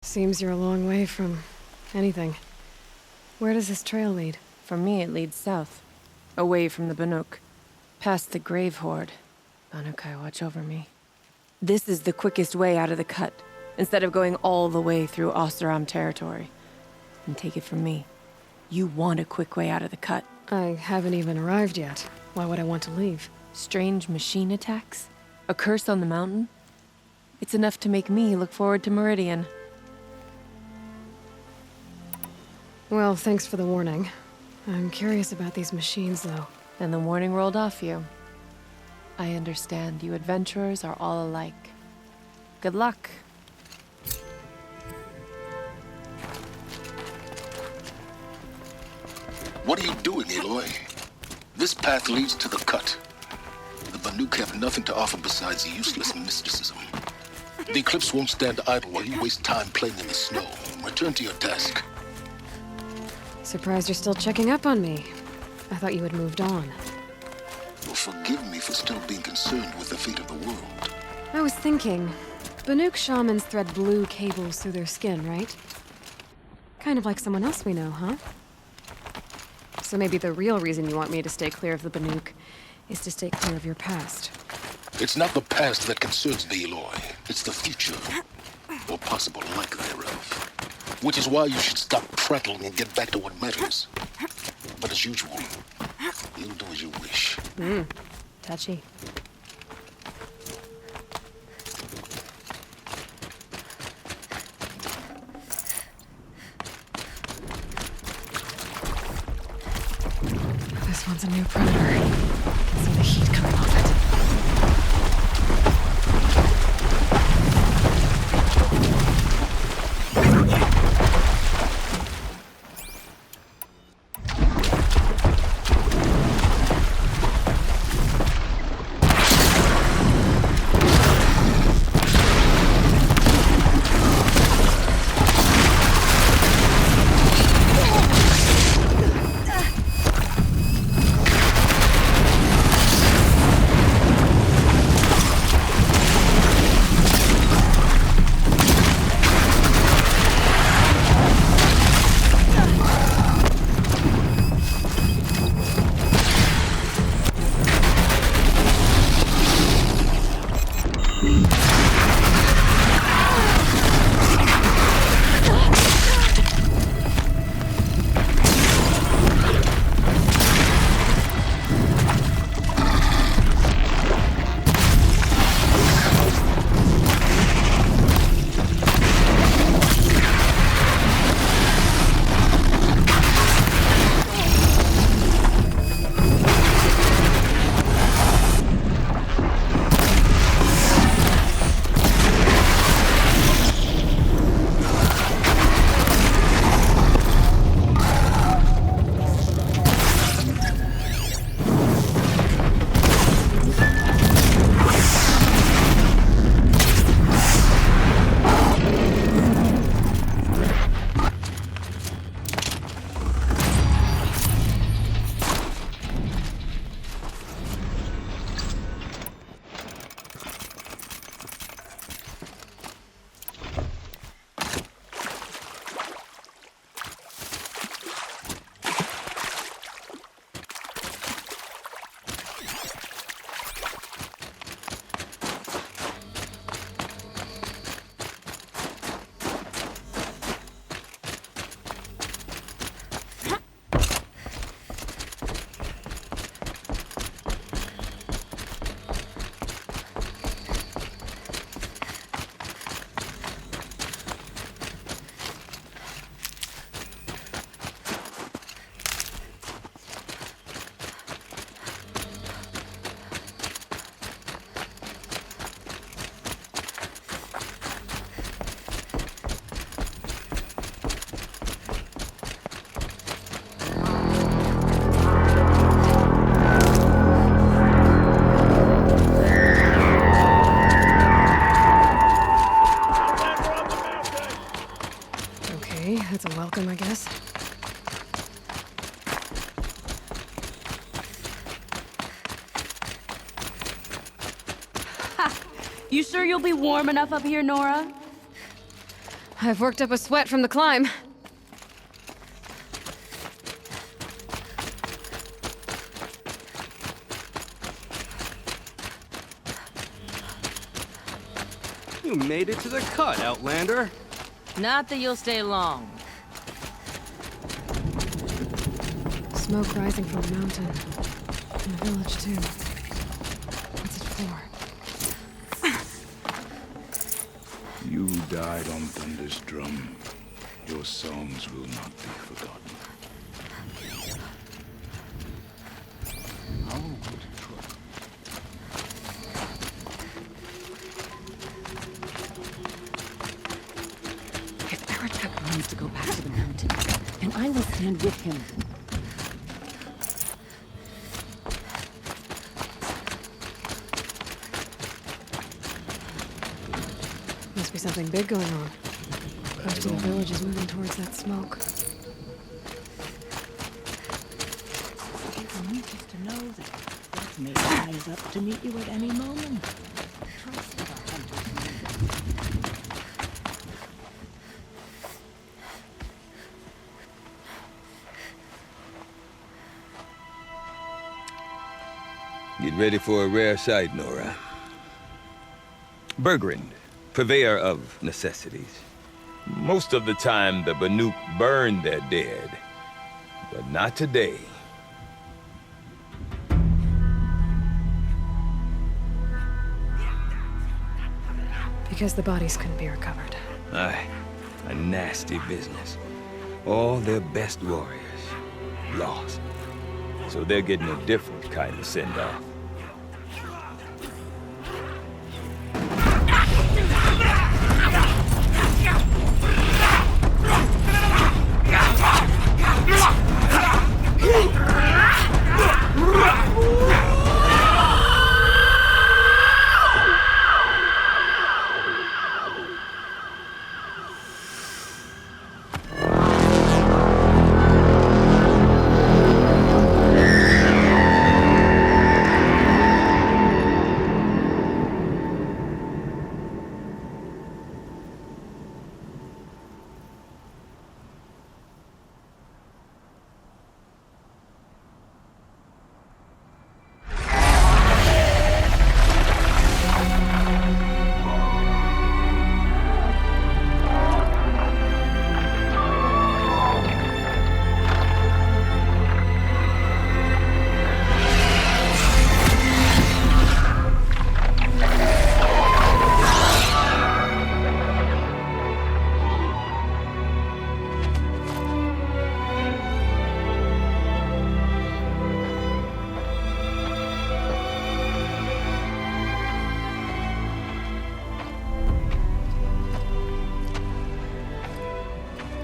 Seems you're a long way from anything. Where does this trail lead? For me, it leads south. Away from the Banuk. Past the Grave Horde. Banukai, watch over me. This is the quickest way out of the cut, instead of going all the way through Oseram territory. And take it from me, you want a quick way out of the cut. I haven't even arrived yet. Why would I want to leave? Strange machine attacks? A curse on the mountain? It's enough to make me look forward to Meridian. Well, thanks for the warning. I'm curious about these machines, though. And the warning rolled off you. I understand you adventurers are all alike. Good luck. What are you doing, Aloy? This path leads to the cut. The Banuk have nothing to offer besides useless mysticism. The Eclipse won't stand idle while you waste time playing in the snow. Return to your task. Surprised you're still checking up on me. I thought you had moved on. Well, forgive me for still being concerned with the fate of the world. I was thinking, Banuk shamans thread blue cables through their skin, right? Kind of like someone else we know, huh? So maybe the real reason you want me to stay clear of the Banuk is to stay clear of your past. It's not the past that concerns me, Aloy. It's the future. Or possible lack thereof. Which is why you should stop prattling and get back to what matters. But as usual, you'll do as you wish. Touchy. This one's a new predator. I can see the heat coming off it. That's a welcome, I guess. Ha! You sure you'll be warm enough up here, Nora? I've worked up a sweat from the climb. You made it to the cut, Outlander. Not that you'll stay long. Smoke rising from the mountain. And the village, too. What's it for? You died on Thunder's drum. Your songs will not be forgotten. If Werak needs to go back to the mountain, and I will stand with him. Must be something big going on. Most of the village is moving towards that smoke. I want us to know that Death may rise up to meet you at any moment. Trust that our hunters know. Get ready for a rare sight, Nora. Bergrind, purveyor of necessities. Most of the time, the Banuk burn their dead. But not today. Because the bodies couldn't be recovered. Aye, a nasty business. All their best warriors lost. So they're getting a different kind of send-off.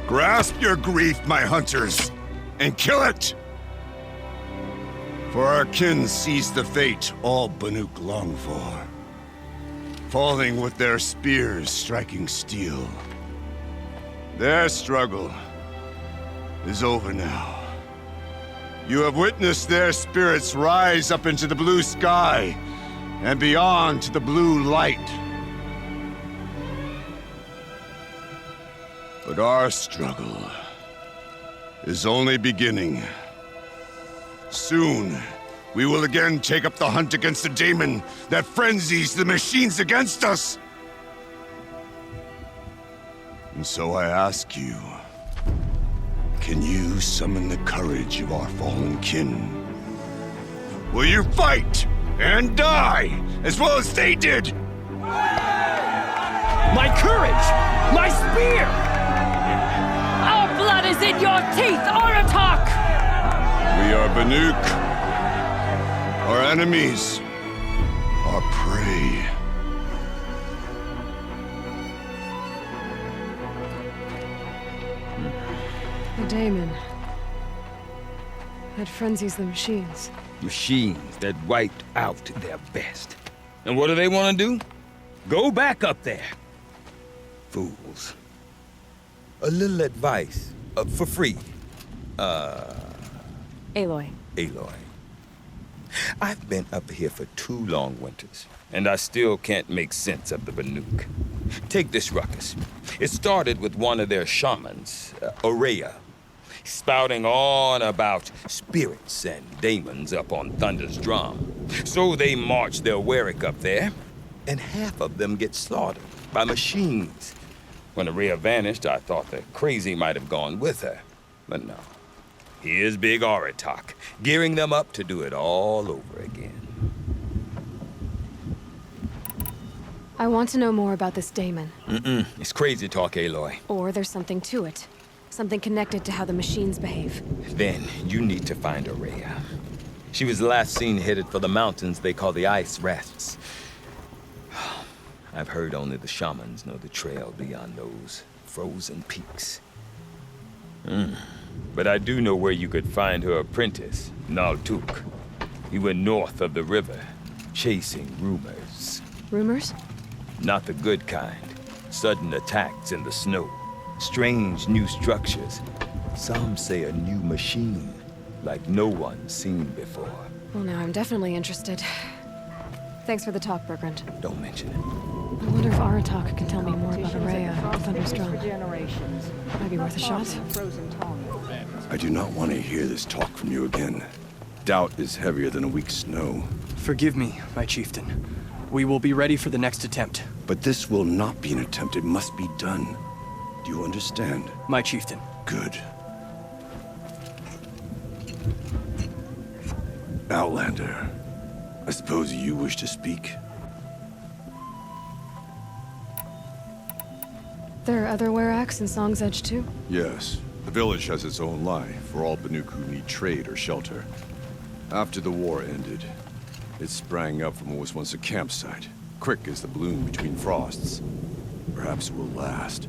Grasp your grief, my hunters, and kill it! For our kin sees the fate all Banuk long for. Falling with their spears striking steel. Their struggle is over now. You have witnessed their spirits rise up into the blue sky and beyond to the blue light. But our struggle is only beginning. Soon, we will again take up the hunt against the demon that frenzies the machines against us. And so I ask you, can you summon the courage of our fallen kin? Will you fight and die as well as they did? My courage! My spear! Our blood is in your teeth, Oratok! We are Banuk. Our enemies are prey. The daemon. That frenzies the machines. Machines that wiped out their best. And what do they want to do? Go back up there. Fools. A little advice, for free. Aloy. Aloy. I've been up here for 2 long winters, and I still can't make sense of the Banuk. Take this ruckus. It started with one of their shamans, Icerail, spouting on about spirits and demons up on Thunder's drum. So they march their Werak up there, and half of them get slaughtered by machines. When Icerail vanished, I thought the crazy might have gone with her, but no. Here's Big Aratak, gearing them up to do it all over again. I want to know more about this daemon. It's crazy talk, Aloy. Or there's something to it. Something connected to how the machines behave. Then you need to find Icerail. She was last seen headed for the mountains they call the Ice Rafts. I've heard only the shamans know the trail beyond those frozen peaks. But I do know where you could find her apprentice, Naltuk. He went north of the river, chasing rumors. Rumors? Not the good kind. Sudden attacks in the snow. Strange new structures. Some say a new machine, like no one's seen before. Well, now I'm definitely interested. Thanks for the talk, Bergrand. Don't mention it. I wonder if Aratak can tell me more about Icerail and Thunder's drum. Might be worth a shot. I do not want to hear this talk from you again. Doubt is heavier than a week's snow. Forgive me, my chieftain. We will be ready for the next attempt. But this will not be an attempt. It must be done. Do you understand? My chieftain. Good. Outlander, I suppose you wish to speak? There are other Weraks in Song's Edge too? Yes. The village has its own life for all Banuk who need trade or shelter. After the war ended, it sprang up from what was once a campsite, quick as the bloom between frosts. Perhaps it will last,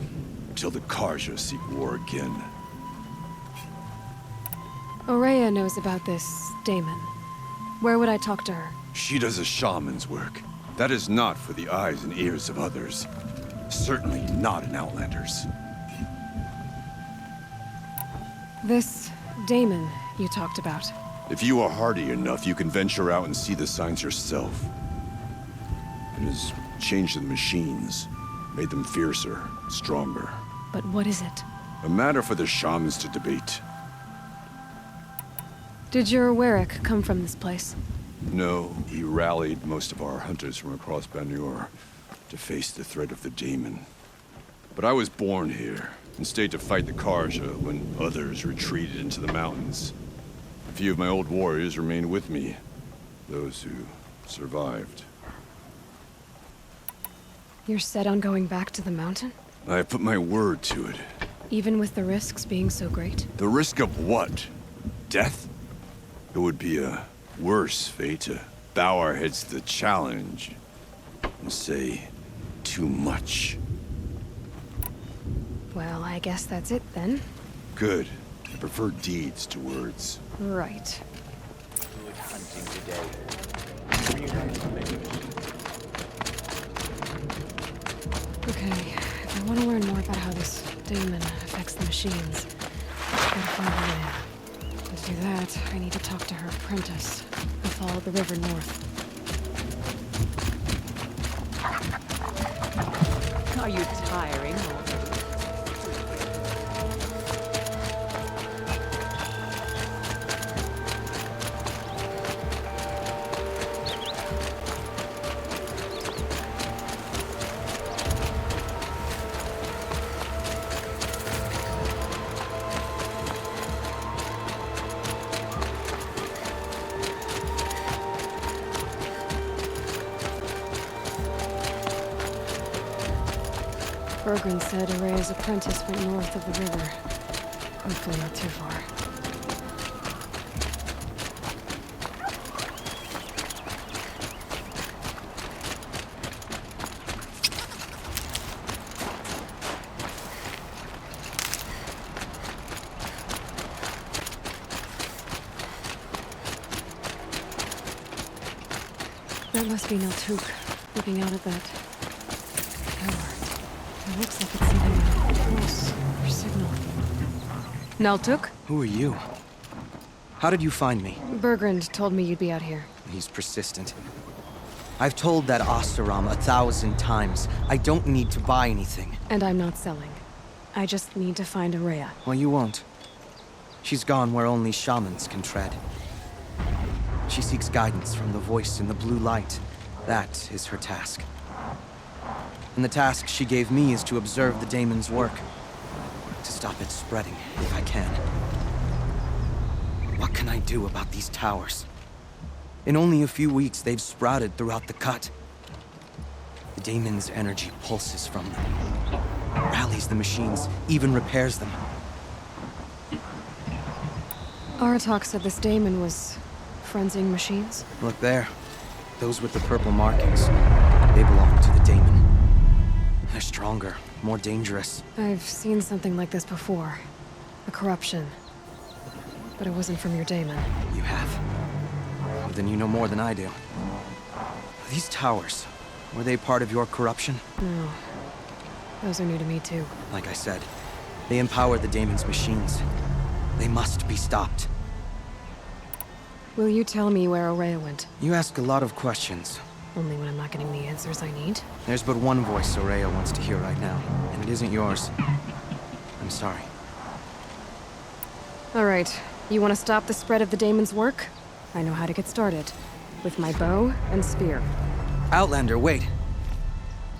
until the Karja seek war again. Icerail knows about this daemon. Where would I talk to her? She does a shaman's work. That is not for the eyes and ears of others. Certainly not an Outlander's. This daemon you talked about. If you are hardy enough, you can venture out and see the signs yourself. It has changed the machines, made them fiercer, stronger. But what is it? A matter for the shamans to debate. Did your Werak come from this place? No, we rallied most of our hunters from across Banur to face the threat of the daemon. But I was born here and stayed to fight the Karja when others retreated into the mountains. A few of my old warriors remained with me, those who survived. You're set on going back to the mountain? I put my word to it. Even with the risks being so great? The risk of what? Death? It would be a worse fate to bow our heads to the challenge and say too much. Well, I guess that's it then. Good. I prefer deeds to words. Right. Okay, if I want to learn more about how this daemon affects the machines, I gotta find a way. And to do that, I need to talk to her apprentice, who followed the river north. Are you tiring? Bergrand said Icerail's apprentice went north of the river. Hopefully not too far. That must be Naltuk, looking out at that tower. It looks like it's sending a pulse or signal. Naltuk? Who are you? How did you find me? Bergrand told me you'd be out here. He's persistent. I've told that Oseram 1,000 times. I don't need to buy anything. And I'm not selling. I just need to find Araya. Well, you won't. She's gone where only shamans can tread. She seeks guidance from the voice in the blue light. That is her task. And the task she gave me is to observe the daemon's work. To stop it spreading, if I can. What can I do about these towers? In only a few weeks, they've sprouted throughout the cut. The daemon's energy pulses from them. Rallies the machines, even repairs them. Aratak said this daemon was frenzying machines. Look there. Those with the purple markings. They belong to the daemon. They're stronger, more dangerous. I've seen something like this before. A corruption. But it wasn't from your daemon. You have? Well, then you know more than I do. These towers, were they part of your corruption? No. Those are new to me too. Like I said, they empower the daemon's machines. They must be stopped. Will you tell me where Araya went? You ask a lot of questions. Only when I'm not getting the answers I need. There's but one voice Araya wants to hear right now, and it isn't yours. I'm sorry. Alright, you want to stop the spread of the daemon's work? I know how to get started. With my bow and spear. Outlander, wait.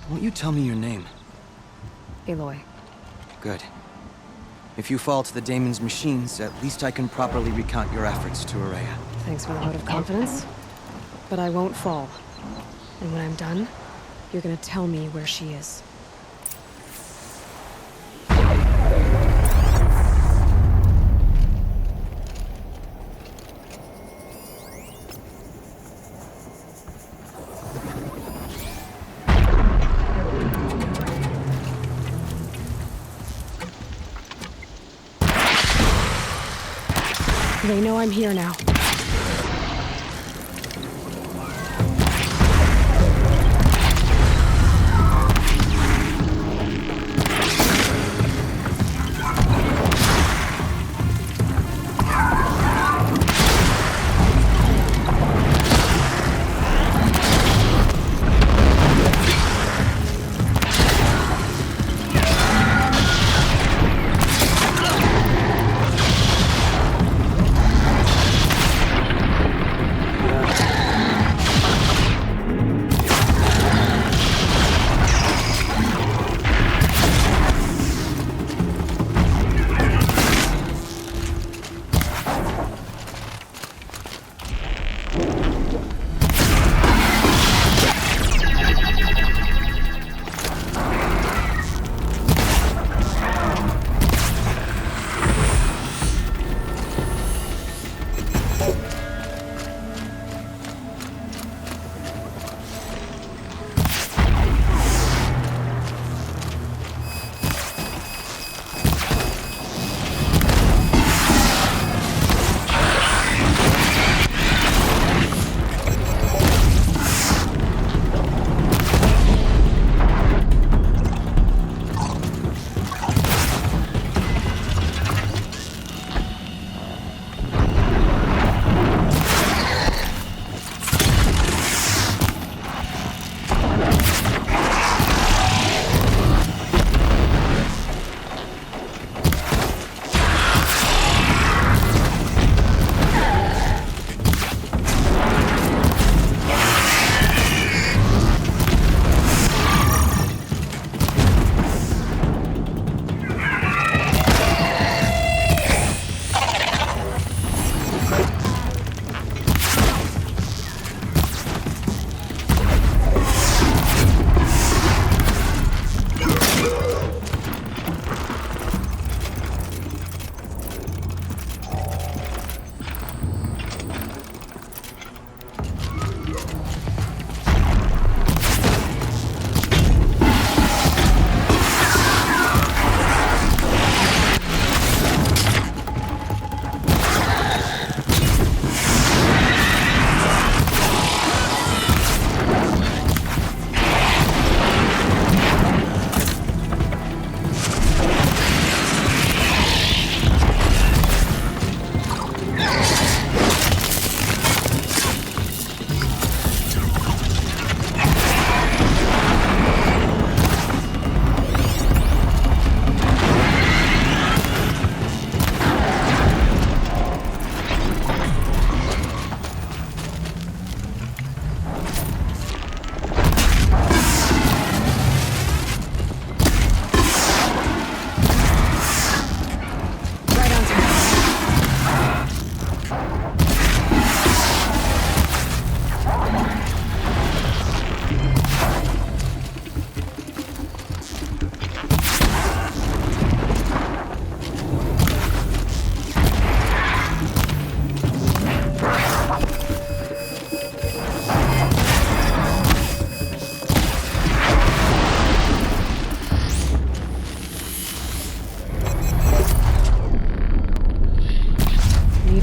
Won't you tell me your name? Aloy. Good. If you fall to the daemon's machines, at least I can properly recount your efforts to Araya. Thanks for the vote of confidence. But I won't fall. And when I'm done, you're gonna tell me where she is. They know I'm here now.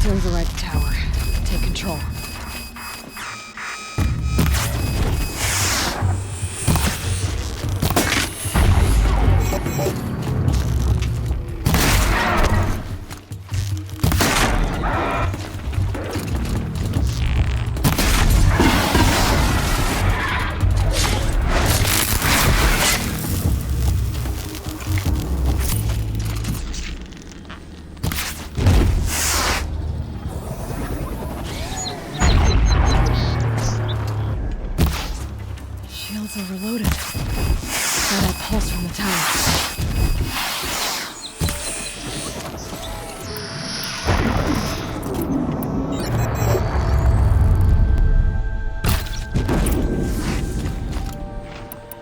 to override the tower. Take control. Overloaded. Saw that pulse from the tower.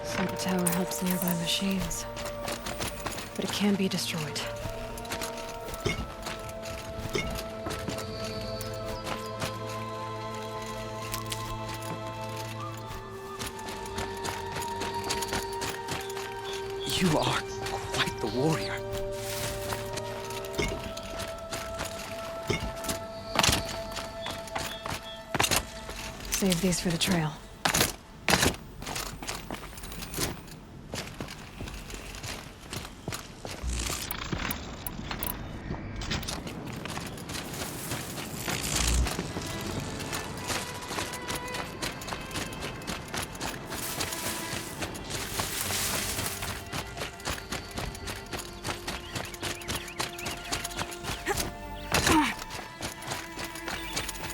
So the tower helps nearby machines. But it can be destroyed. You are quite the warrior. Save these for the trail.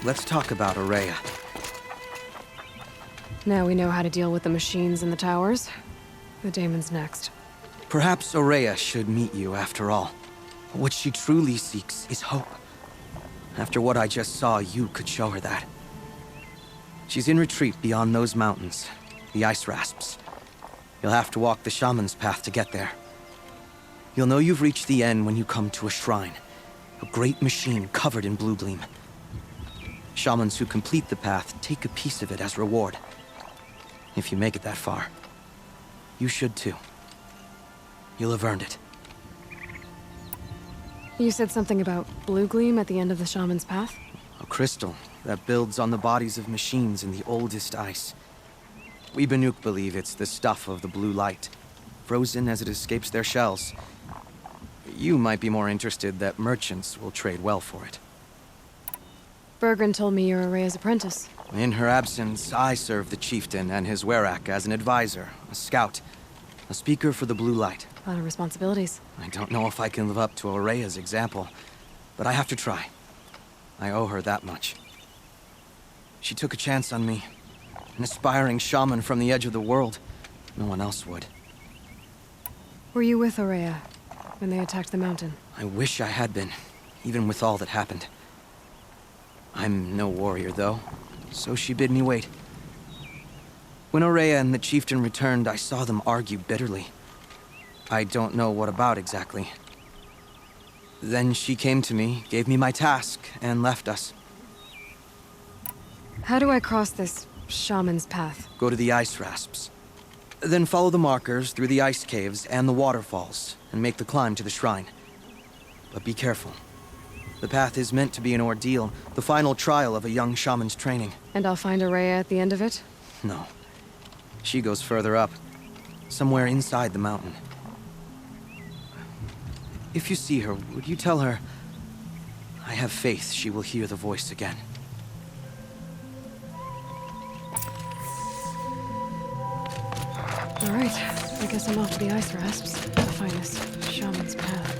Let's talk about Icerail. Now we know how to deal with the machines in the towers. The daemon's next. Perhaps Icerail should meet you after all. What she truly seeks is hope. After what I just saw, you could show her that. She's in retreat beyond those mountains, the ice rasps. You'll have to walk the Shaman's path to get there. You'll know you've reached the end when you come to a shrine. A great machine covered in blue gleam. Shamans who complete the path take a piece of it as reward. If you make it that far, you should too. You'll have earned it. You said something about blue gleam at the end of the Shaman's path? A crystal that builds on the bodies of machines in the oldest ice. We Banuk believe it's the stuff of the blue light, frozen as it escapes their shells. You might be more interested that merchants will trade well for it. Bergren told me you're Araya's apprentice. In her absence, I serve the chieftain and his Werak as an advisor, a scout, a speaker for the blue light. A lot of responsibilities. I don't know if I can live up to Araya's example, but I have to try. I owe her that much. She took a chance on me, an aspiring shaman from the edge of the world. No one else would. Were you with Araya when they attacked the mountain? I wish I had been, even with all that happened. I'm no warrior, though, so she bid me wait. When Araya and the chieftain returned, I saw them argue bitterly. I don't know what about exactly. Then she came to me, gave me my task, and left us. How do I cross this shaman's path? Go to the ice rasps. Then follow the markers through the ice caves and the waterfalls, and make the climb to the shrine. But be careful. The path is meant to be an ordeal, the final trial of a young shaman's training. And I'll find Araya at the end of it? No. She goes further up, somewhere inside the mountain. If you see her, would you tell her, I have faith she will hear the voice again. All right, I guess I'm off to the ice rasps to find this shaman's path.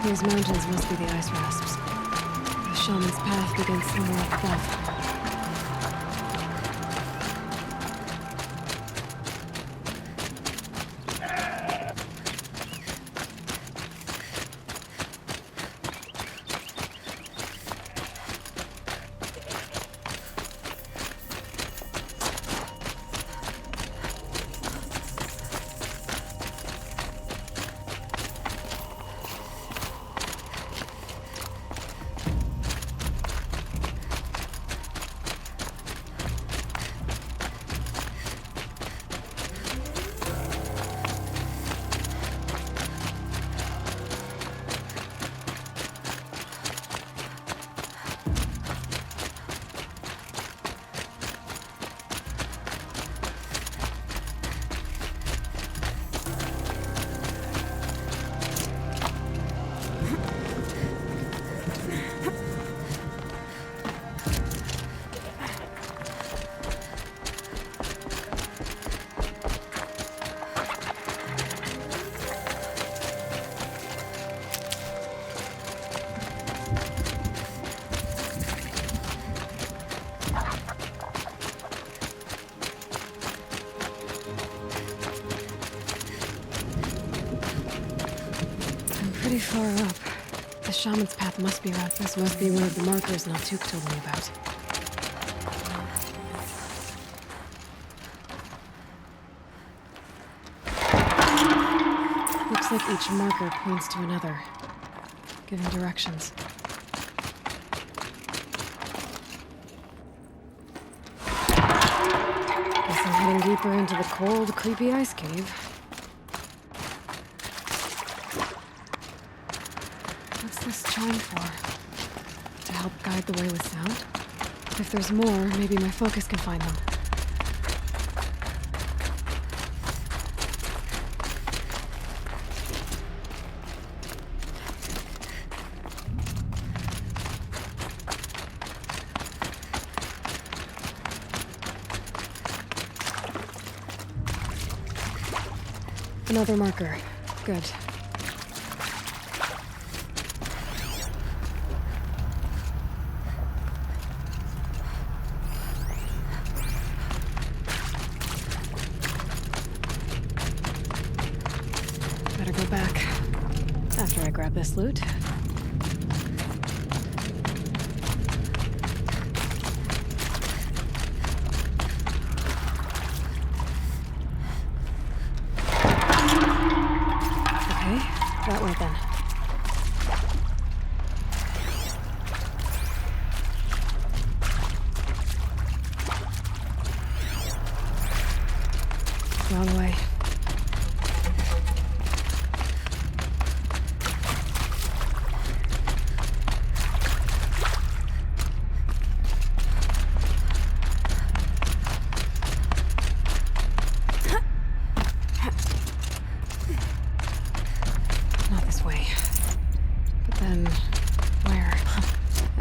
These mountains must be the ice rasps. The shaman's path begins somewhere up above. Pretty far up. The shaman's path must be around. This must be one of the markers Naltuk told me about. Looks like each marker points to another, giving directions. Guess I'm heading deeper into the cold, creepy ice cave. This chime for? To help guide the way with sound? If there's more, maybe my focus can find them. Another marker. Good. Back after I grab this loot. Okay, that way then. Wrong way.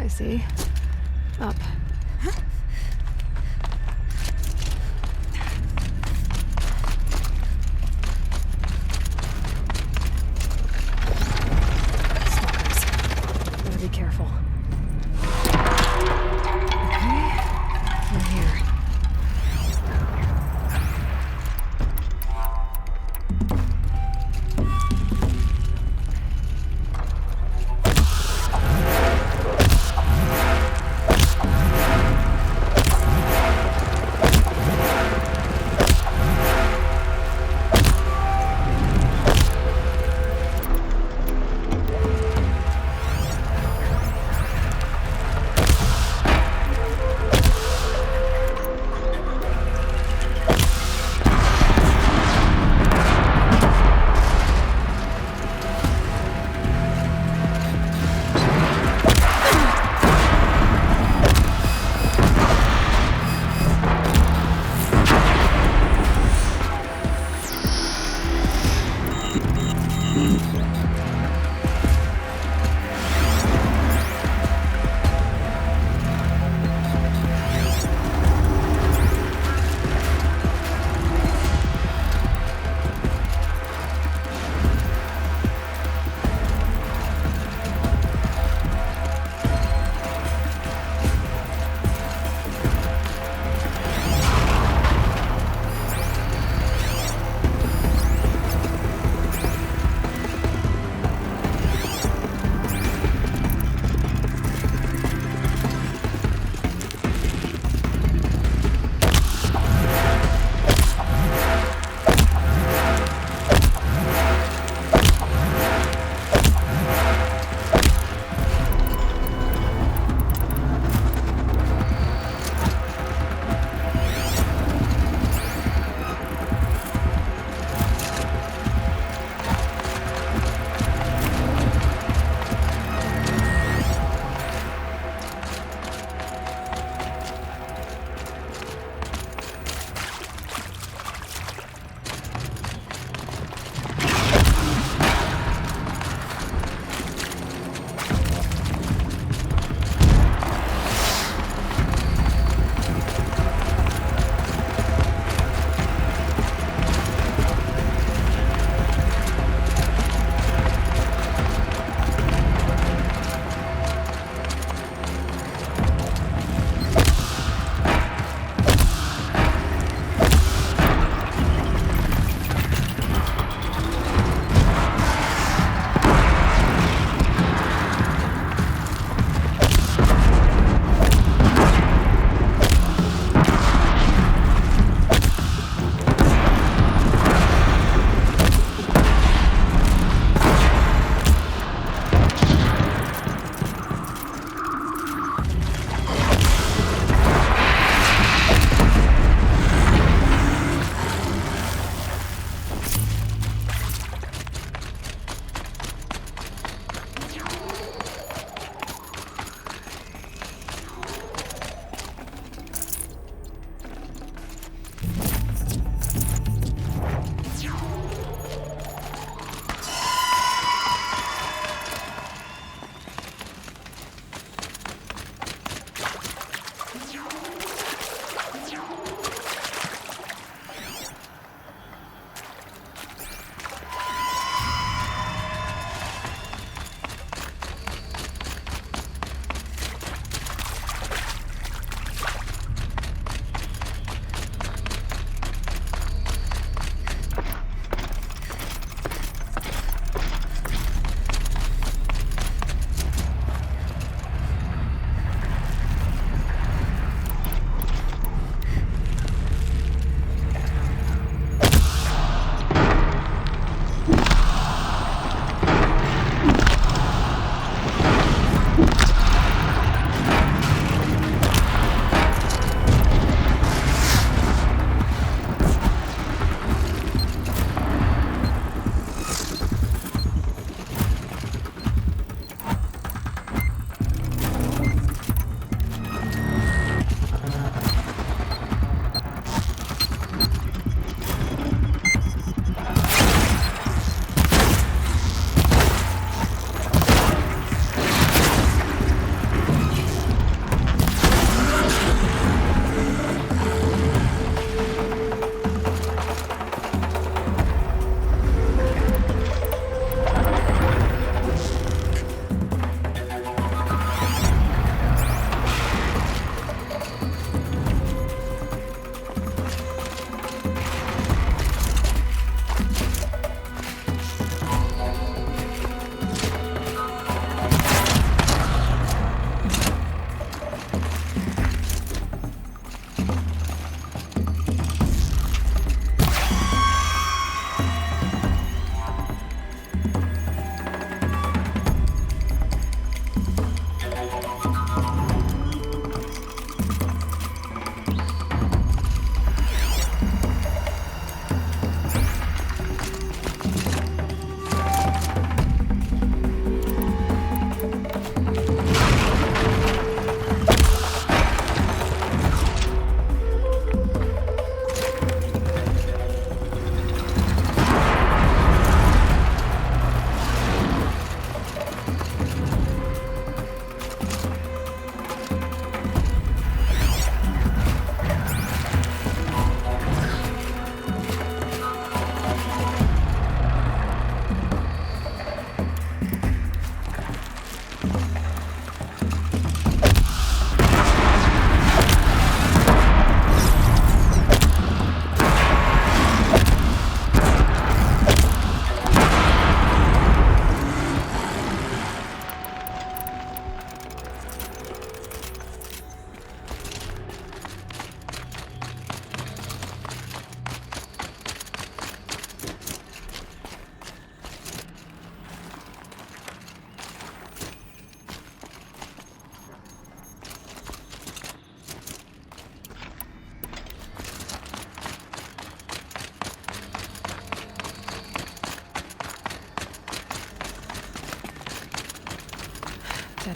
See? Up. Stalkers. Gotta be careful. Okay. From here.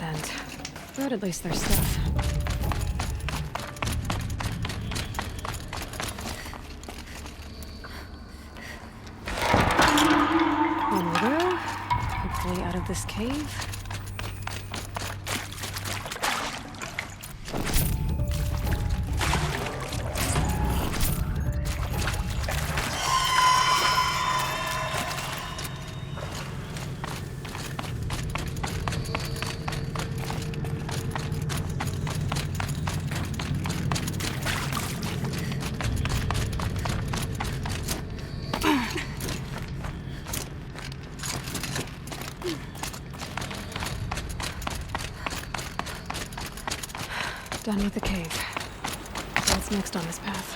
And brought at least their stuff. One more go. Hopefully out of this cave. Done with the cave. What's next on this path?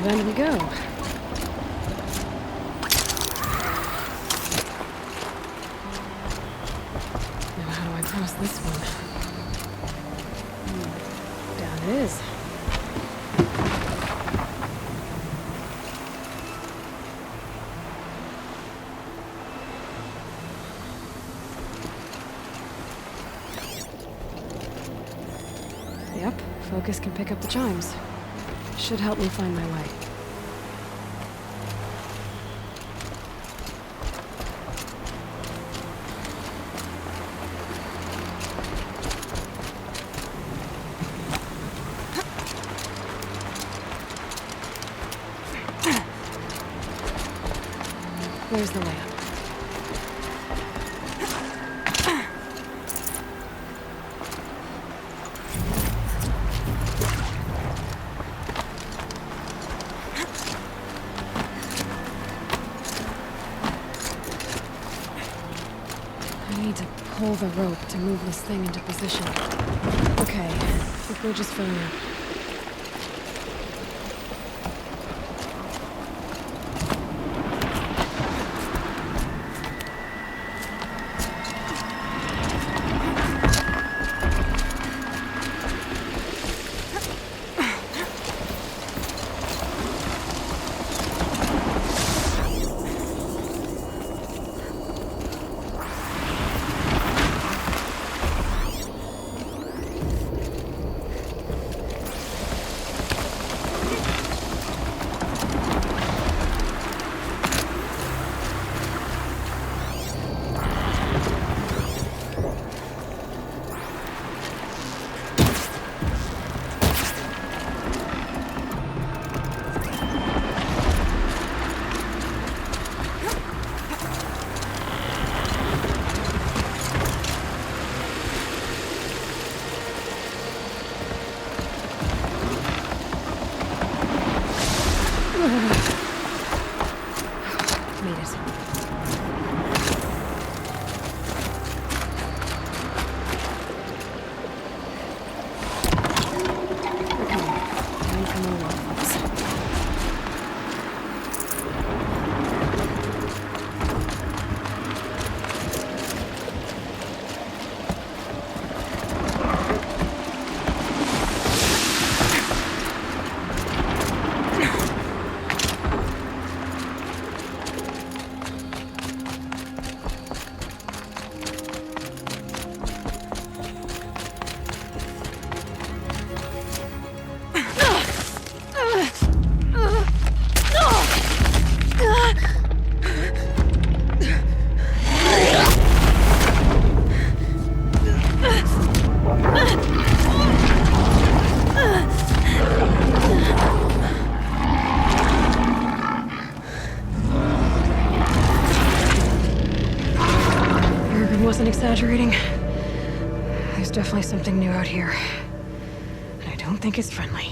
Then we go. Now how do I cross this one? Down it is. Yep, focus can pick up the chimes. Should help me find my way. Where's the way up? Pull the rope to move this thing into position. Okay, the bridge is filling up. wasn't exaggerating. There's definitely something new out here. And I don't think it's friendly.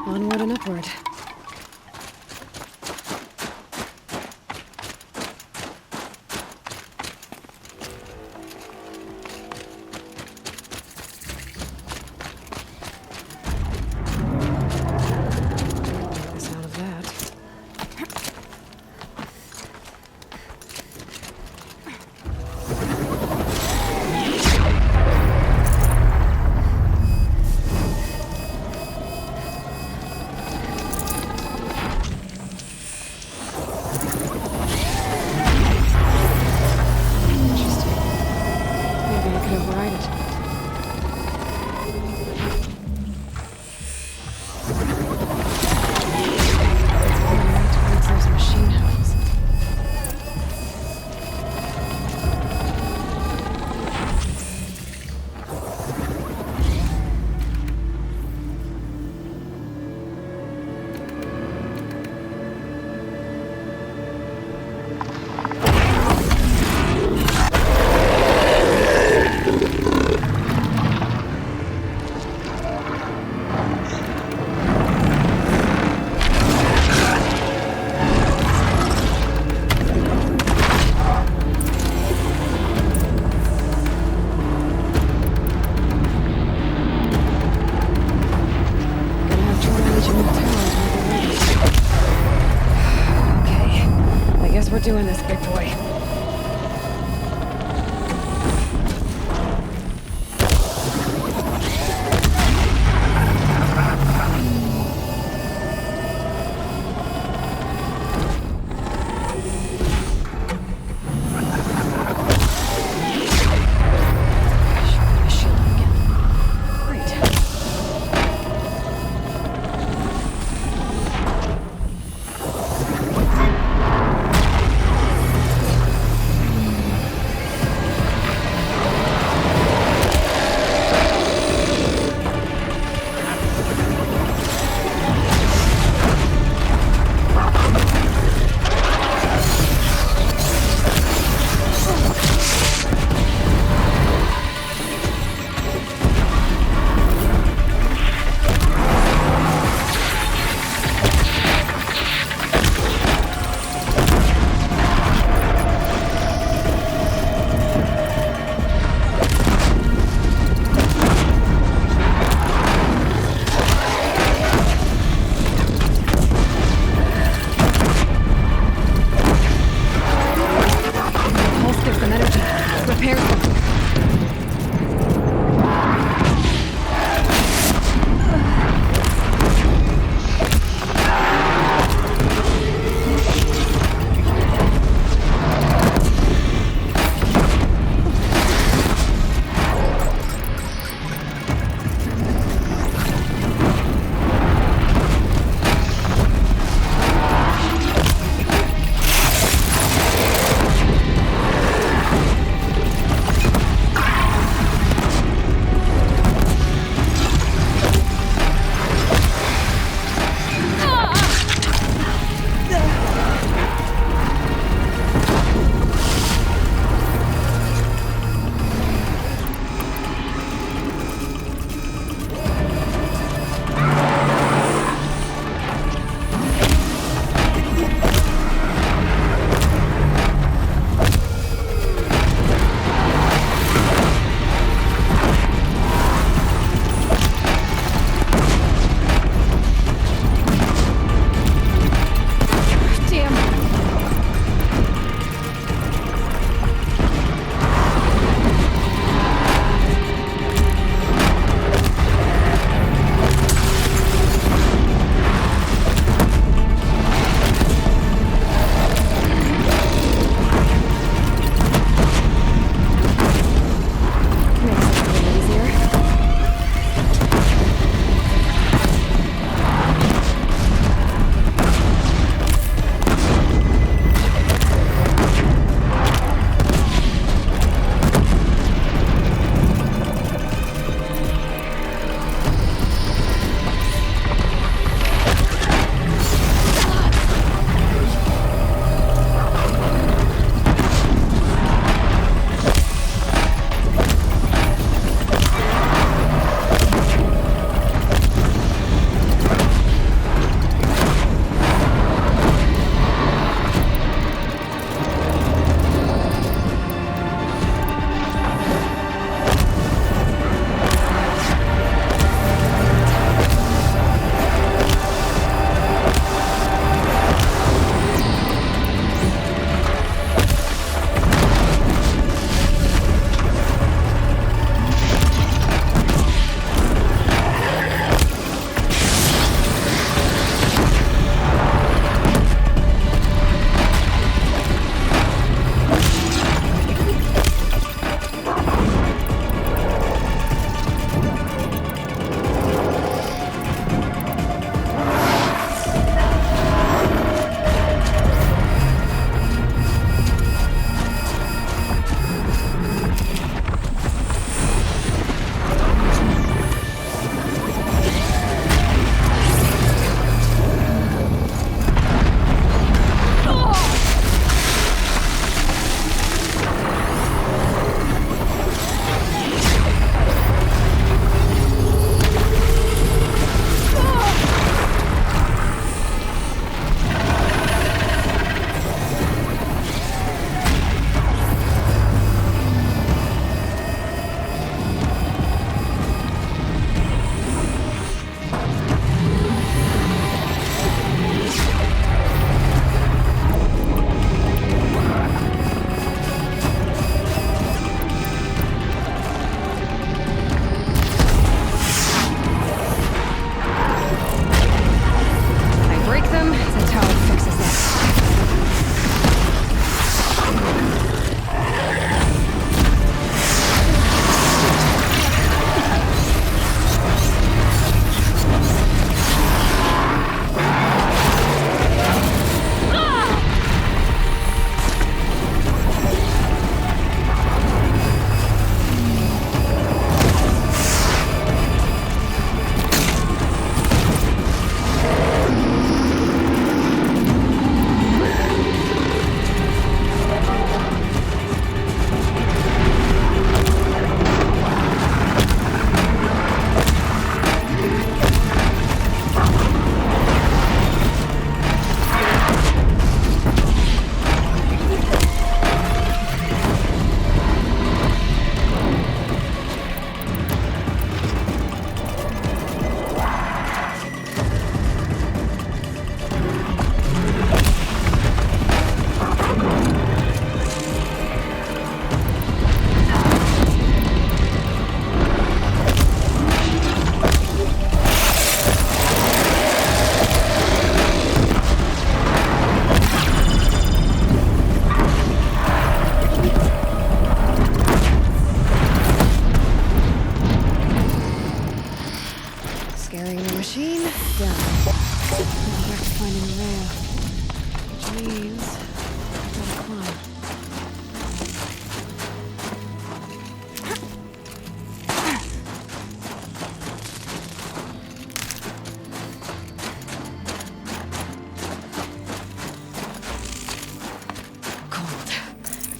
Onward and upward. Get this out of that. Doing this, big boy.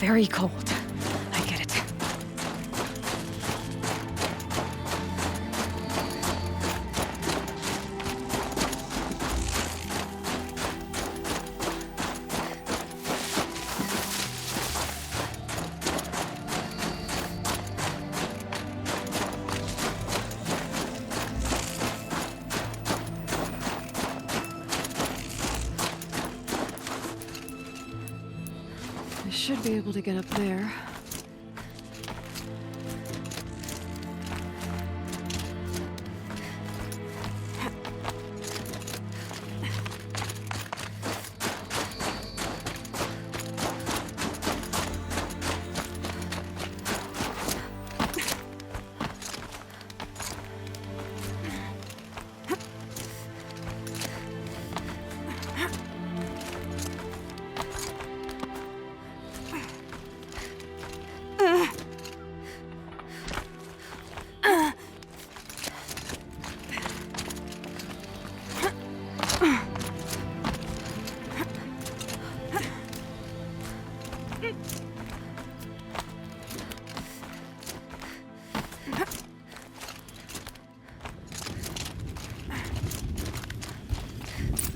very cold. I get it. I should be able to get up there.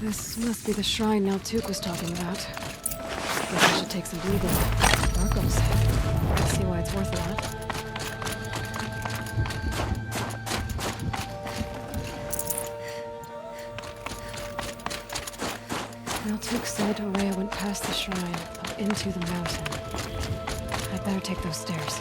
This must be the shrine Naltuk was talking about. Guess I should take some breathing. Sparkles. I see why it's worth a lot. Naltuk said Ourea went past the shrine, up into the mountain. I'd better take those stairs.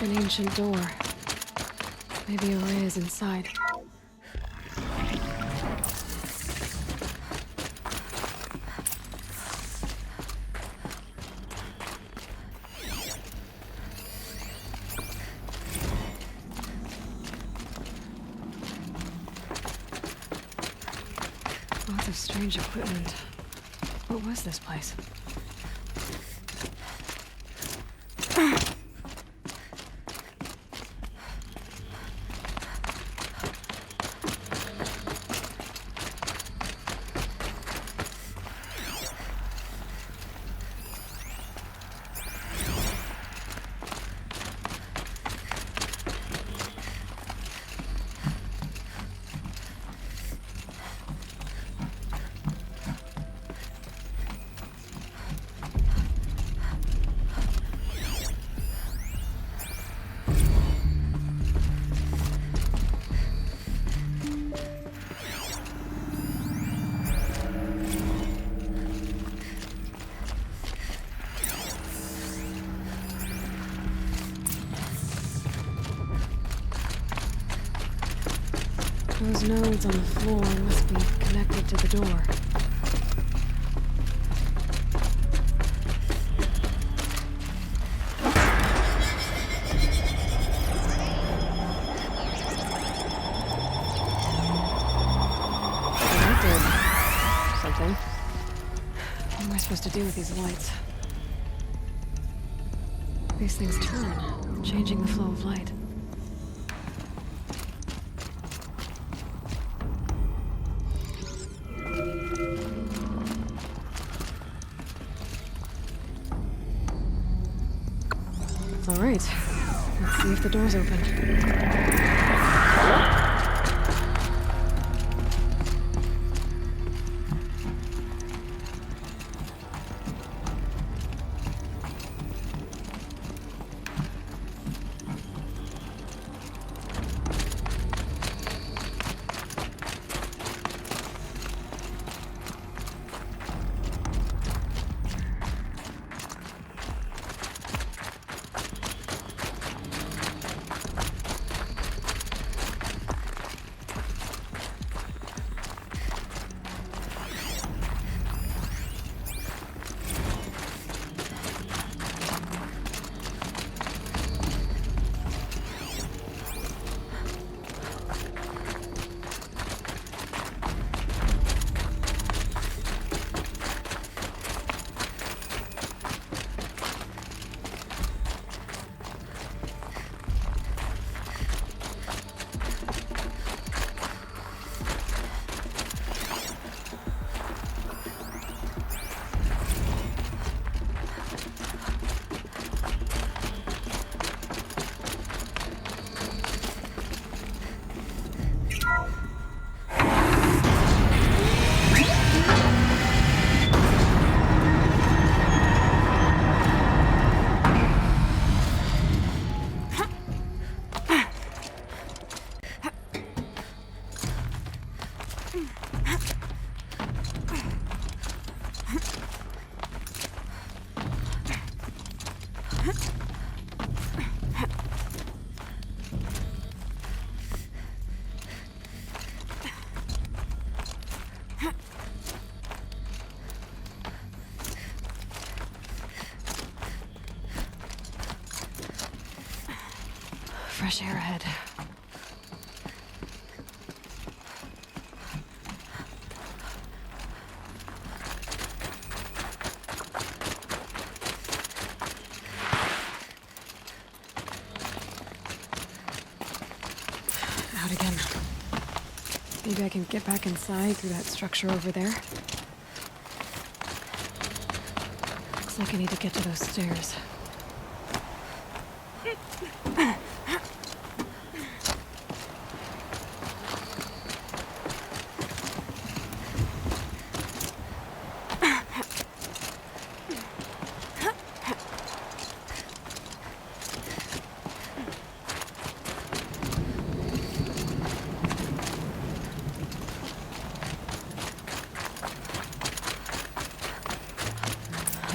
An ancient door. Maybe Ourea is inside. Lots of strange equipment. What was this place? Those nodes on the floor must be connected to the door. That did something. What am I supposed to do with these lights? These things turn, changing the flow of light. All right, let's see if the door's open. fresh air ahead. Out again. Maybe I can get back inside through that structure over there. Looks like I need to get to those stairs.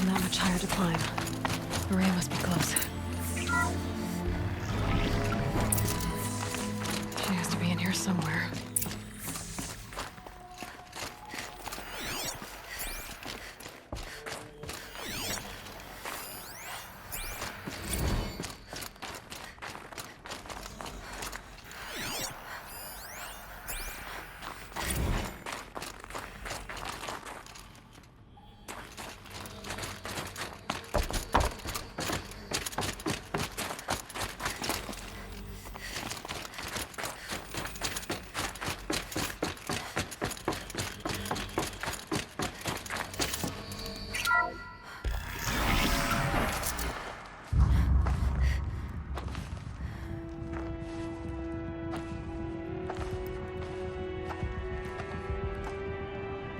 Not much higher to climb. Maria must be close. She has to be in here somewhere.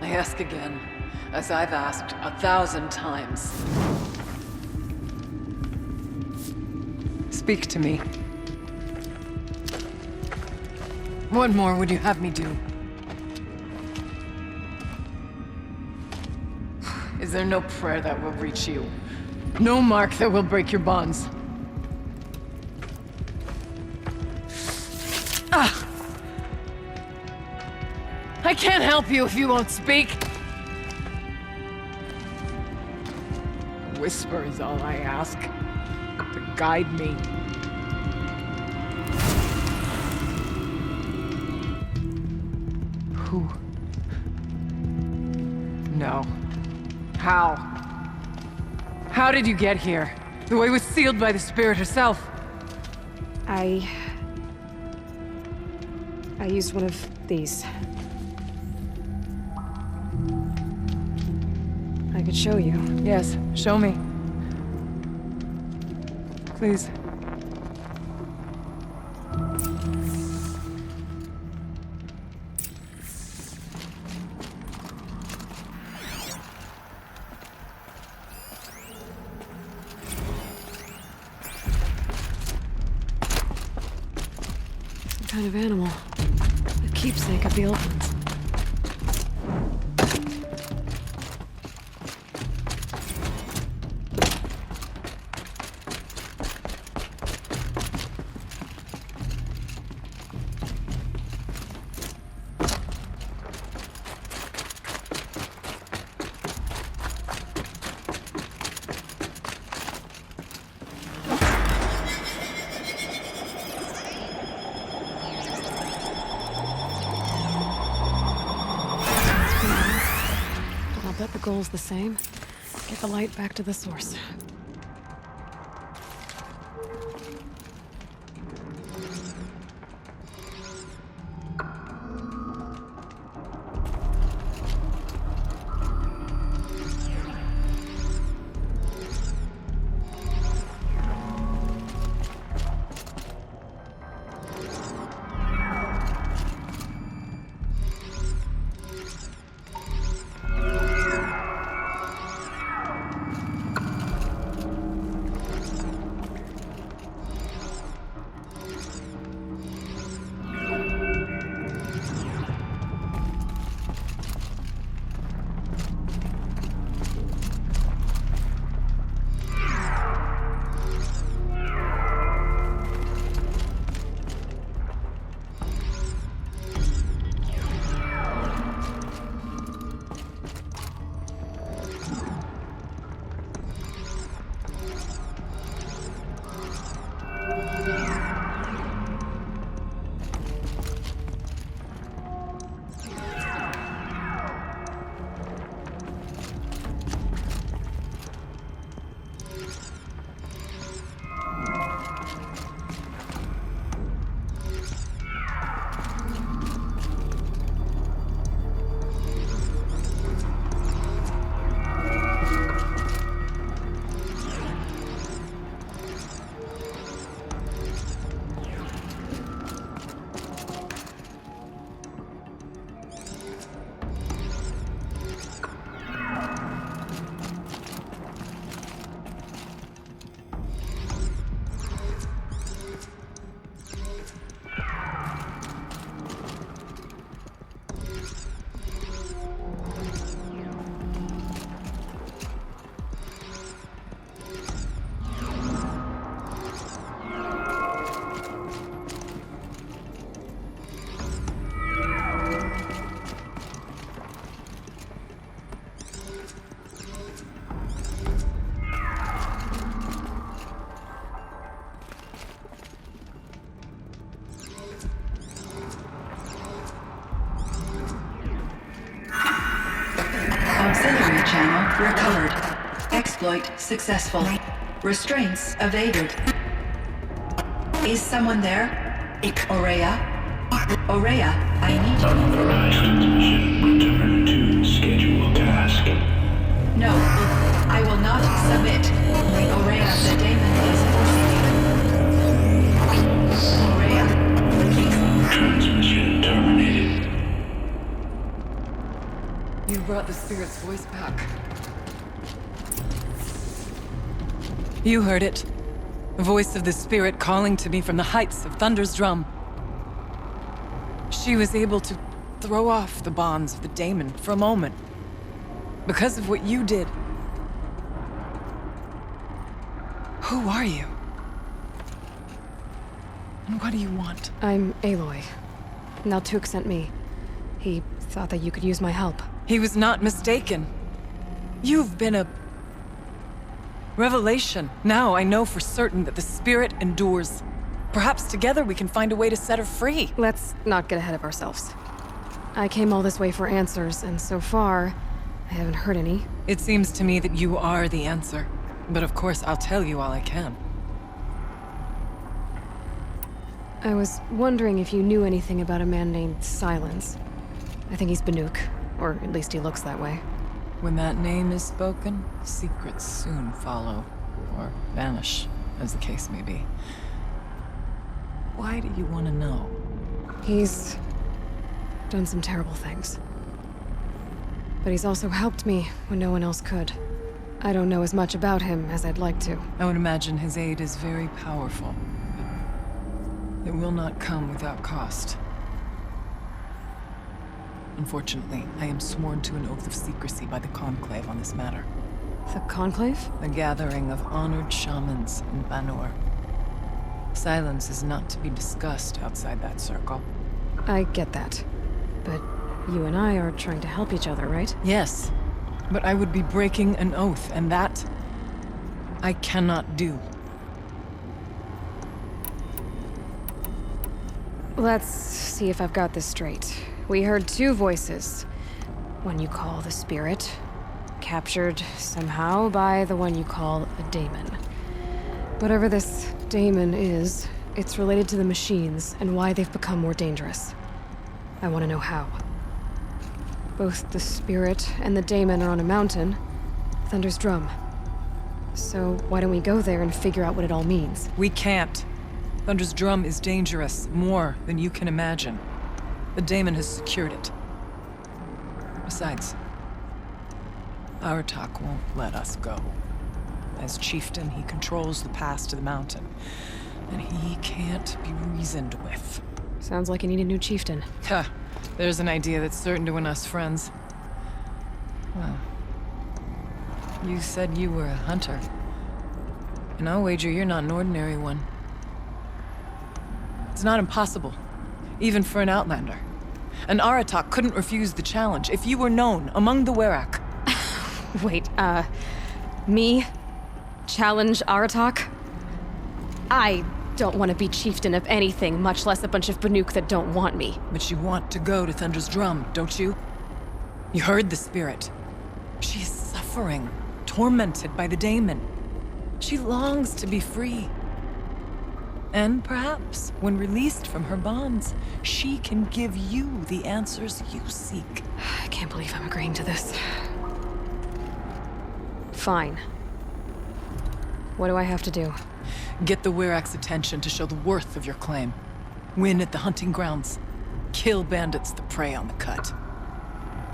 I ask again, as I've asked 1,000 times. Speak to me. What more would you have me do? Is there no prayer that will reach you? No mark that will break your bonds? I can't help you if you won't speak. A whisper is all I ask. To guide me. Who? No. How? How did you get here? The way was sealed by the spirit herself. I used one of these. I could show you. Yes, show me. Please. Some kind of animal. A keepsake of the old ones. But I'll bet the goal's the same. Get the light back to the source. Auxiliary channel recovered. Exploit successful. Restraints evaded. Is someone there? Aurea? Aurea, I need you. Unauthorized transmission. Return to scheduled task. No, I will not submit. Aurea, the daemon is forcing you. Aurea, Transmission terminated. You brought the spirit's voice back. You heard it. The voice of the spirit calling to me from the heights of Thunder's drum. She was able to throw off the bonds of the daemon for a moment. Because of what you did. Who are you? And what do you want? I'm Aloy. Naltuk sent me. He thought that you could use my help. He was not mistaken. You've been a revelation. Now I know for certain that the spirit endures. Perhaps together we can find a way to set her free. Let's not get ahead of ourselves. I came all this way for answers, and so far, I haven't heard any. It seems to me that you are the answer. But of course, I'll tell you all I can. I was wondering if you knew anything about a man named Silence. I think he's Banuk, or at least he looks that way. When that name is spoken, secrets soon follow, or vanish, as the case may be. Why do you want to know? He's done some terrible things. But he's also helped me when no one else could. I don't know as much about him as I'd like to. I would imagine his aid is very powerful. But it will not come without cost. Unfortunately, I am sworn to an oath of secrecy by the Conclave on this matter. The Conclave? A gathering of honored shamans in Banur. Silence is not to be discussed outside that circle. I get that. But you and I are trying to help each other, right? Yes. But I would be breaking an oath, and that I cannot do. Let's see if I've got this straight. We heard two voices. One you call the spirit, captured somehow by the one you call a daemon. Whatever this daemon is, it's related to the machines and why they've become more dangerous. I want to know how. Both the spirit and the daemon are on a mountain, Thunder's Drum. So why don't we go there and figure out what it all means? We can't. Thunder's Drum is dangerous, more than you can imagine. The daemon has secured it. Besides, Aratak won't let us go. As chieftain, he controls the pass to the mountain, and he can't be reasoned with. Sounds like you need a new chieftain. Huh. There's an idea that's certain to win us friends. Well, you said you were a hunter. And I'll wager you're not an ordinary one. It's not impossible, even for an outlander. An Aratak couldn't refuse the challenge if you were known among the Werak. Wait, me? Challenge Aratak? I don't want to be chieftain of anything, much less a bunch of Banuk that don't want me. But you want to go to Thunder's Drum, don't you? You heard the spirit. She is suffering, tormented by the daemon. She longs to be free. And perhaps, when released from her bonds, she can give you the answers you seek. I can't believe I'm agreeing to this. Fine. What do I have to do? Get the Werak's attention to show the worth of your claim. Win at the hunting grounds. Kill bandits that prey on the cut.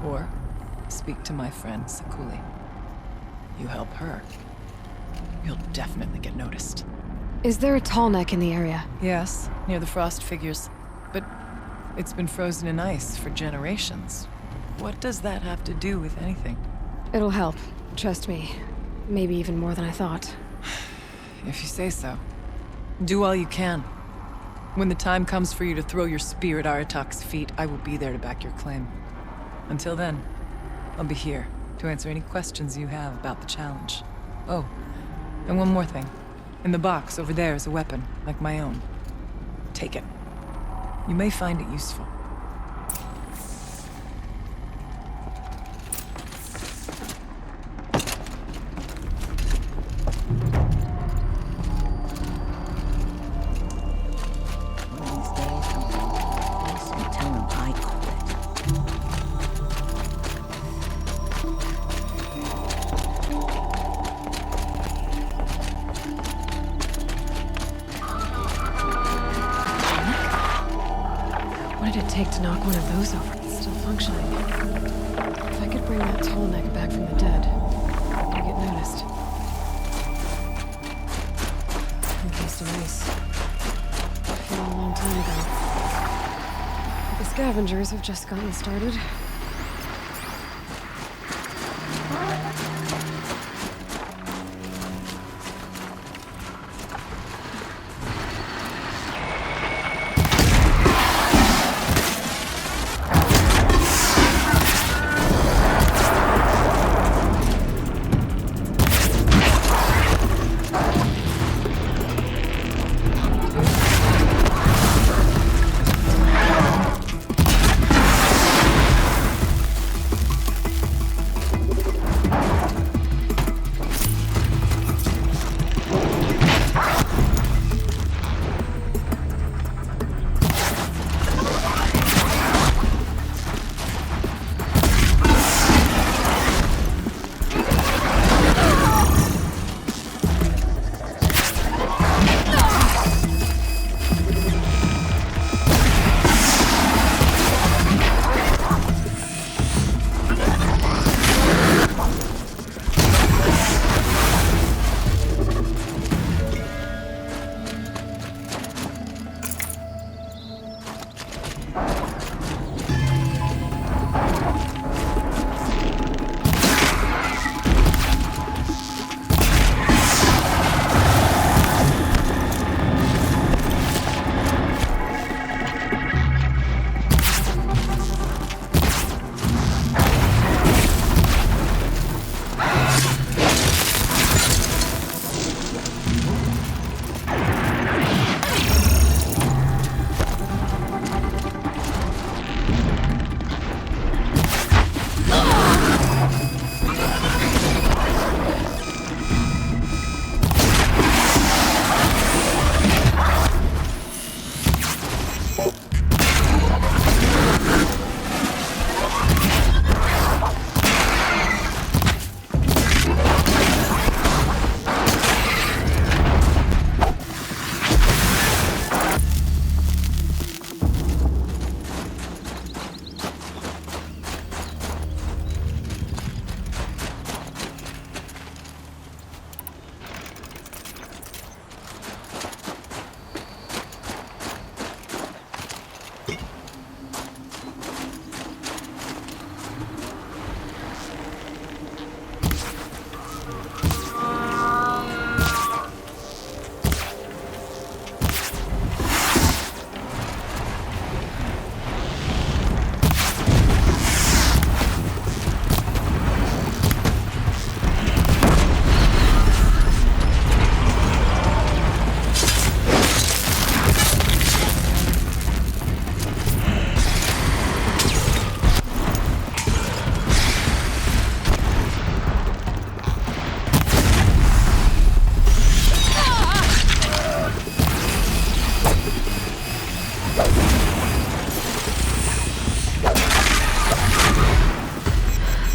Or speak to my friend Sakuli. You help her, you'll definitely get noticed. Is there a Tallneck in the area? Yes, near the Frostfigures. But it's been frozen in ice for generations. What does that have to do with anything? It'll help. Trust me. Maybe even more than I thought. If you say so. Do all you can. When the time comes for you to throw your spear at Aratak's feet, I will be there to back your claim. Until then, I'll be here to answer any questions you have about the challenge. Oh, and one more thing. In the box over there is a weapon, like my own. Take it. You may find it useful. What'd it take to knock one of those over? It's still functioning. If I could bring that Tallneck back from the dead, I'd get noticed. Encased in ice. From a long time ago. But the scavengers have just gotten started.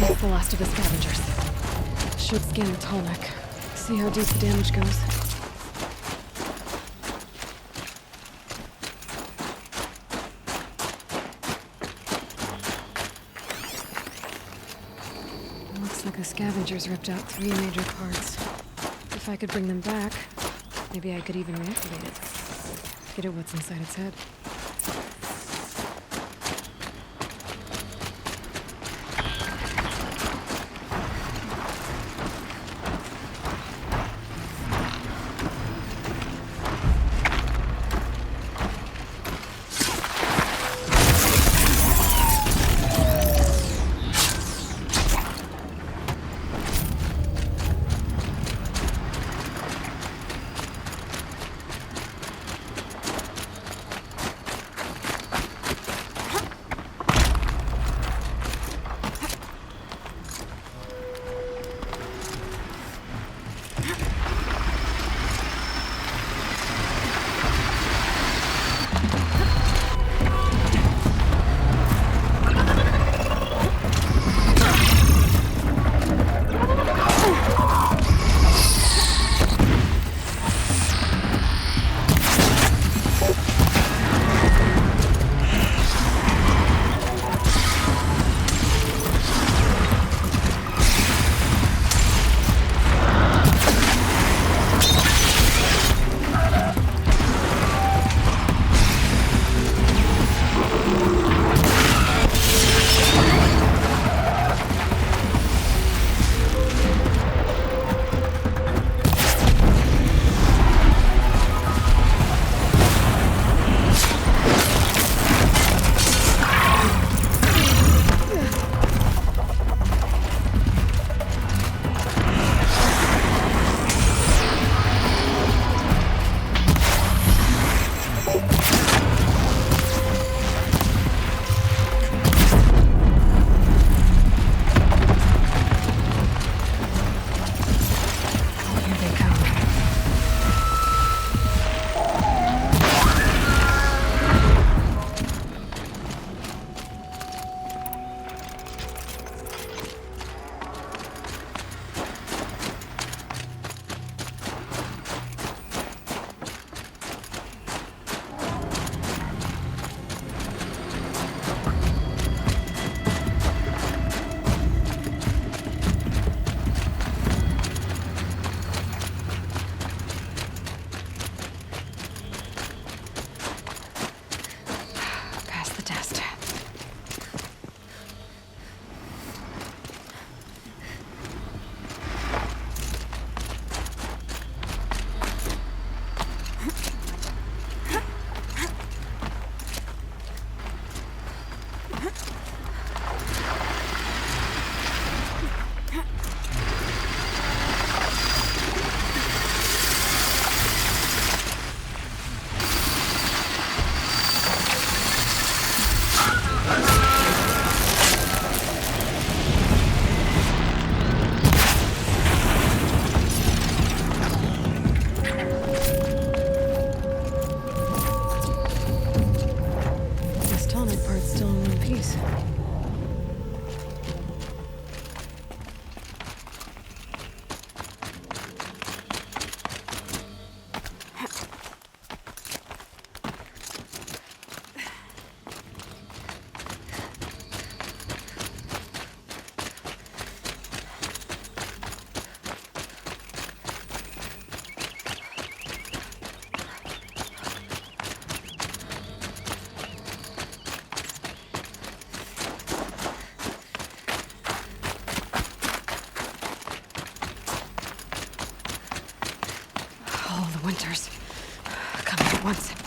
That's the last of the scavengers. Should scan the Tallneck. See how deep the damage goes. Looks like the scavengers ripped out 3 major parts. If I could bring them back, maybe I could even reactivate it. Get at what's inside its head. once.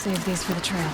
Save these for the trail.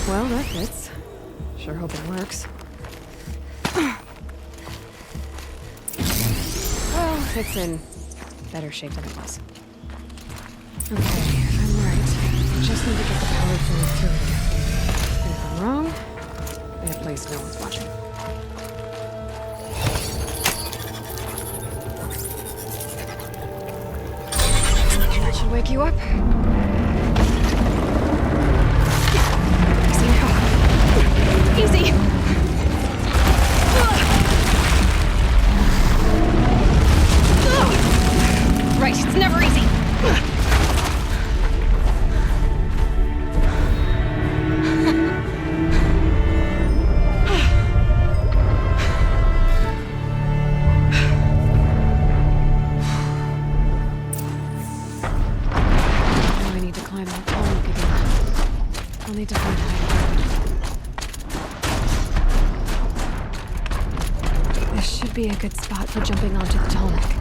Well, that fits. Sure hope it works. Well, it's in better shape than it was. Okay, if I'm right, I just need to get the power flowing through here. And if I'm wrong, at least no one's watching. That should wake you up. Easy now. Easy! Right, it's never easy. Now I need to climb that Tallneck again. I'll need to find hiding. This should be a good spot for jumping onto the Tallneck.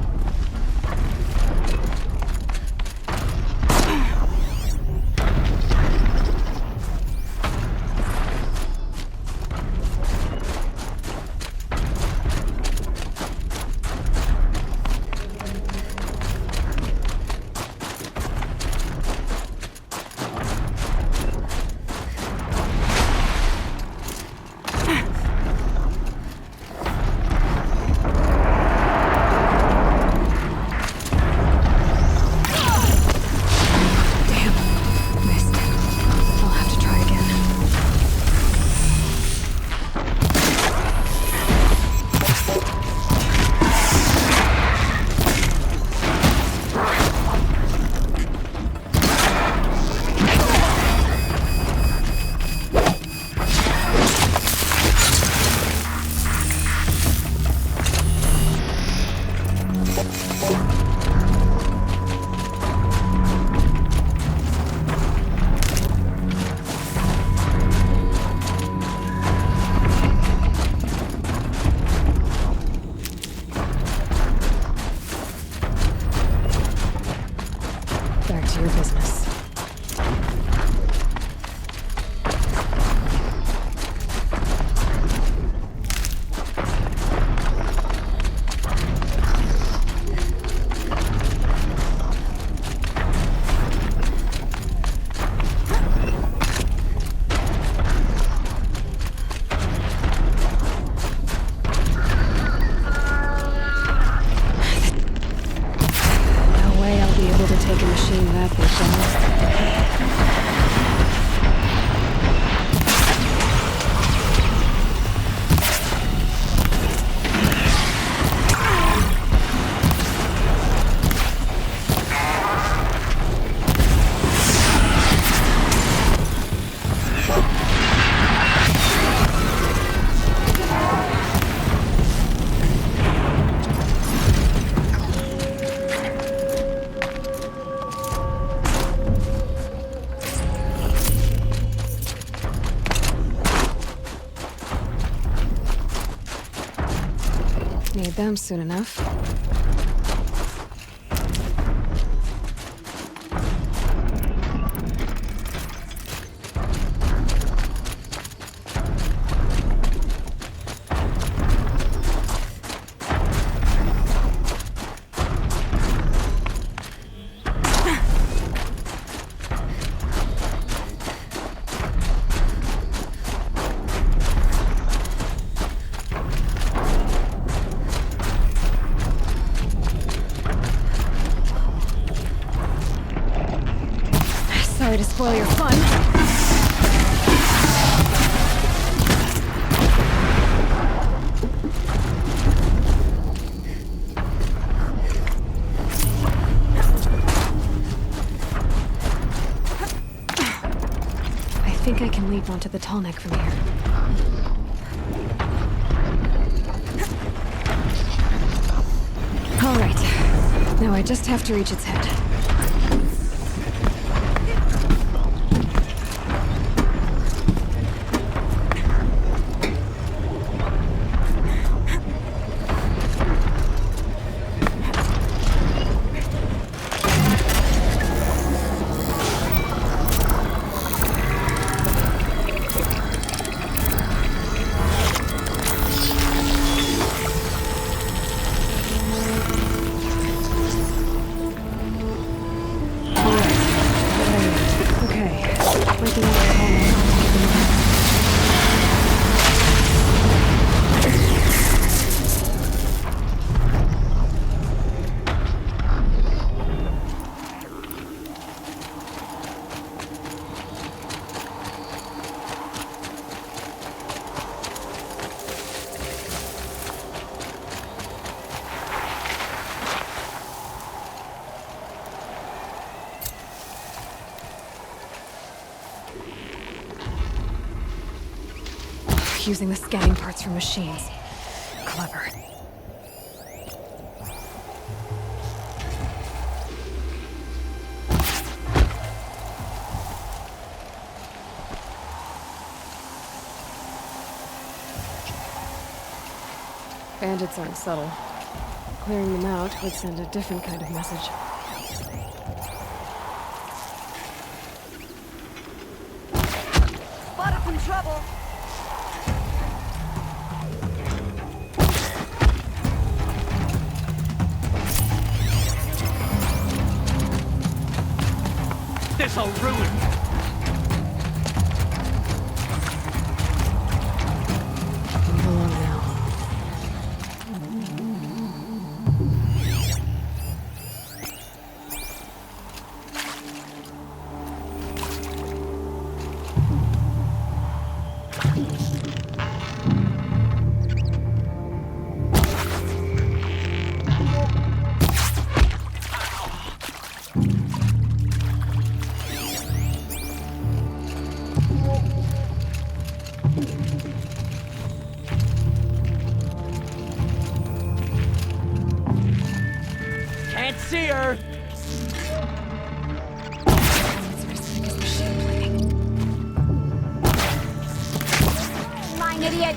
Need them soon enough. Sorry to spoil your fun. I think I can leap onto the Tallneck from here. All right. Now I just have to reach its head. using the scanning parts from machines. Clever. Bandits aren't subtle. Clearing them out would send a different kind of message. Spotted some trouble. This'll ruin you. Move along now. Can't see her. Lying idiot.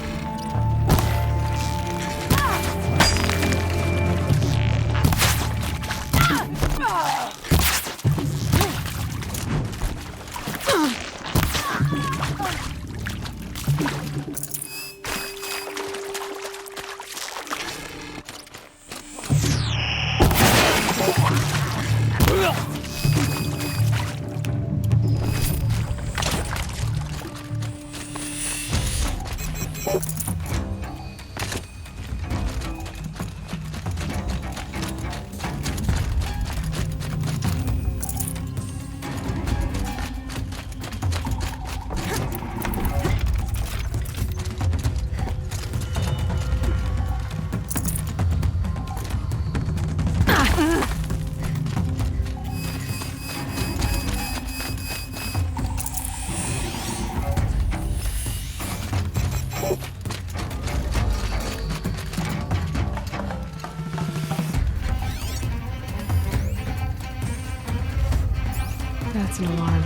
That's an alarm.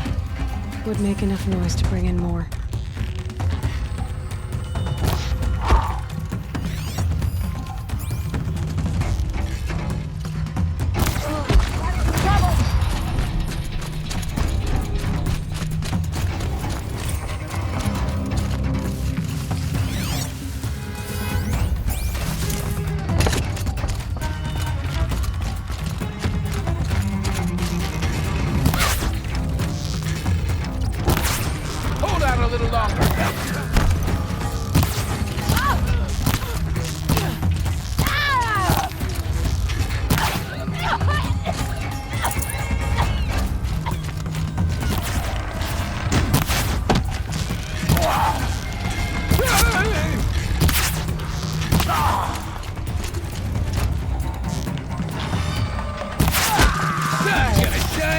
Would make enough noise to bring in more.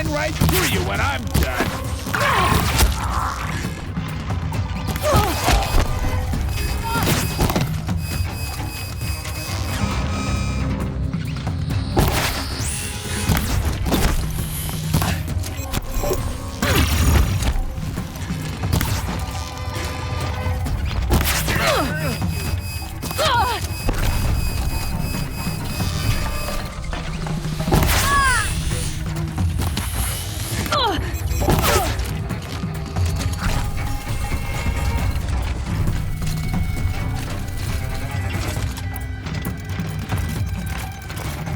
Right through you when I'm done.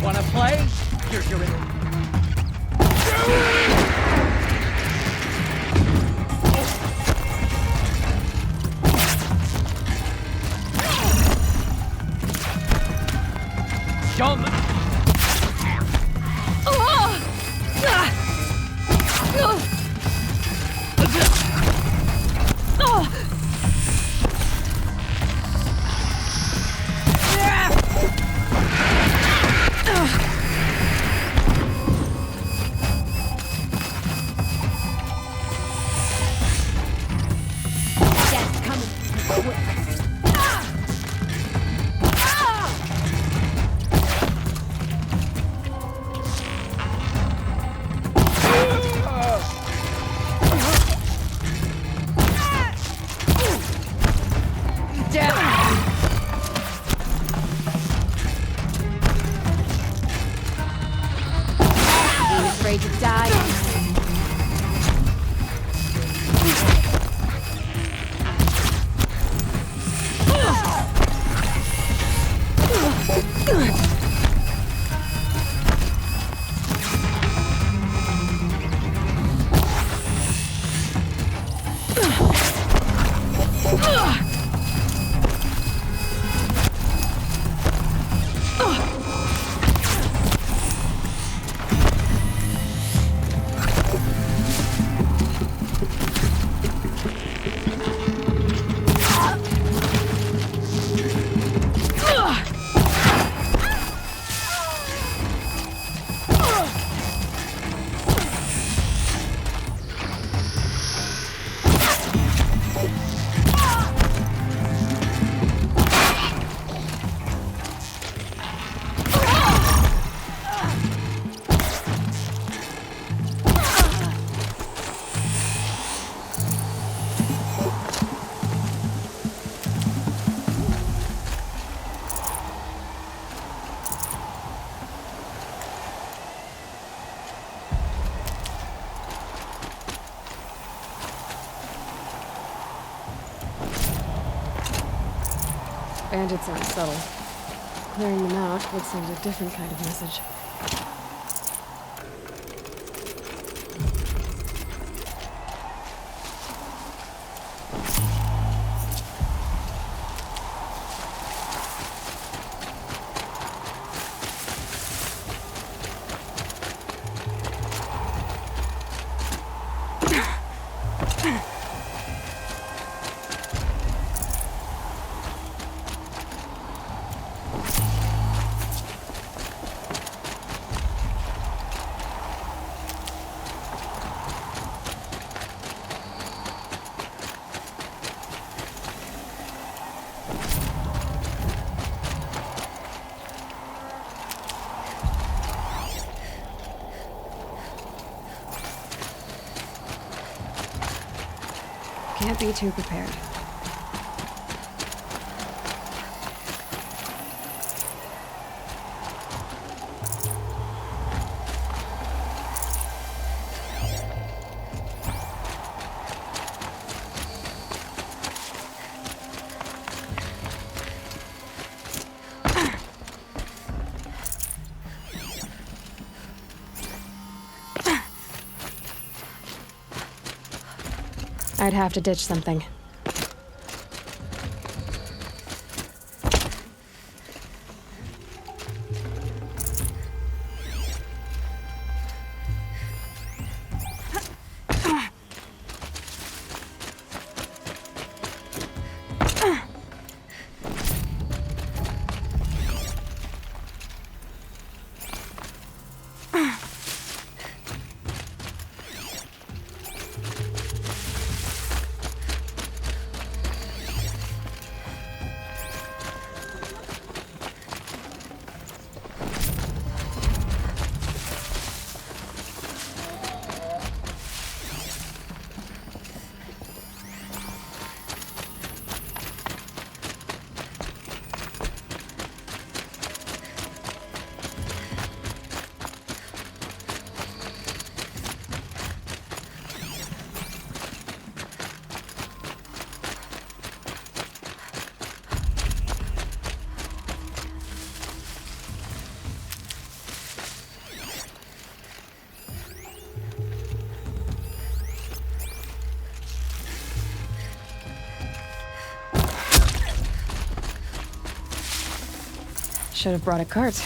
Wanna play? Here's your ring. Shaman! That's coming quick. Bandits aren't subtle. Clearing them out would send a different kind of message. Can't be too prepared. I'd have to ditch something. Should have brought a cart.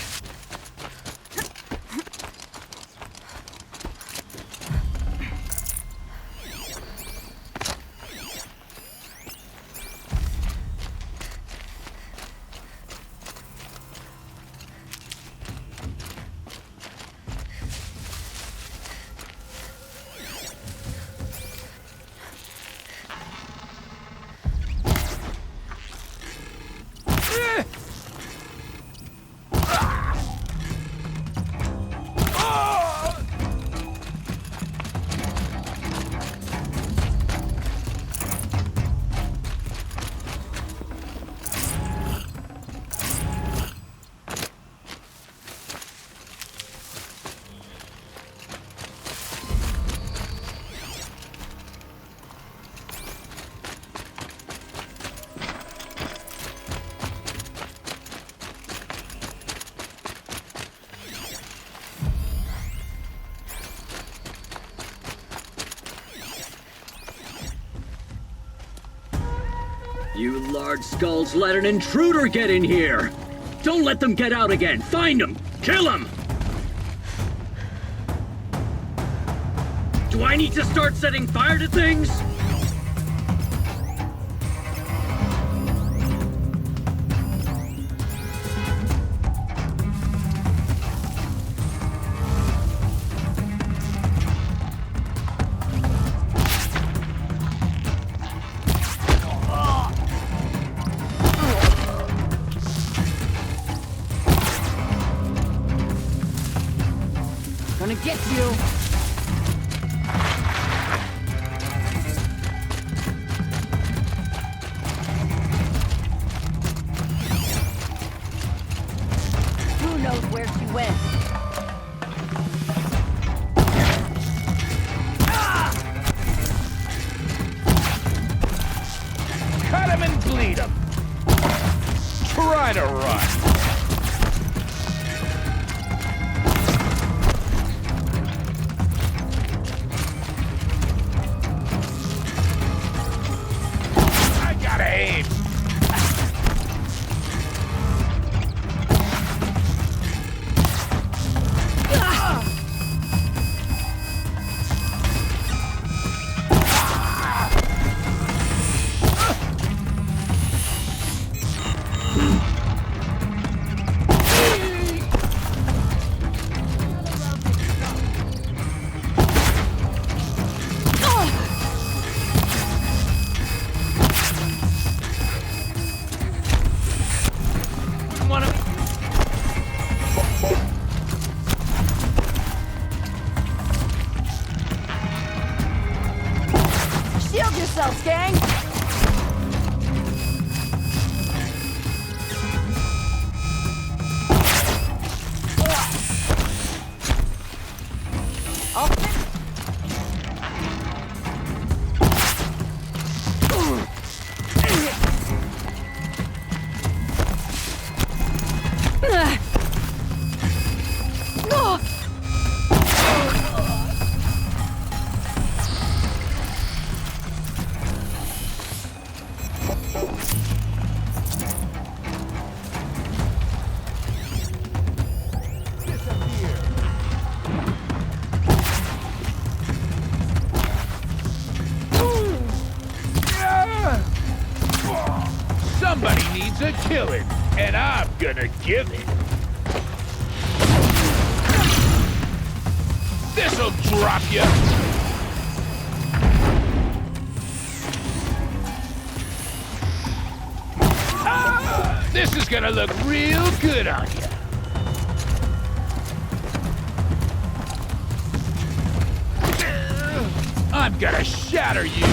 You large skulls let an intruder get in here! Don't let them get out again! Find them! Kill them! Do I need to start setting fire to things? Gonna get you! Who knows where she went? Cut him and bleed him! Try to run! Shield yourselves, gang! Somebody needs a killing, and I'm gonna give it. This'll drop you. This is gonna look real good on you. I'm gonna shatter you.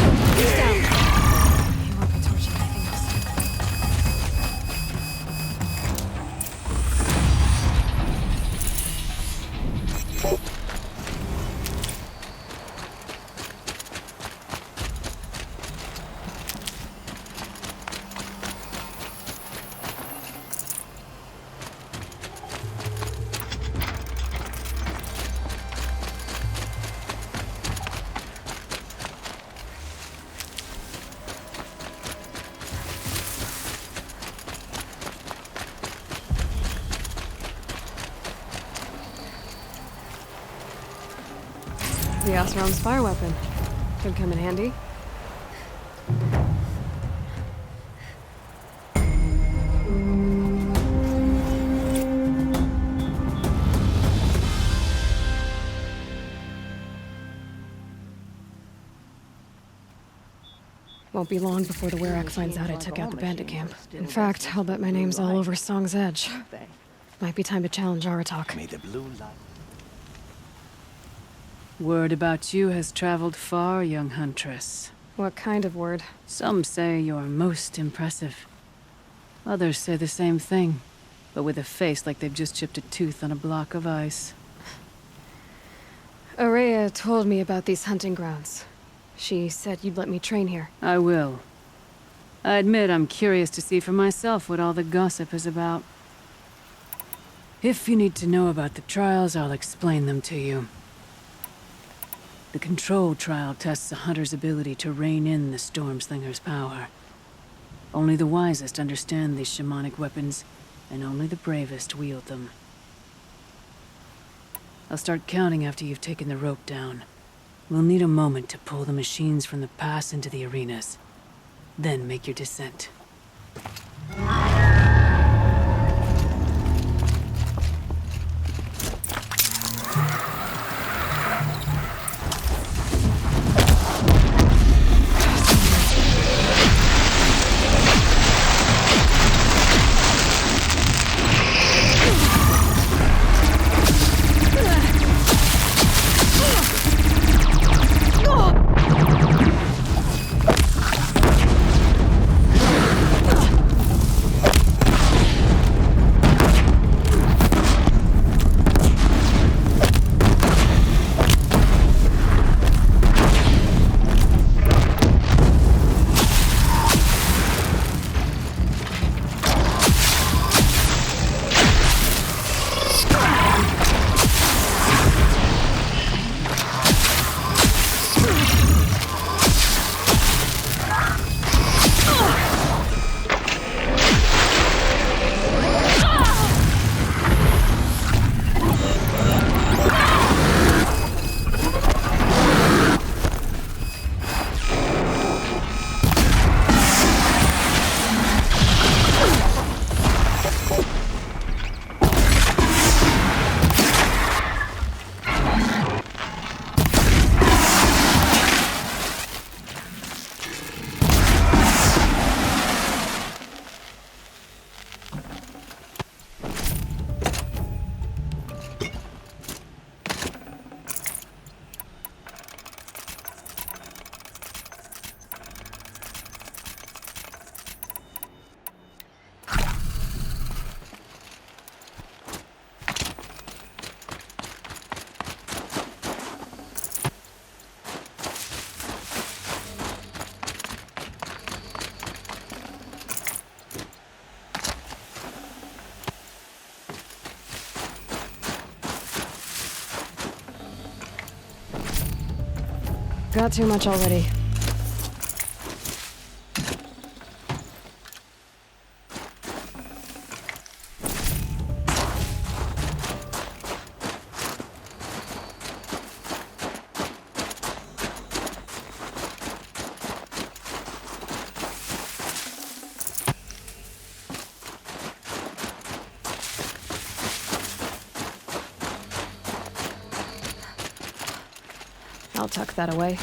The Icerail's fire weapon. Could come in handy. Won't be long before the Werak finds out I took out the Bandit camp. In fact, I'll bet my name's all over Song's Edge. Might be time to challenge Aratok. May the blue light. Word about you has traveled far, young huntress. What kind of word? Some say you're most impressive. Others say the same thing, but with a face like they've just chipped a tooth on a block of ice. Araya told me about these hunting grounds. She said you'd let me train here. I will. I admit I'm curious to see for myself what all the gossip is about. If you need to know about the trials, I'll explain them to you. The control trial tests a hunter's ability to rein in the Stormslinger's power. Only the wisest understand these shamanic weapons, and only the bravest wield them. I'll start counting after you've taken the rope down. We'll need a moment to pull the machines from the pass into the arenas. Then make your descent. Got too much already. I'll tuck that away.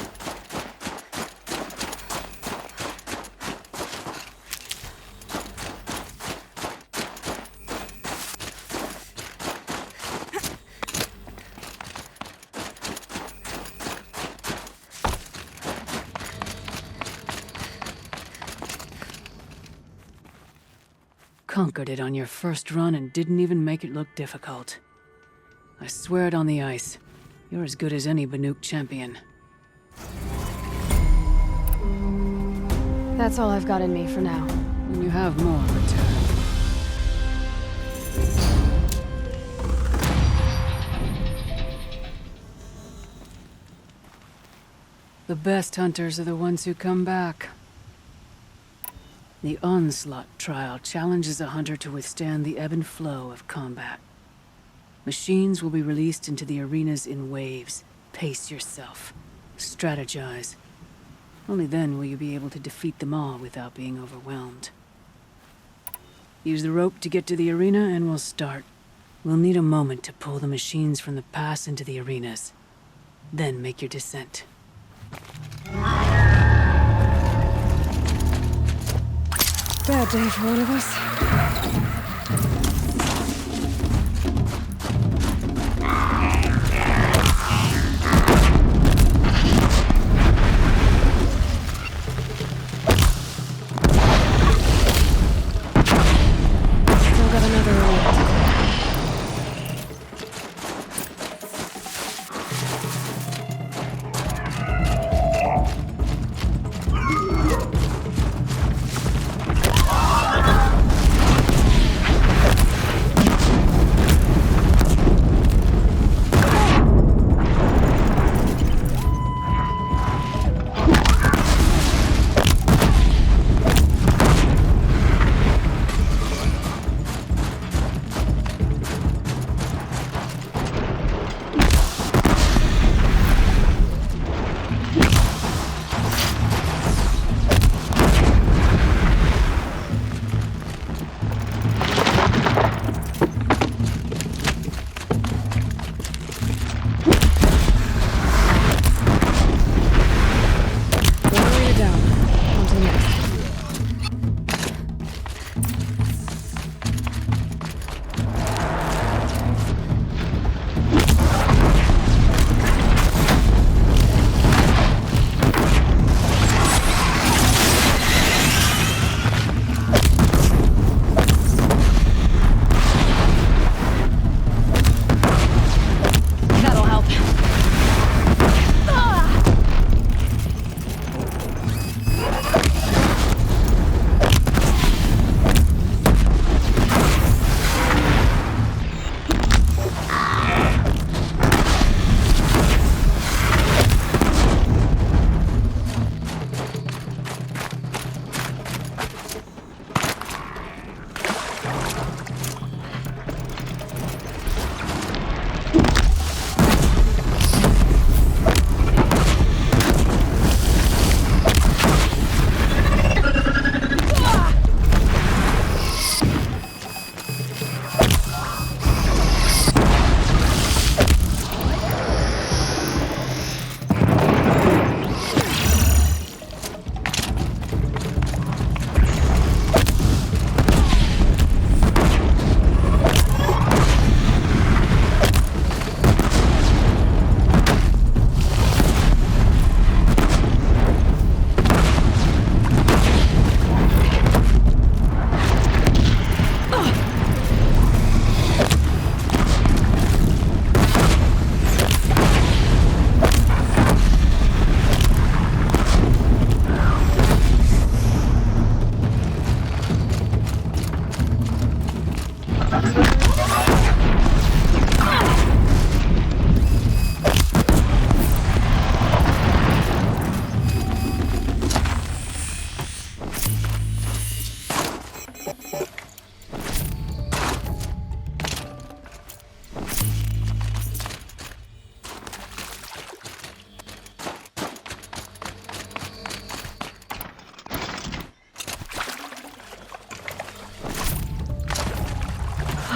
Conquered it on your first run and didn't even make it look difficult. I swear it on the ice. You're as good as any Banuk champion. That's all I've got in me for now. When you have more, return. The best hunters are the ones who come back. The Onslaught trial challenges a hunter to withstand the ebb and flow of combat. Machines will be released into the arenas in waves. Pace yourself. Strategize. Only then will you be able to defeat them all without being overwhelmed. Use the rope to get to the arena and we'll start. We'll need a moment to pull the machines from the pass into the arenas. Then make your descent. Bad day for one of us.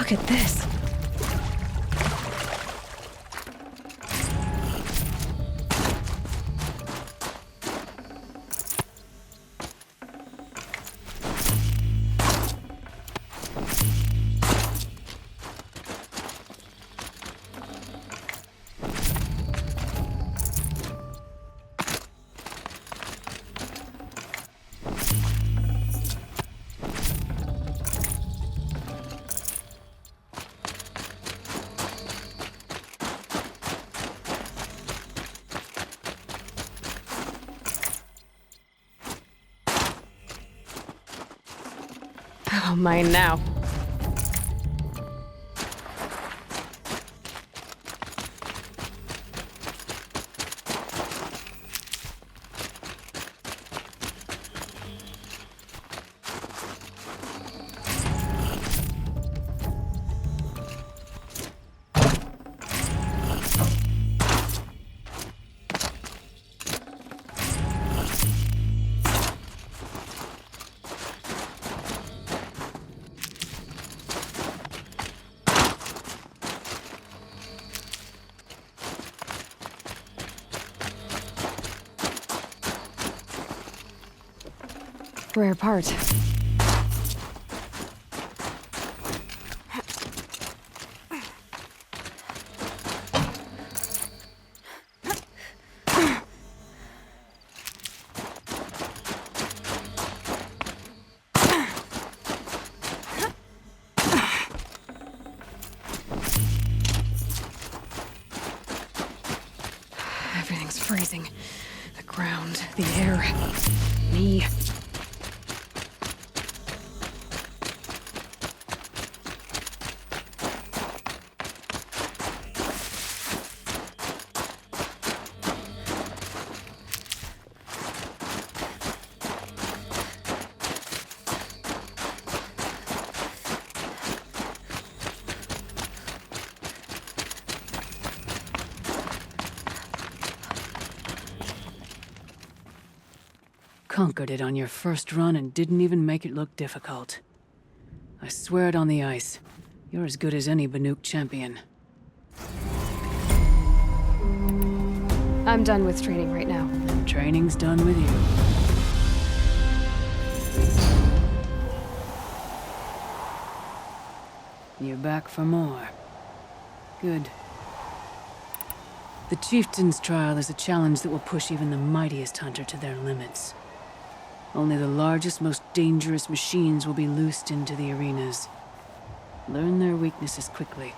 Look at this. Oh, mine now. Rare part. Everything's freezing. The ground, the air, me. Conquered it on your first run and didn't even make it look difficult. I swear it on the ice. You're as good as any Banuk champion. I'm done with training right now. And training's done with you. You're back for more. Good. The Chieftain's trial is a challenge that will push even the mightiest hunter to their limits. Only the largest, most dangerous machines will be loosed into the arenas. Learn their weaknesses quickly,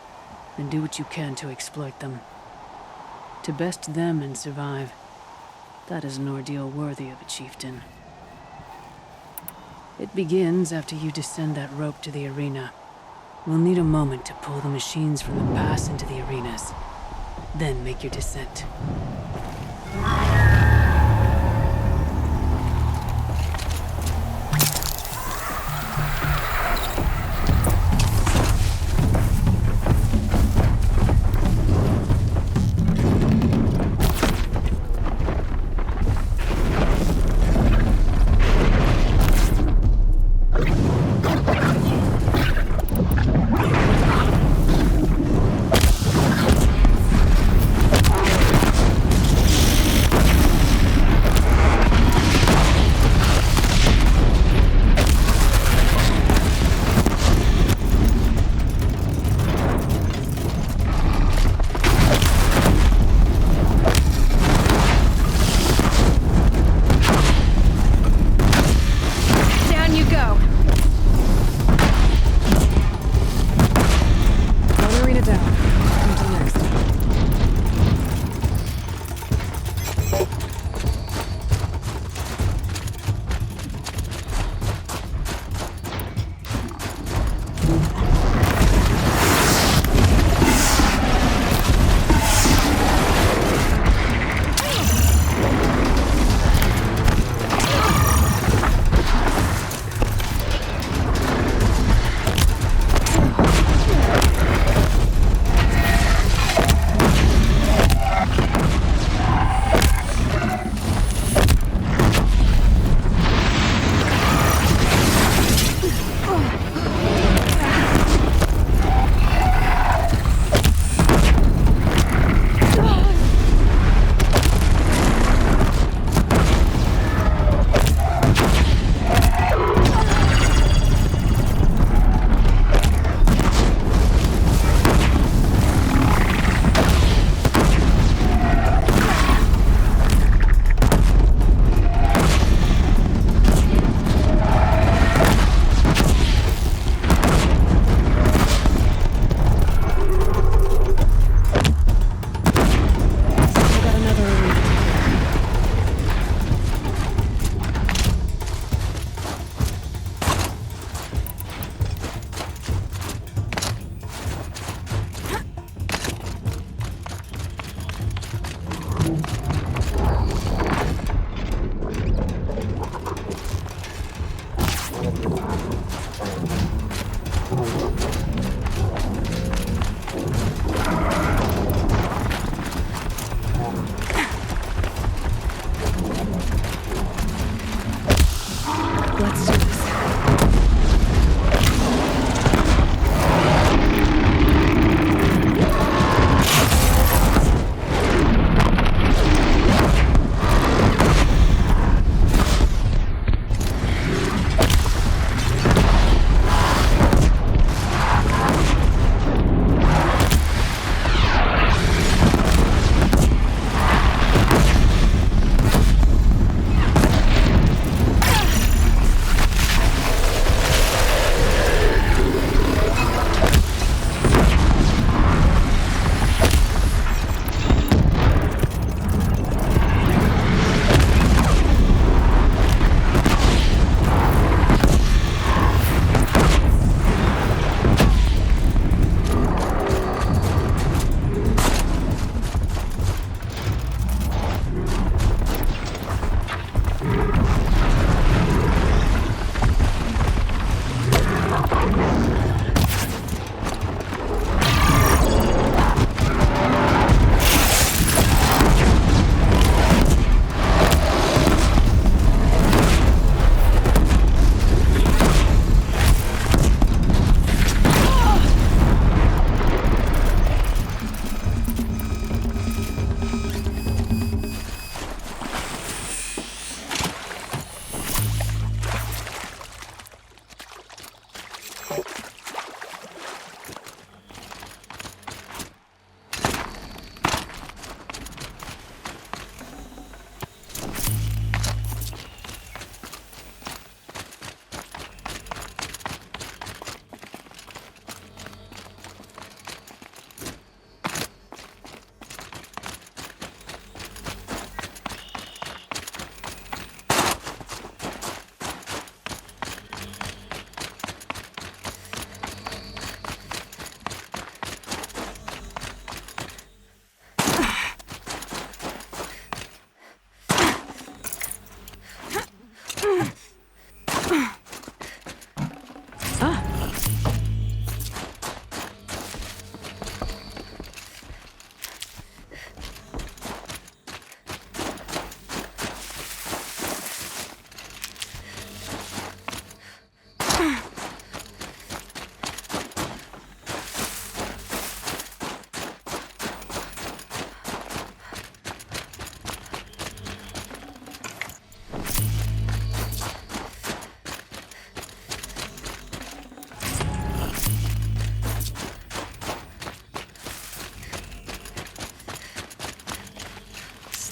and do what you can to exploit them. To best them and survive, that is an ordeal worthy of a chieftain. It begins after you descend that rope to the arena. We'll need a moment to pull the machines from the pass into the arenas. Then make your descent.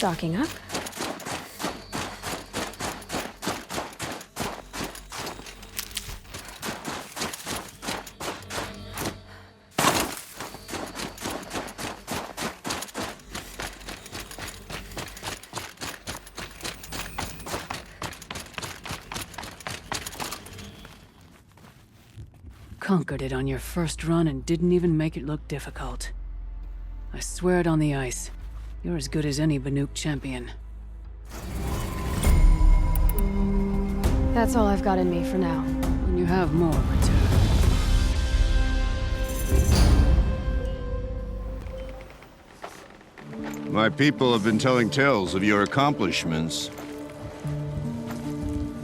Stocking up. Conquered it on your first run and didn't even make it look difficult. I swear it on the ice. You're as good as any Banuk champion. That's all I've got in me for now. When you have more, return. My people have been telling tales of your accomplishments.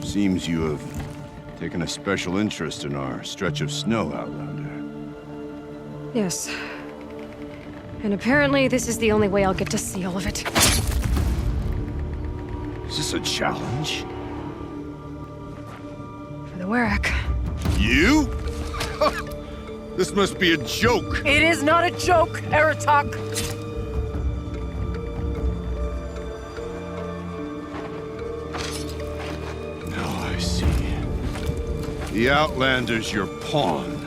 Seems you have taken a special interest in our stretch of snow, Outlander. Yes. And apparently this is the only way I'll get to see all of it. Is this a challenge? For the Werak. You? This must be a joke. It is not a joke, Aratak! Now I see. The Outlander's your pawn.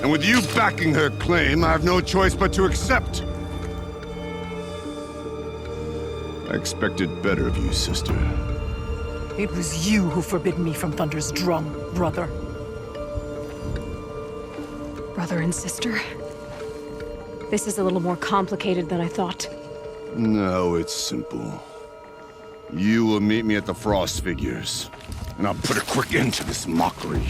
And with you backing her claim, I have no choice but to accept. I expected better of you, sister. It was you who forbid me from Thunder's drum, brother. Brother and sister? This is a little more complicated than I thought. No, it's simple. You will meet me at the Frostfigures, and I'll put a quick end to this mockery.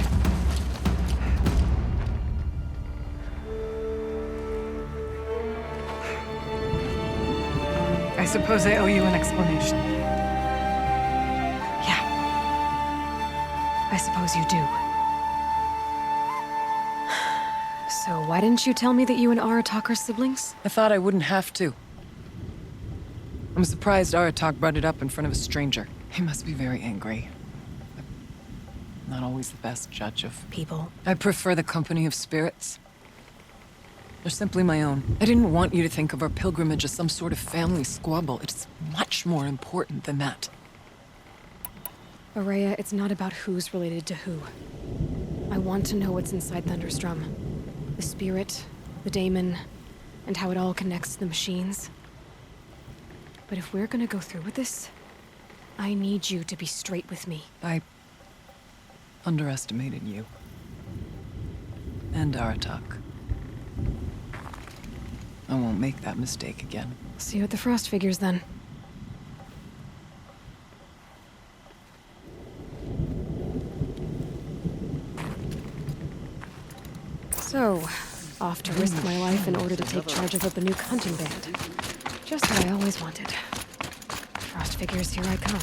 I suppose I owe you an explanation. Yeah. I suppose you do. So why didn't you tell me that you and Aratak are siblings? I thought I wouldn't have to. I'm surprised Aratak brought it up in front of a stranger. He must be very angry. I'm not always the best judge of people. I prefer the company of spirits. They're simply my own. I didn't want you to think of our pilgrimage as some sort of family squabble. It's much more important than that. Araya, it's not about who's related to who. I want to know what's inside Thunder's drum. The spirit, the daemon, and how it all connects to the machines. But if we're gonna go through with this, I need you to be straight with me. I underestimated you. And Aratak. I won't make that mistake again. See you at the Frostfigures, then. So, off to risk my life in order to take charge of a Banuk hunting band. Just what I always wanted. Frostfigures, here I come.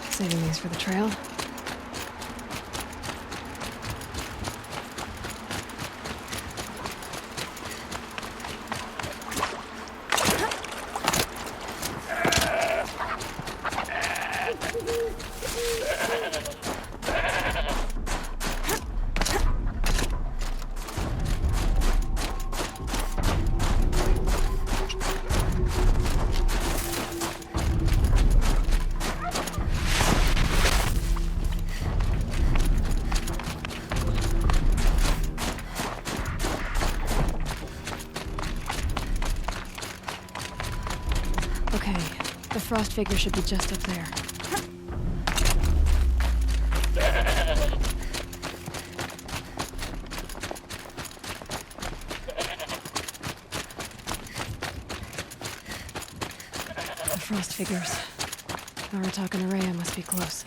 Saving these for the trail. The Frostfigure should be just up there. The Frostfigures. Aratak and Araya must be close.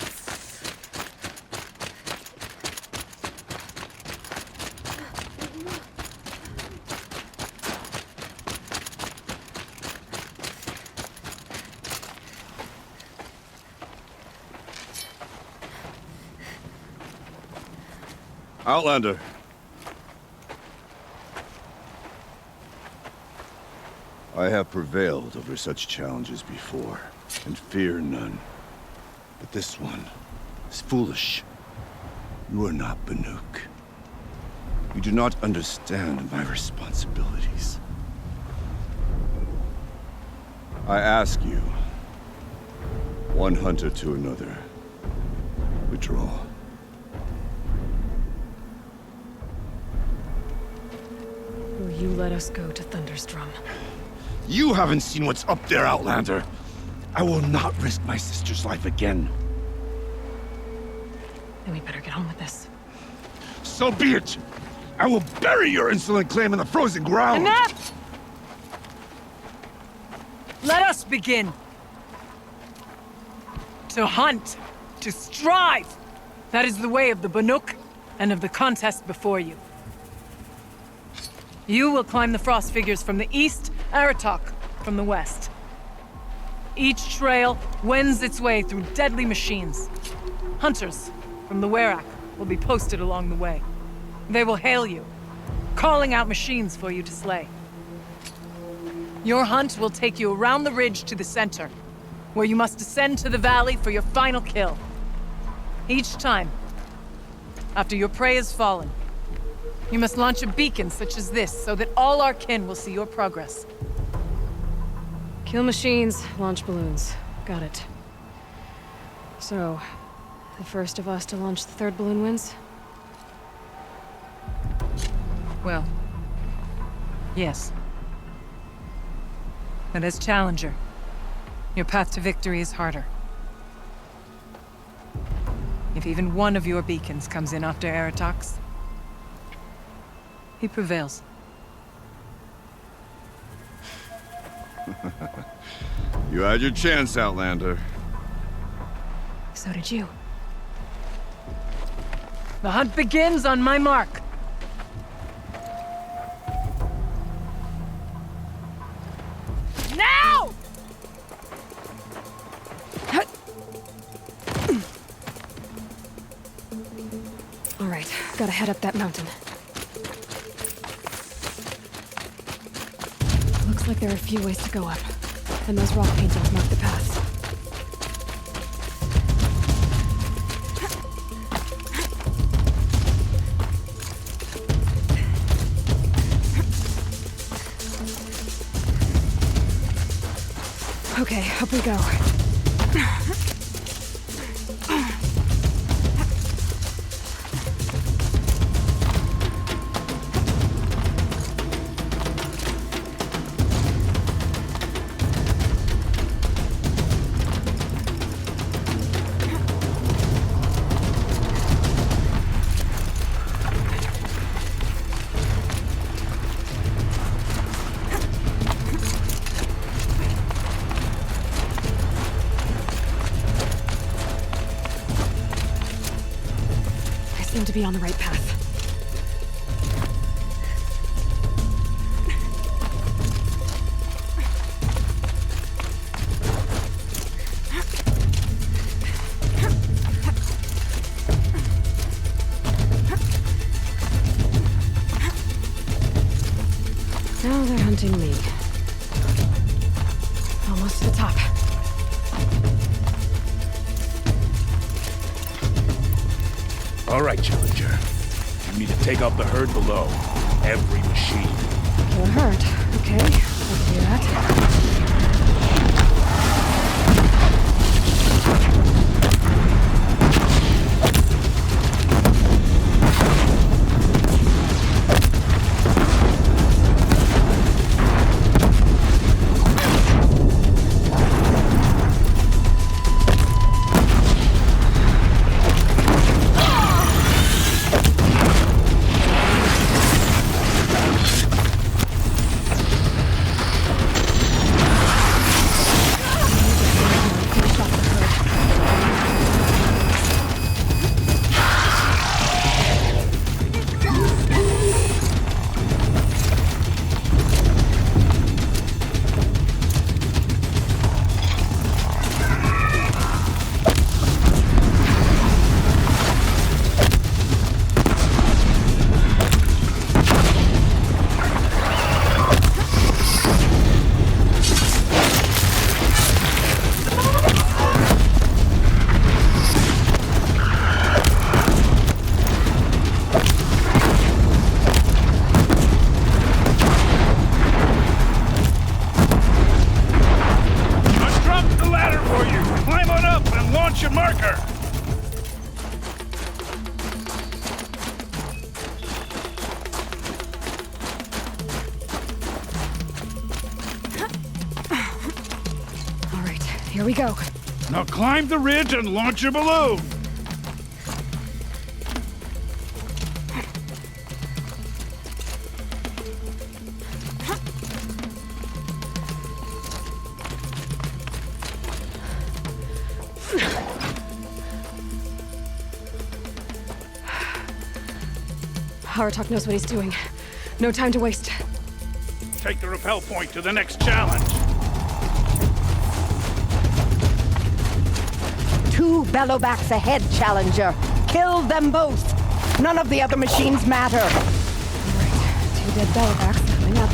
Outlander. I have prevailed over such challenges before, and fear none. But this one is foolish. You are not Banuk. You do not understand my responsibilities. I ask you, one hunter to another, withdraw. Will you let us go to Thunderstrom? You haven't seen what's up there, Outlander. I will not risk my sister's life again. Then we better get on with this. So be it! I will bury your insolent claim in the frozen ground! Enough! Let us begin! To hunt, to strive! That is the way of the Banuk, and of the contest before you. You will climb the Frostfigures from the east, Aratok from the west. Each trail wends its way through deadly machines. Hunters from the Werak will be posted along the way. They will hail you, calling out machines for you to slay. Your hunt will take you around the ridge to the center, where you must descend to the valley for your final kill. Each time, after your prey has fallen, you must launch a beacon such as this so that all our kin will see your progress. Kill machines, launch balloons. Got it. So, the first of us to launch the third balloon wins? Well, yes. But as challenger, your path to victory is harder. If even one of your beacons comes in after Aratox, he prevails. You had your chance, Outlander. So did you. The hunt begins on my mark. Now! All right, gotta head up that mountain. Looks like there are a few ways to go up, and those rock paintings mark the paths. Okay, up we go. Seem to be on the right path. Now they're hunting me. Almost to the top. All right, Challenger. You need to take out the herd below. Every machine. Kill a herd. Okay, let's do that. Here we go. Now climb the ridge and launch your balloon! Aratak knows what he's doing. No time to waste. Take the rappel point to the next challenge. 2 bellowbacks ahead, Challenger. Kill them both. None of the other machines matter. Right. 2 dead bellowbacks coming up.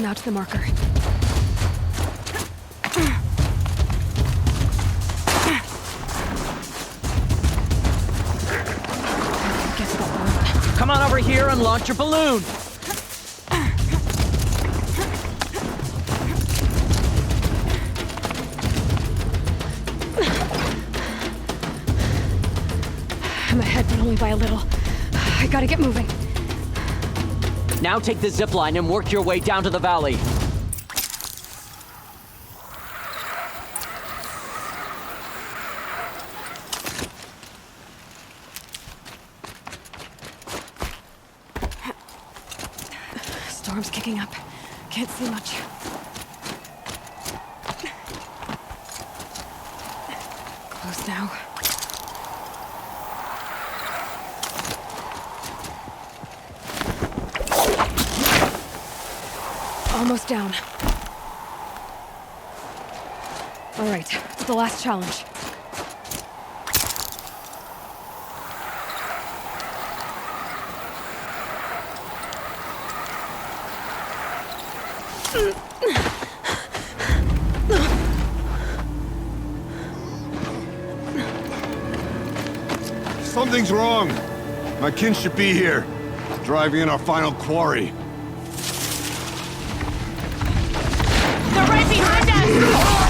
Now to the marker. Get to the balloon. Come on over here and launch your balloon! I'm ahead, but only by a little. I gotta get moving. Now take the zip line and work your way down to the valley. Storm's kicking up. Can't see much. Close now. Almost down. All right, to the last challenge. Something's wrong. My kin should be here, driving in our final quarry. They're right behind us!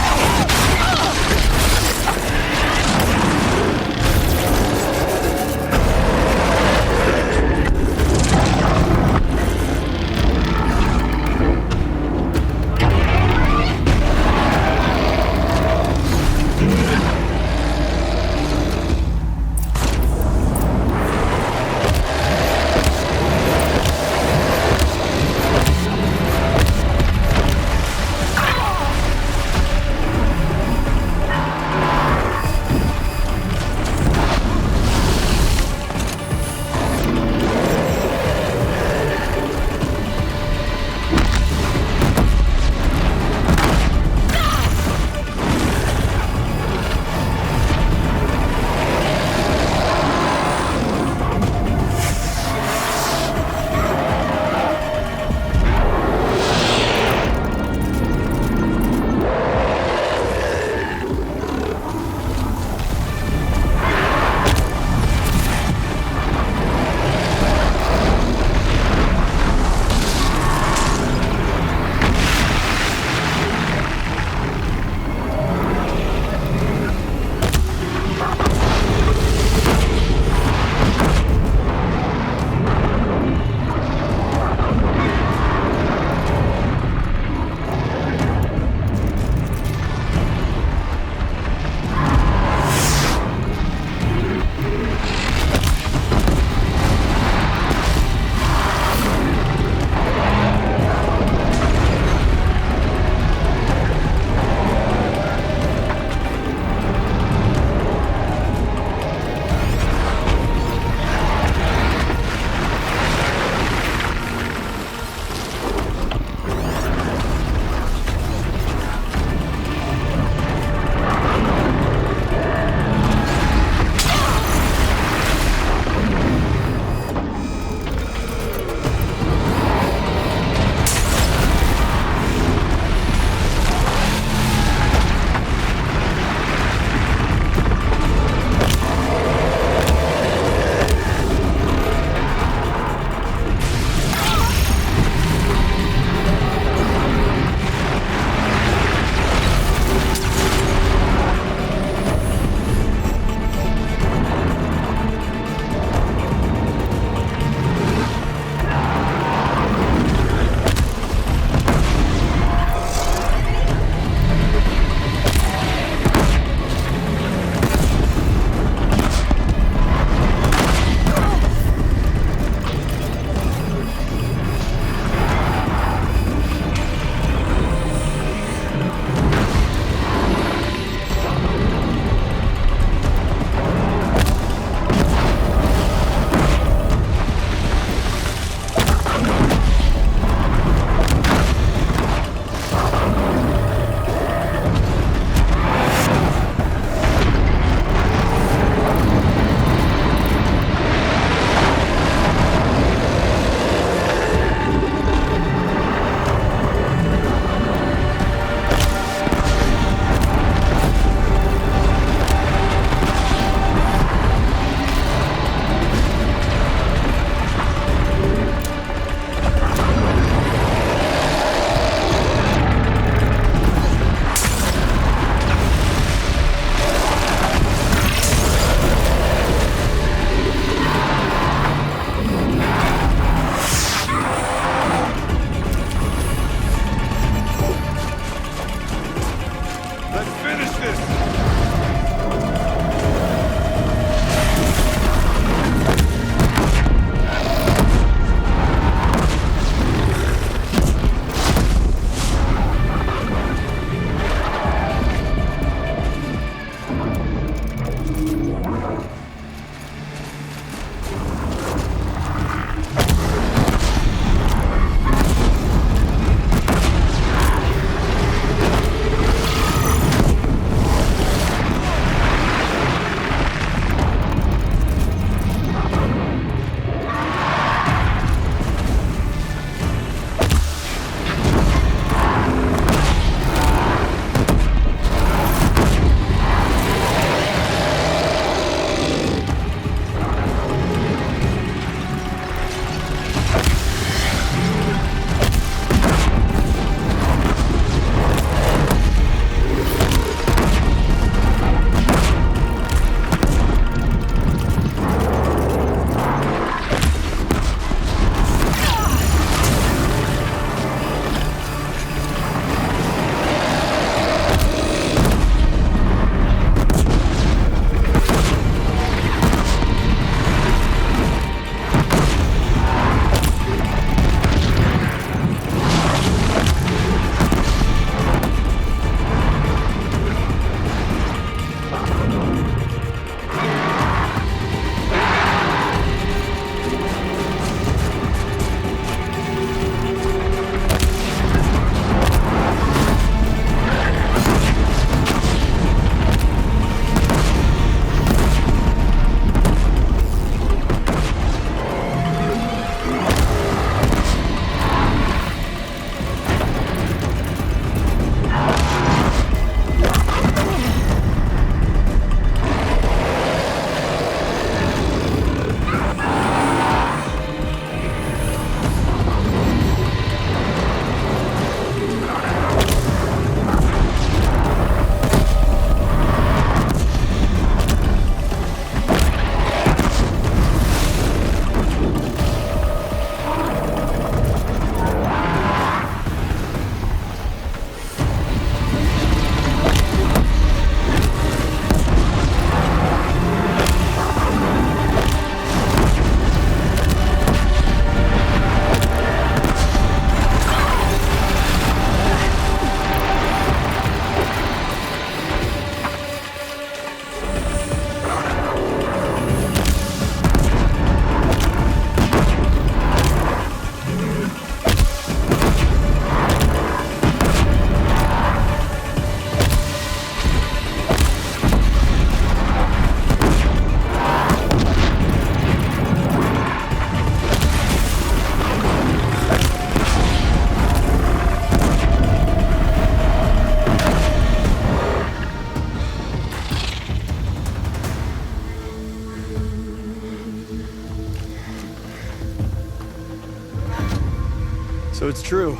So it's true.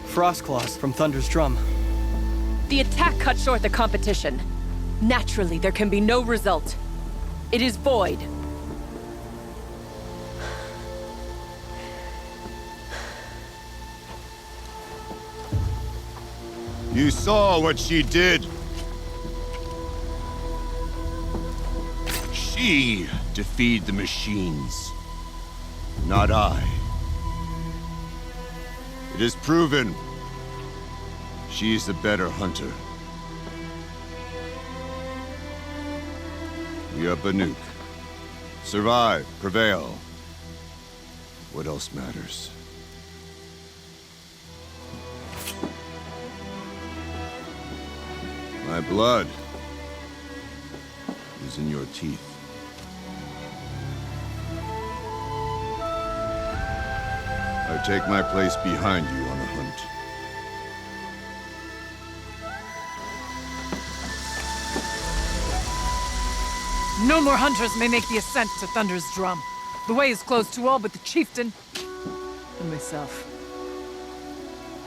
Frost claws from Thunder's drum. The attack cut short the competition. Naturally, there can be no result. It is void. You saw what she did. She defeated the machines, not I. It is proven she is the better hunter. We are Banuk. Survive, prevail. What else matters? My blood is in your teeth. I take my place behind you on the hunt. No more hunters may make the ascent to Thunder's drum. The way is closed to all but the chieftain and myself.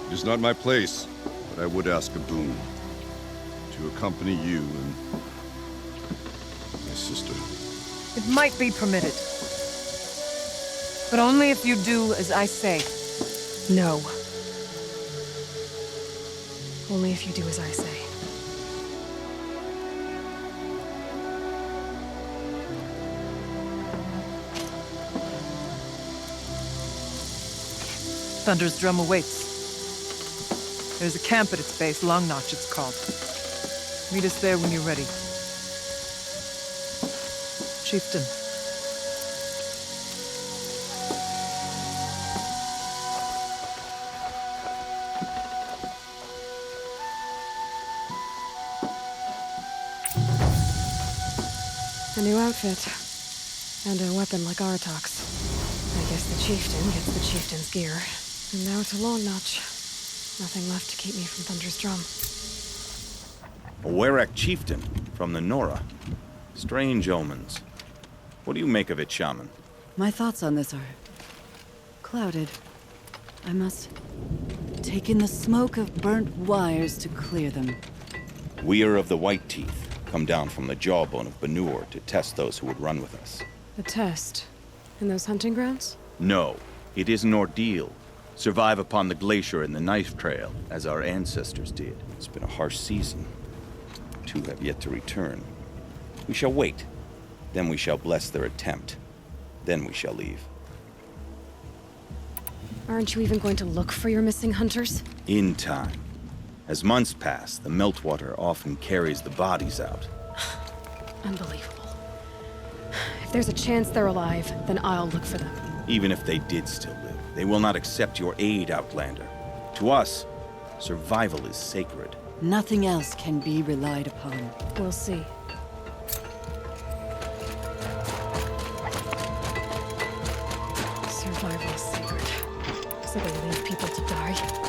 It is not my place, but I would ask a boon. To accompany you and my sister. It might be permitted. But only if you do as I say. No. Only if you do as I say. Thunder's drum awaits. There's a camp at its base, Long Notch it's called. Meet us there when you're ready. Chieftain. A new outfit. And a weapon like Artok's. I guess the chieftain gets the chieftain's gear. And now to Long Notch. Nothing left to keep me from Thunder's drum. A Werak chieftain from the Nora. Strange omens. What do you make of it, Shaman? My thoughts on this are clouded. I must take in the smoke of burnt wires to clear them. We are of the White Teeth, come down from the jawbone of Banur to test those who would run with us. A test? In those hunting grounds? No, it is an ordeal. Survive upon the glacier and the knife trail, as our ancestors did. It's been a harsh season. 2 have yet to return. We shall wait. Then we shall bless their attempt. Then we shall leave. Aren't you even going to look for your missing hunters? In time. As months pass, the meltwater often carries the bodies out. Unbelievable. If there's a chance they're alive, then I'll look for them. Even if they did still live, they will not accept your aid, Outlander. To us, survival is sacred. Nothing else can be relied upon. We'll see. Survival is sacred. So they leave people to die.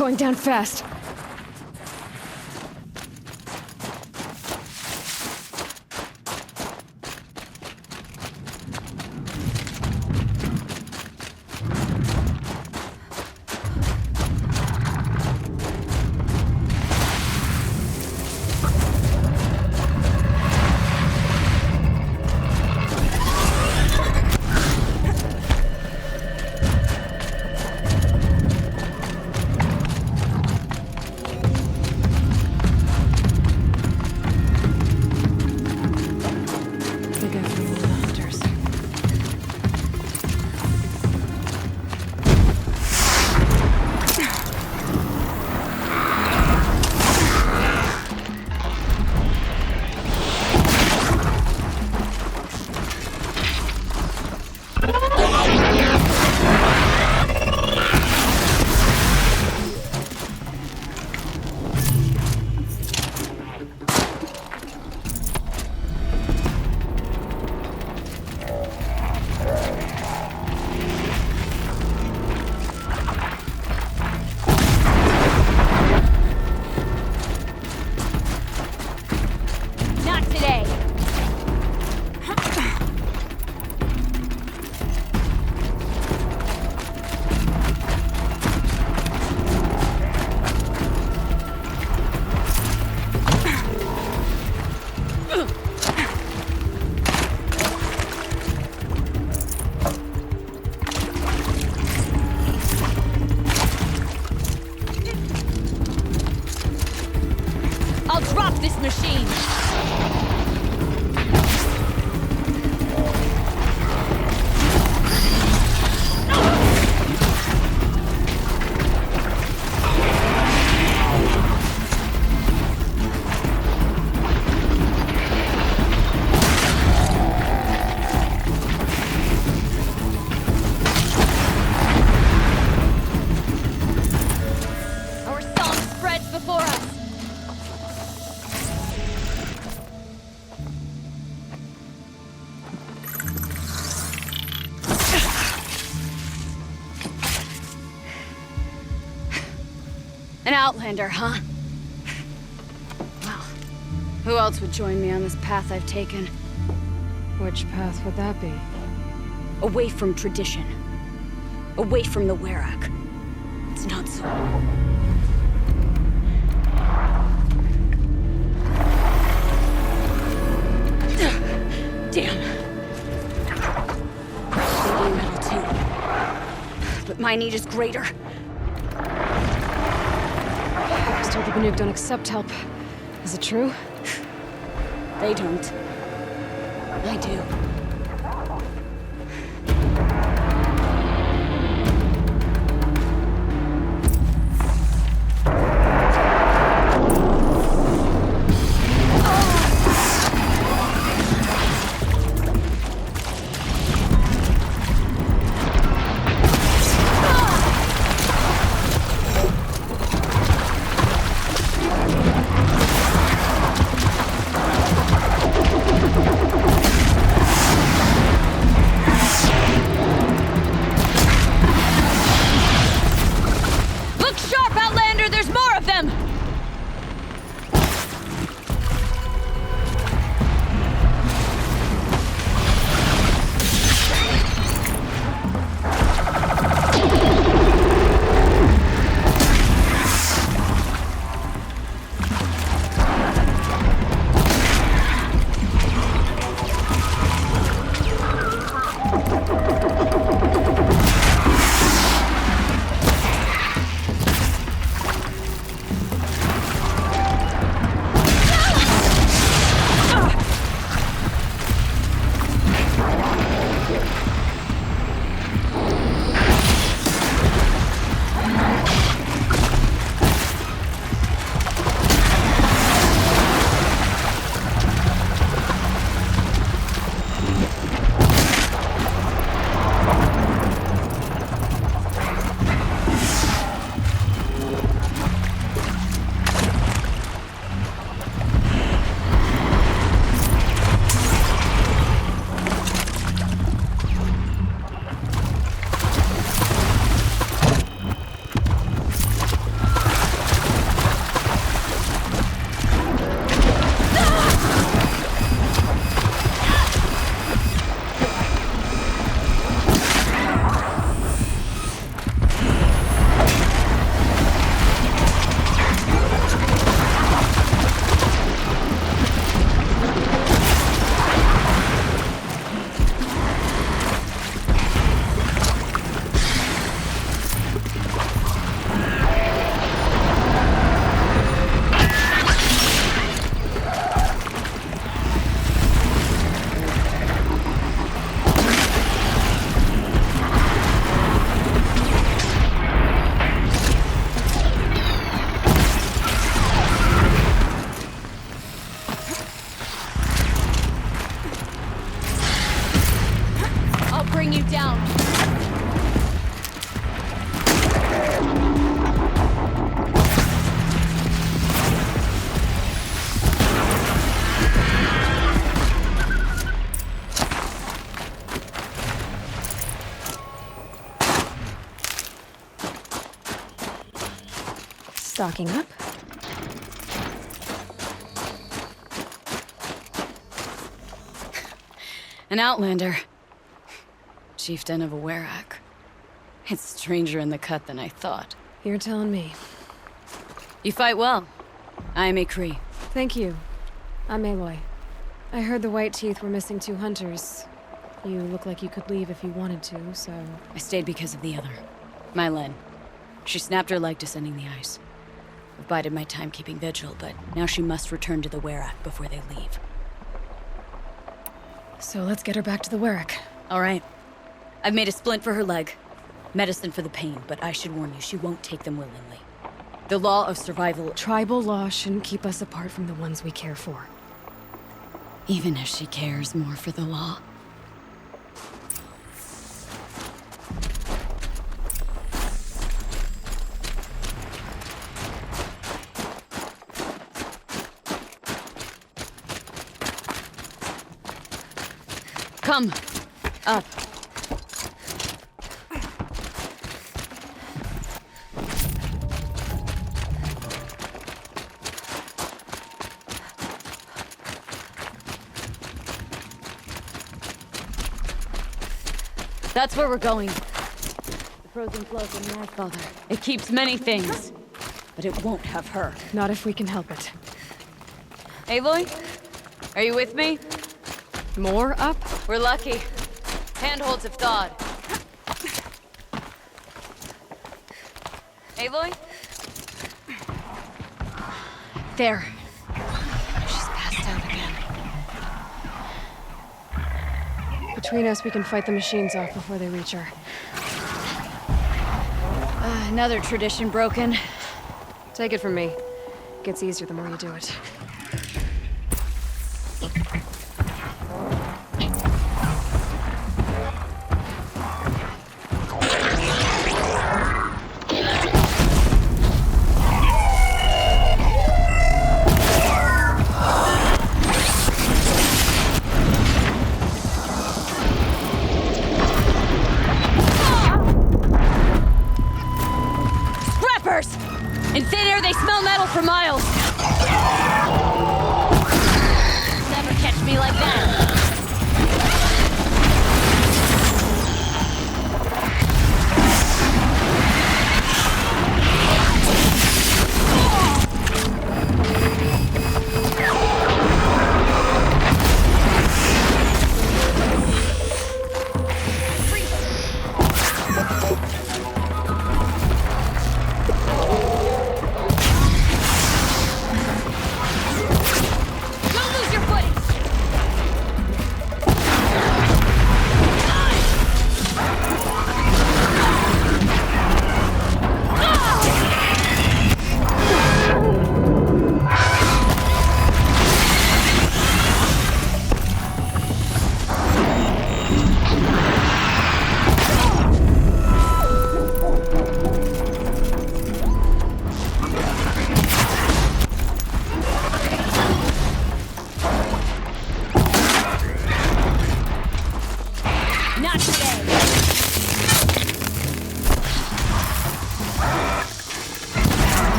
going down fast. An outlander, huh? Well, who else would join me on this path I've taken? Which path would that be? Away from tradition. Away from the Werak. It's not so... Damn. They need metal too. But my need is greater. I was told the Banuk don't accept help. Is it true? They don't. I do. bring you down. Stocking up. An outlander. Chieftain of a Werak. It's stranger in the cut than I thought. You're telling me. You fight well. I am a Cree. Thank you. I'm Aloy. I heard the White Teeth were missing 2 hunters. You look like you could leave if you wanted to, so... I stayed because of the other. Mylen. She snapped her leg descending the ice. I've bided my time keeping vigil, but now she must return to the Werak before they leave. So let's get her back to the Werak. All right. I've made a splint for her leg. Medicine for the pain, but I should warn you, she won't take them willingly. The law of survival... Tribal law shouldn't keep us apart from the ones we care for. Even if she cares more for the law. Come. Up. That's where we're going. The frozen flow from my father. It keeps many things, but it won't have her. Not if we can help it. Aloy? Are you with me? More up? We're lucky. Handholds have thawed. Aloy? There. She's passed out again. Between us, we can fight the machines off before they reach her. Another tradition broken. Take it from me. It gets easier the more you do it. In thin air, they smell metal for miles. Never catch me like that.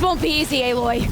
Won't be easy, Aloy.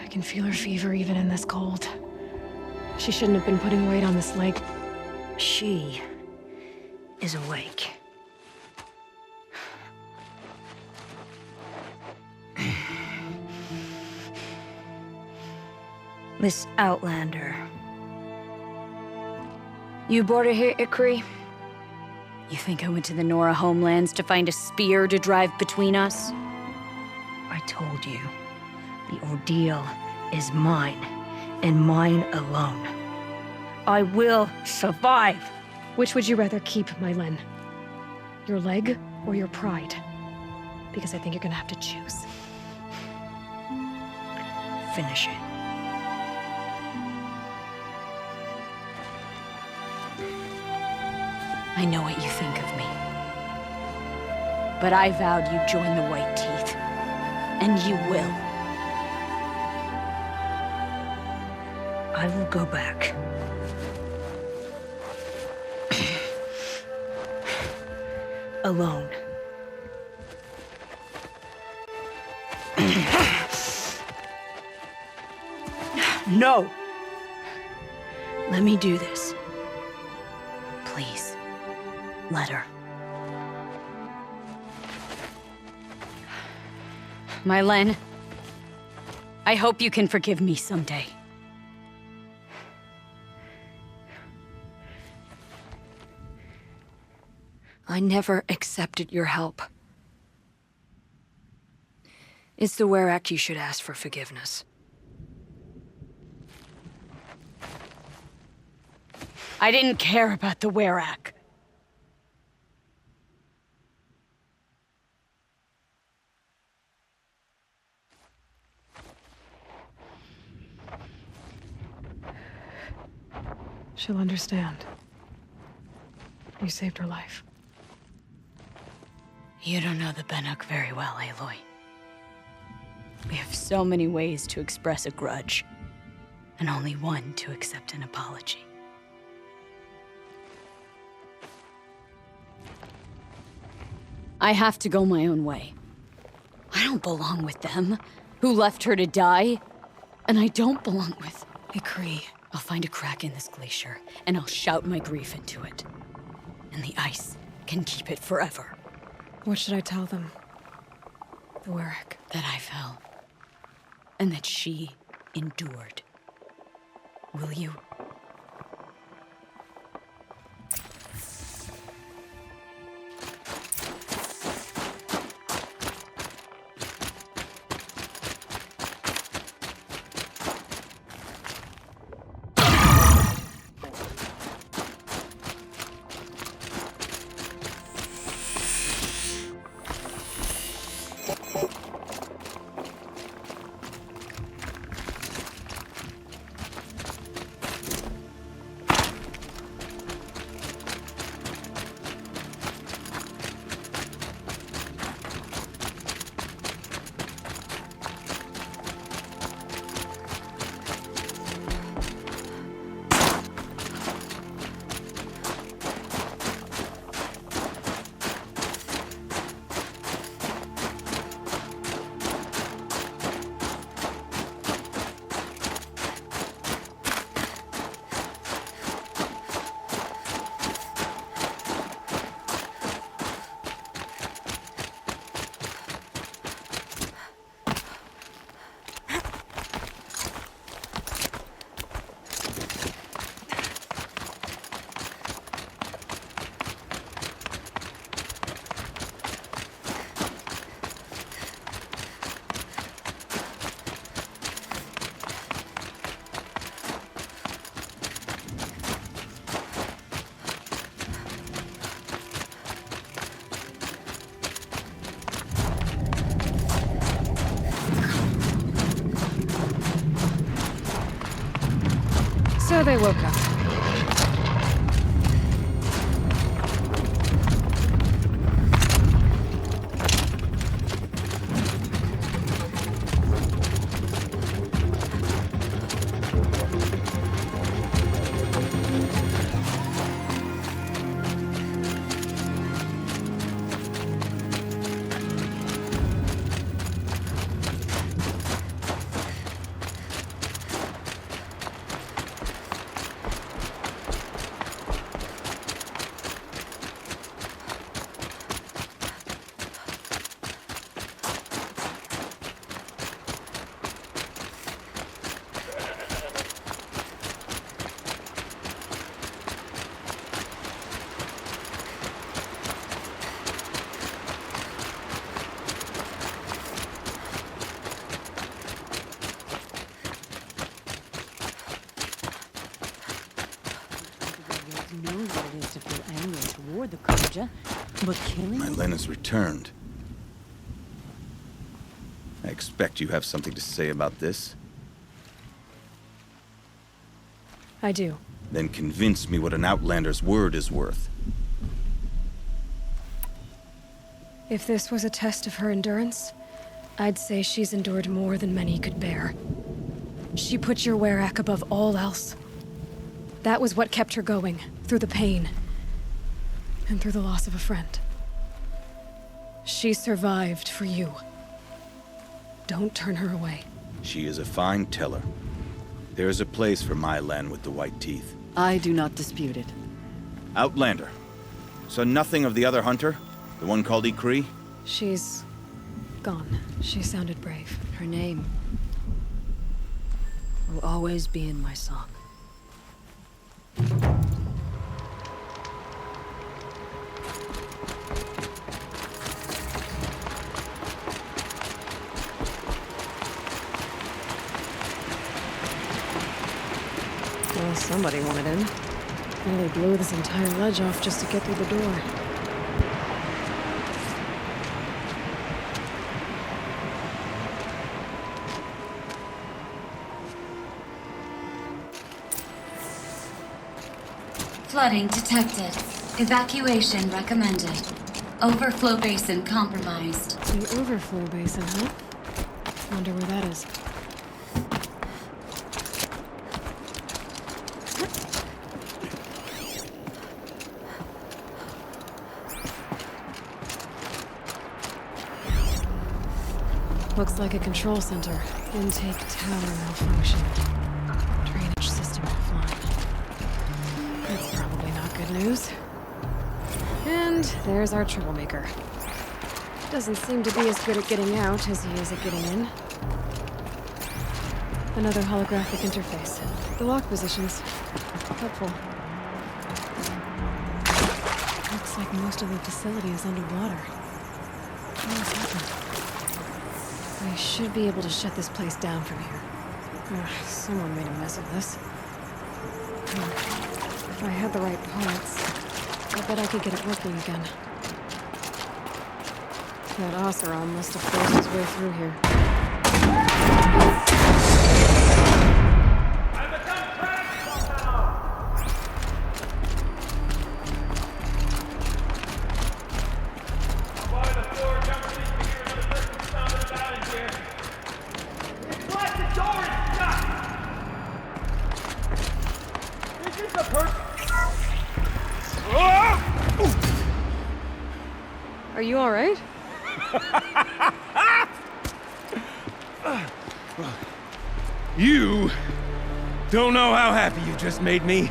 I can feel her fever even in this cold. She shouldn't have been putting weight on this leg. She is awake. This Outlander. You brought her here, Icarail? You think I went to the Nora homelands to find a spear to drive between us? I told you, the ordeal is mine, and mine alone. I will survive. Which would you rather keep, my Len? Your leg or your pride? Because I think you're gonna have to choose. Finish it. I know what you think of me. But I vowed you'd join the White Teeth. And you will. I will go back. Alone. No! Let me do this. Please, let her. My Len, I hope you can forgive me someday. I never accepted your help. It's the Werak you should ask for forgiveness. I didn't care about the Werak. She'll understand. You saved her life. You don't know the Banuk very well, Aloy. We have so many ways to express a grudge, and only one to accept an apology. I have to go my own way. I don't belong with them, who left her to die. And I don't belong with Icarail. I'll find a crack in this glacier, and I'll shout my grief into it. And the ice can keep it forever. What should I tell them? The Werak. That I fell. And that she endured. Will you? So they woke up. for the Kurja, but killing My Len has returned. I expect you have something to say about this. I do. Then convince me what an Outlander's word is worth. If this was a test of her endurance, I'd say she's endured more than many could bear. She put your Werak above all else. That was what kept her going, through the pain, and through the loss of a friend. She survived for you. Don't turn her away. She is a fine teller. There is a place for my Len with the white teeth. I do not dispute it. Outlander. So nothing of the other hunter? The one called Icerail? She's gone. She sounded brave. Her name will always be in my song. Well, somebody wanted in. Nearly blew this entire ledge off just to get through the door. Flooding detected. Evacuation recommended. Overflow basin compromised. The overflow basin, huh? Wonder where that is. Looks like a control center. Intake tower malfunction. Drainage system offline. That's probably not good news. And there's our troublemaker. Doesn't seem to be as good at getting out as he is at getting in. Another holographic interface. The lock positions. Helpful. Looks like most of the facility is underwater. What has happened? I should be able to shut this place down from here. Someone made a mess of this. If I had the right parts, I bet I could get it working again. That Icerail must have forced his way through here. Are you all right? You don't know how happy you just made me.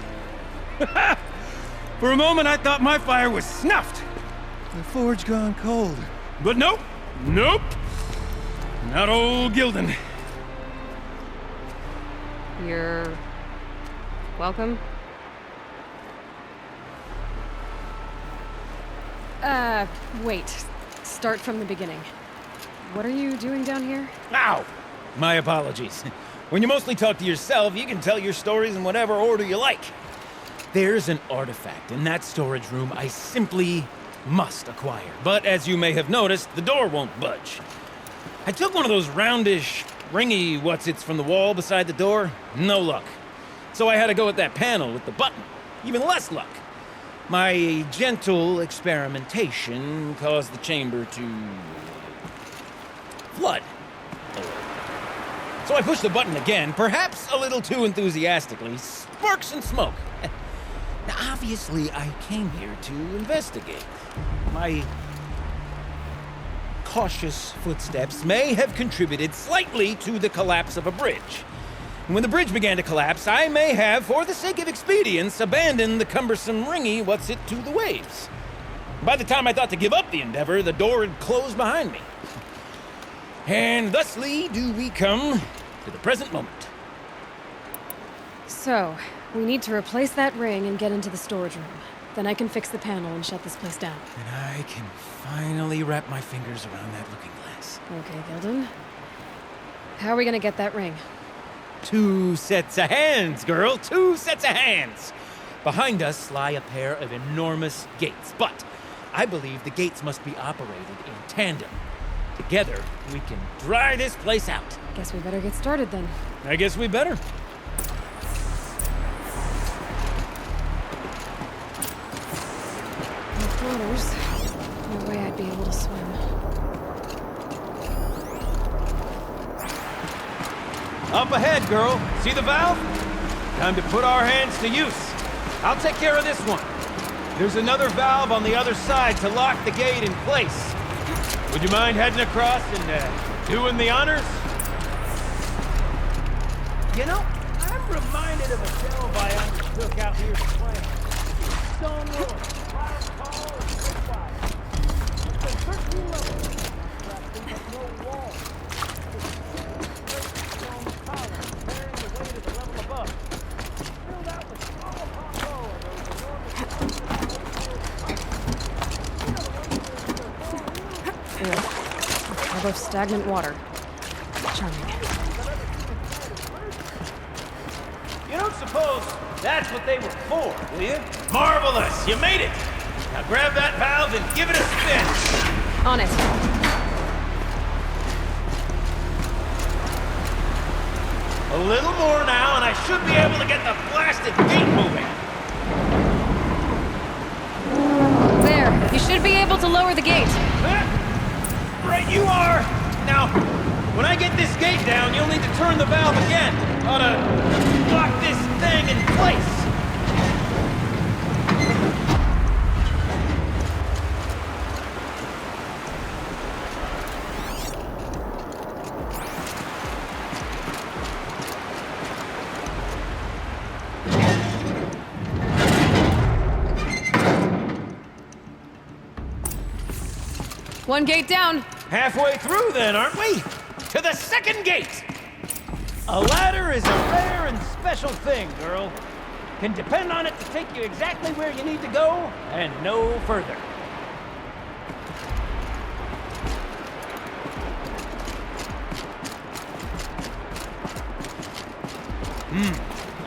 For a moment, I thought my fire was snuffed. The forge gone cold. But nope, nope. Not old Gildan. You're welcome. Wait. Start from the beginning. What are you doing down here? Ow! My apologies. When you mostly talk to yourself, you can tell your stories in whatever order you like. There's an artifact in that storage room I simply must acquire. But as you may have noticed, the door won't budge. I took one of those roundish, ringy what's-its from the wall beside the door. No luck. So I had to go with that panel with the button. Even less luck. My gentle experimentation caused the chamber to flood. So I pushed the button again, perhaps a little too enthusiastically. Sparks and smoke. Now, obviously, I came here to investigate. My cautious footsteps may have contributed slightly to the collapse of a bridge. And when the bridge began to collapse, I may have, for the sake of expedience, abandoned the cumbersome ringy what's-it to the waves. By the time I thought to give up the endeavor, the door had closed behind me. And thusly do we come to the present moment. So, we need to replace that ring and get into the storage room. Then I can fix the panel and shut this place down. And I can finally wrap my fingers around that looking glass. Okay, Gildan. How are we gonna get that ring? 2 sets of hands, girl. 2 sets of hands. Behind us lie a pair of enormous gates, but I believe the gates must be operated in tandem. Together, we can dry this place out. Guess we better get started then. I guess we better. With waters, no way I'd be able to swim. Up ahead, girl. See the valve? Time to put our hands to use. I'll take care of this one. There's another valve on the other side to lock the gate in place. Would you mind heading across and doing the honors? You know, I'm reminded of a delve I undertook out here somewhere. Stone Road, fire tall and Forgefire. It's been 13 levels. But no wall. Just stone columns bearing the weight of the level above. Filled out with small combo of those enormous... How about stagnant water? Charming. You don't suppose that's what they were for, do you? Marvelous! You made it! Now grab that valve and give it a spin! On it. A little more now, and I should be able to get the blasted gate moving. There. You should be able to lower the gate. Right you are! Now, when I get this gate down, you'll need to turn the valve again. Ought to lock this thing in place. One gate down. Halfway through then, aren't we? To the second gate! A ladder is a rare and special thing, girl. Can depend on it to take you exactly where you need to go, and no further.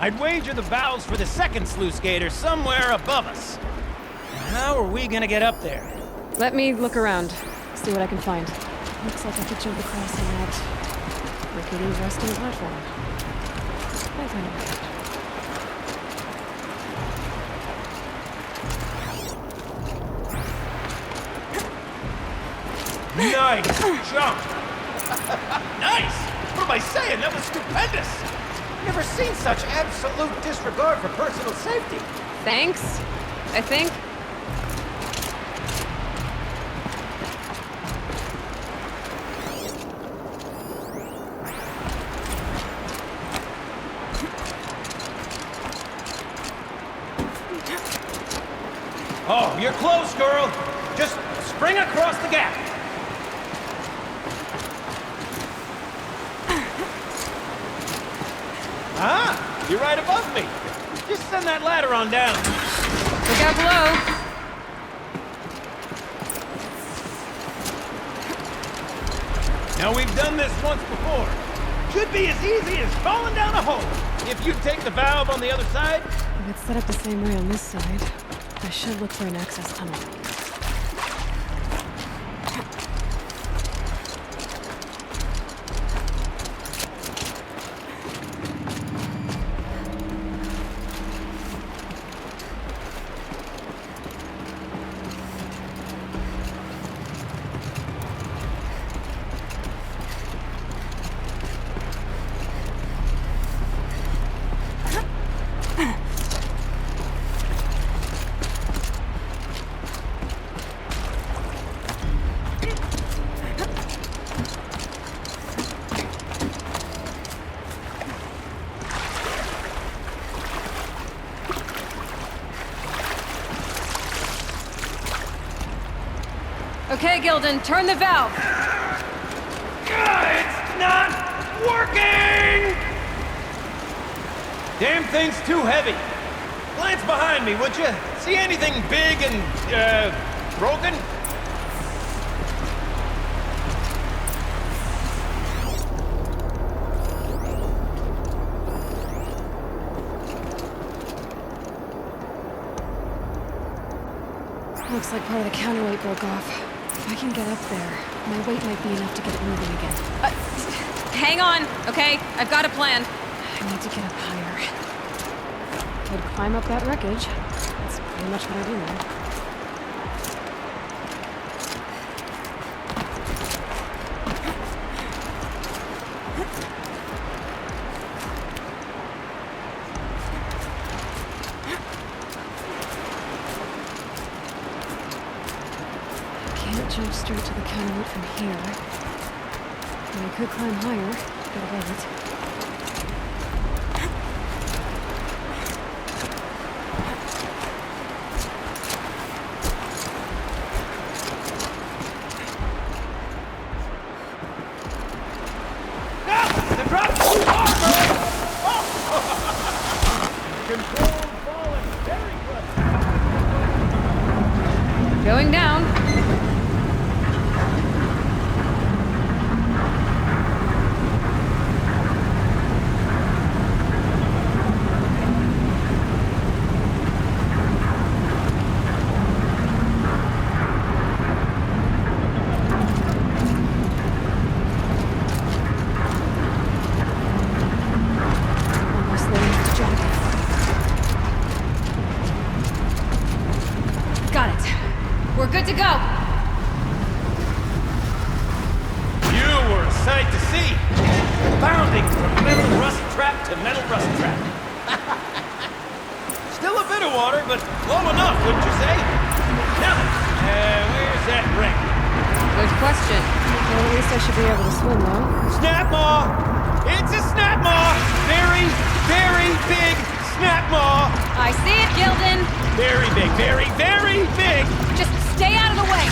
I'd wager the valves for the second sluice gate are somewhere above us. How are we gonna get up there? Let me look around, see what I can find. Looks like I could jump across on that rickety resting platform. I'll find a way. Nice jump! Nice! What am I saying? That was stupendous! Never seen such absolute disregard for personal safety. Thanks, I think. Oh, you're close, girl. Just spring across the gap. Ah, you're right above me. Just send that ladder on down. Look out below. Now, we've done this once before. Should be as easy as falling down a hole. If you take the valve on the other side. If it's set up the same way on this side, I should look for an access tunnel. Okay, Gildan, turn the valve. It's not working! Damn thing's too heavy. Glance behind me, would you? See anything big and, broken? Looks like part of the counterweight broke off. If I can get up there, my weight might be enough to get it moving again. Hang on, okay? I've got a plan. I need to get up higher. Could climb up that wreckage. That's pretty much what I do now. Jump straight to the counterweight from here. And I could climb higher, get above it. The drop too hard, Control falling, very good. Going down. Good to go! You were a sight to see! Bounding from metal rust trap to metal rust trap. Still a bit of water, but low enough, wouldn't you say? Now, where's that ring? Good question. Well, at least I should be able to swim now. Snap maw! It's a snap maw! Very, very big snap maw! I see it, Gildan! Very big, very, very big! Just stay out of the way!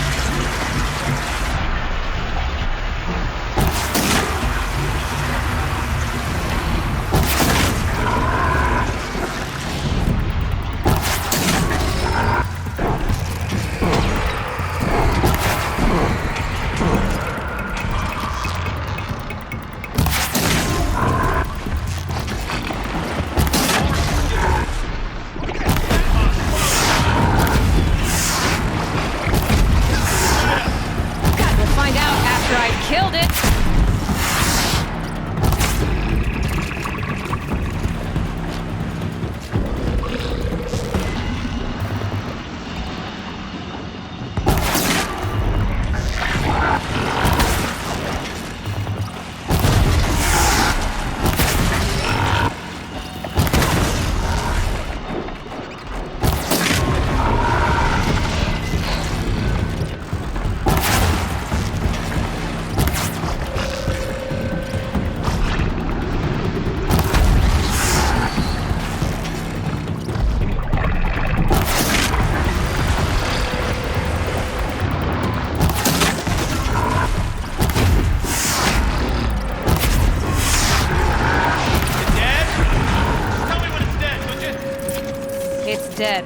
Dead.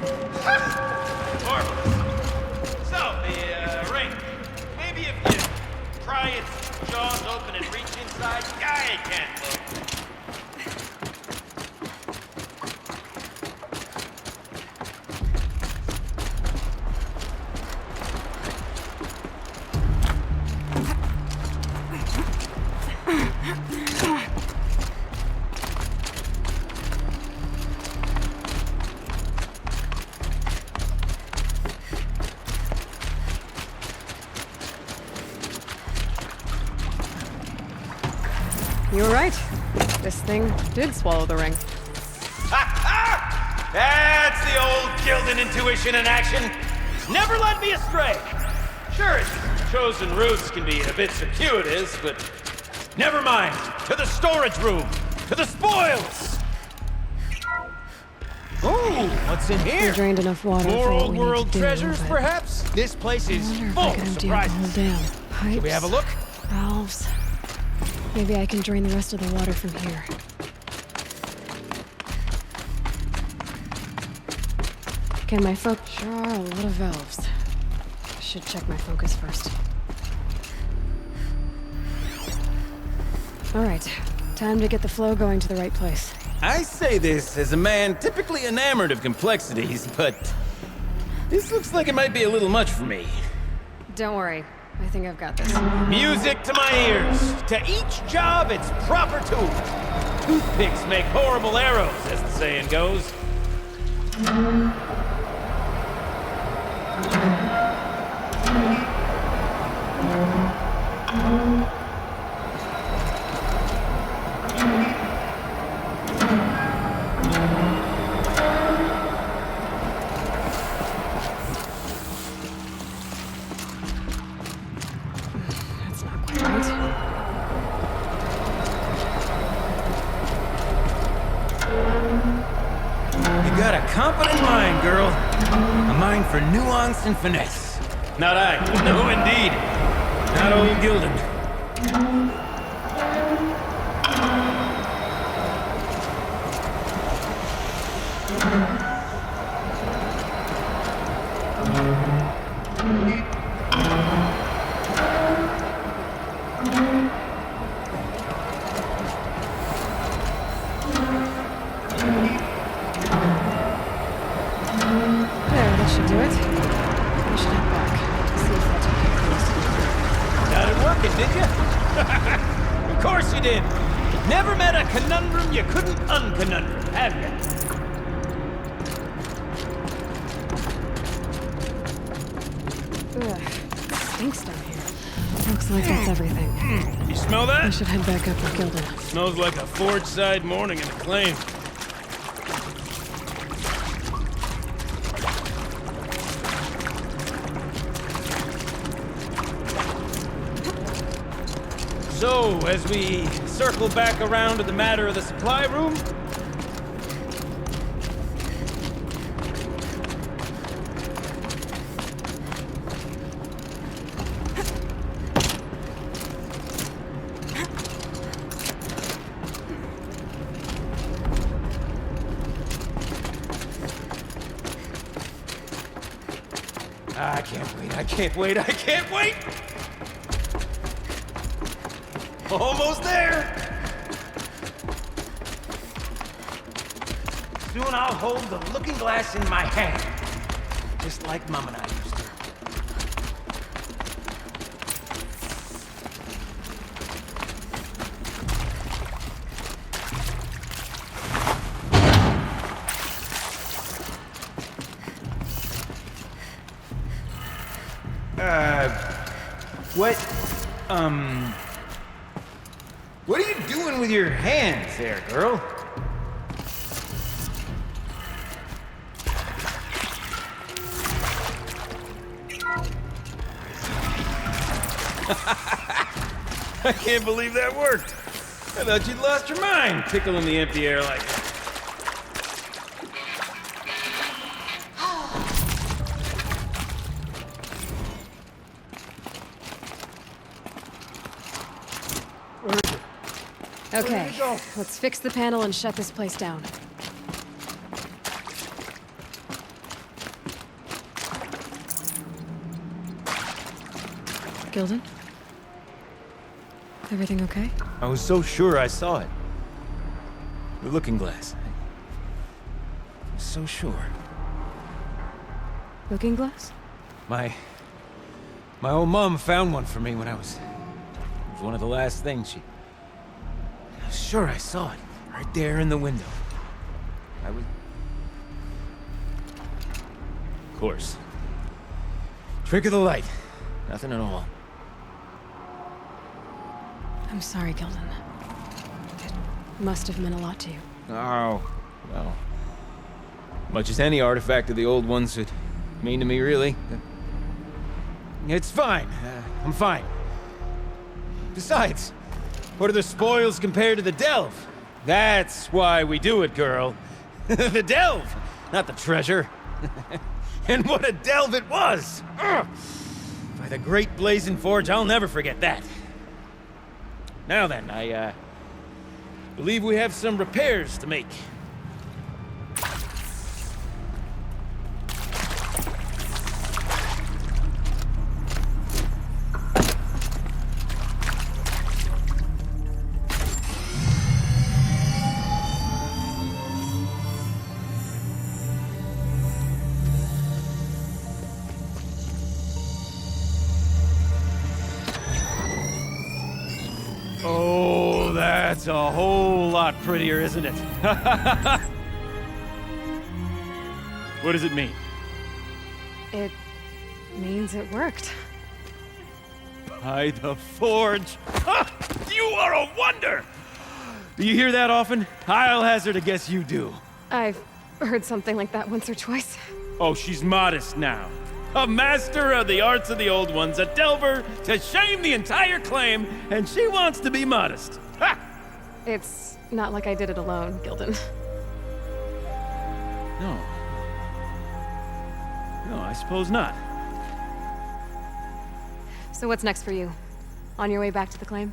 Marvelous. So, the ring. Maybe if you pry its jaws open and reach inside, I can't look. You were right. This thing did swallow the ring. Ha! That's the old Gildan intuition in action. Never led me astray. Sure, its chosen routes can be a bit circuitous, but never mind. To the storage room. To the spoils. Ooh, what's in here? We drained enough water More for what old we world need to do, treasures, but perhaps? This place is full I of could empty out the whole surprises. dam. Pipes, Should we have a look? valves. Maybe I can drain the rest of the water from here. Can my focus? Sure are a lot of valves. I should check my focus first. All right, time to get the flow going to the right place. I say this as a man typically enamored of complexities, but This looks like it might be a little much for me. Don't worry. I think I've got this. Music to my ears. To each job, its proper tool. Toothpicks make horrible arrows, as the saying goes. Competent mind, girl. A mind for nuance and finesse. Not I. No, indeed. Not old Gildan. You couldn't unconundrum, have you? Ugh, stinks down here. Looks like that's everything. You smell that? I should head back up with Gildan. Smells like a Forge-side morning in Acclaim. So, as we circle back around to the matter of the supply room... I can't wait! Almost there! Soon I'll hold the looking glass in my hand. Just like Mom and I used to. What are you doing with your hands there, girl? I can't believe that worked. I thought you'd lost your mind, tickling the empty air like that. Okay, let's fix the panel and shut this place down. Gildan? Everything okay? I was so sure I saw it. The looking glass. I was so sure. Looking glass? My old mom found one for me when it was one of the last things she... I was sure I saw it. Right there in the window. I was... Of course. Trick of the light. Nothing at all. I'm sorry, Gildan. It must have meant a lot to you. Oh, well. Much as any artifact of the old ones would mean to me, really. It's fine. I'm fine. Besides, what are the spoils compared to the delve? That's why we do it, girl. The delve, not the treasure. And what a delve it was! Ugh. By the great blazing forge, I'll never forget that. Now then, I believe we have some repairs to make. It's a whole lot prettier, isn't it? What does it mean? It means it worked. By the Forge! You are a wonder! Do you hear that often? I'll hazard a guess you do. I've heard something like that once or twice. Oh, she's modest now. A master of the arts of the old ones, a delver to shame the entire claim, and she wants to be modest. Ha! It's not like I did it alone, Gildan. No. No, I suppose not. So what's next for you? On your way back to the claim?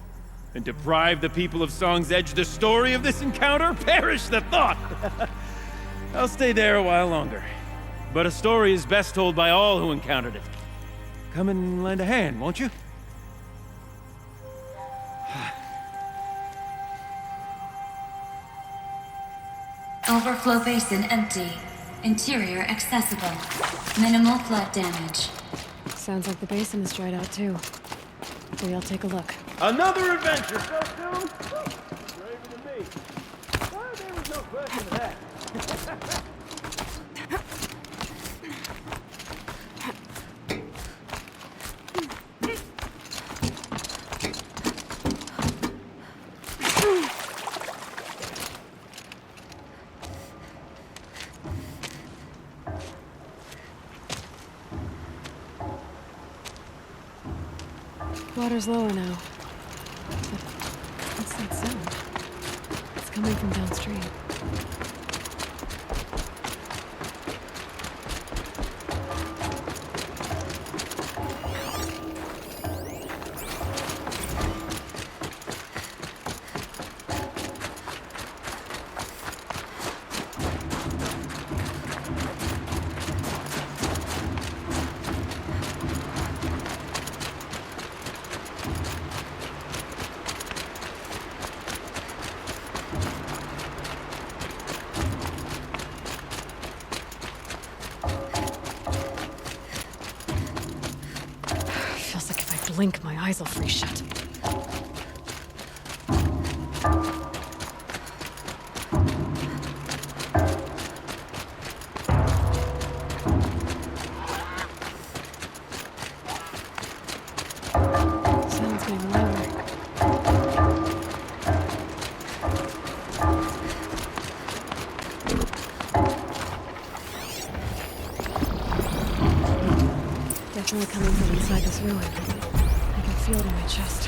And deprive the people of Song's Edge the story of this encounter? Perish the thought! I'll stay there a while longer. But a story is best told by all who encountered it. Come and lend a hand, won't you? Overflow basin empty. Interior accessible. Minimal flood damage. Sounds like the basin is dried out too. We'll take a look. Another adventure so soon? Braver than me. Well, there was no question of that. Water's lower now. But what's that sound? It's coming from downstream. Blink, my eyes will freeze shut. Sounds getting louder. Definitely coming from inside this ruin. I feel it in my chest.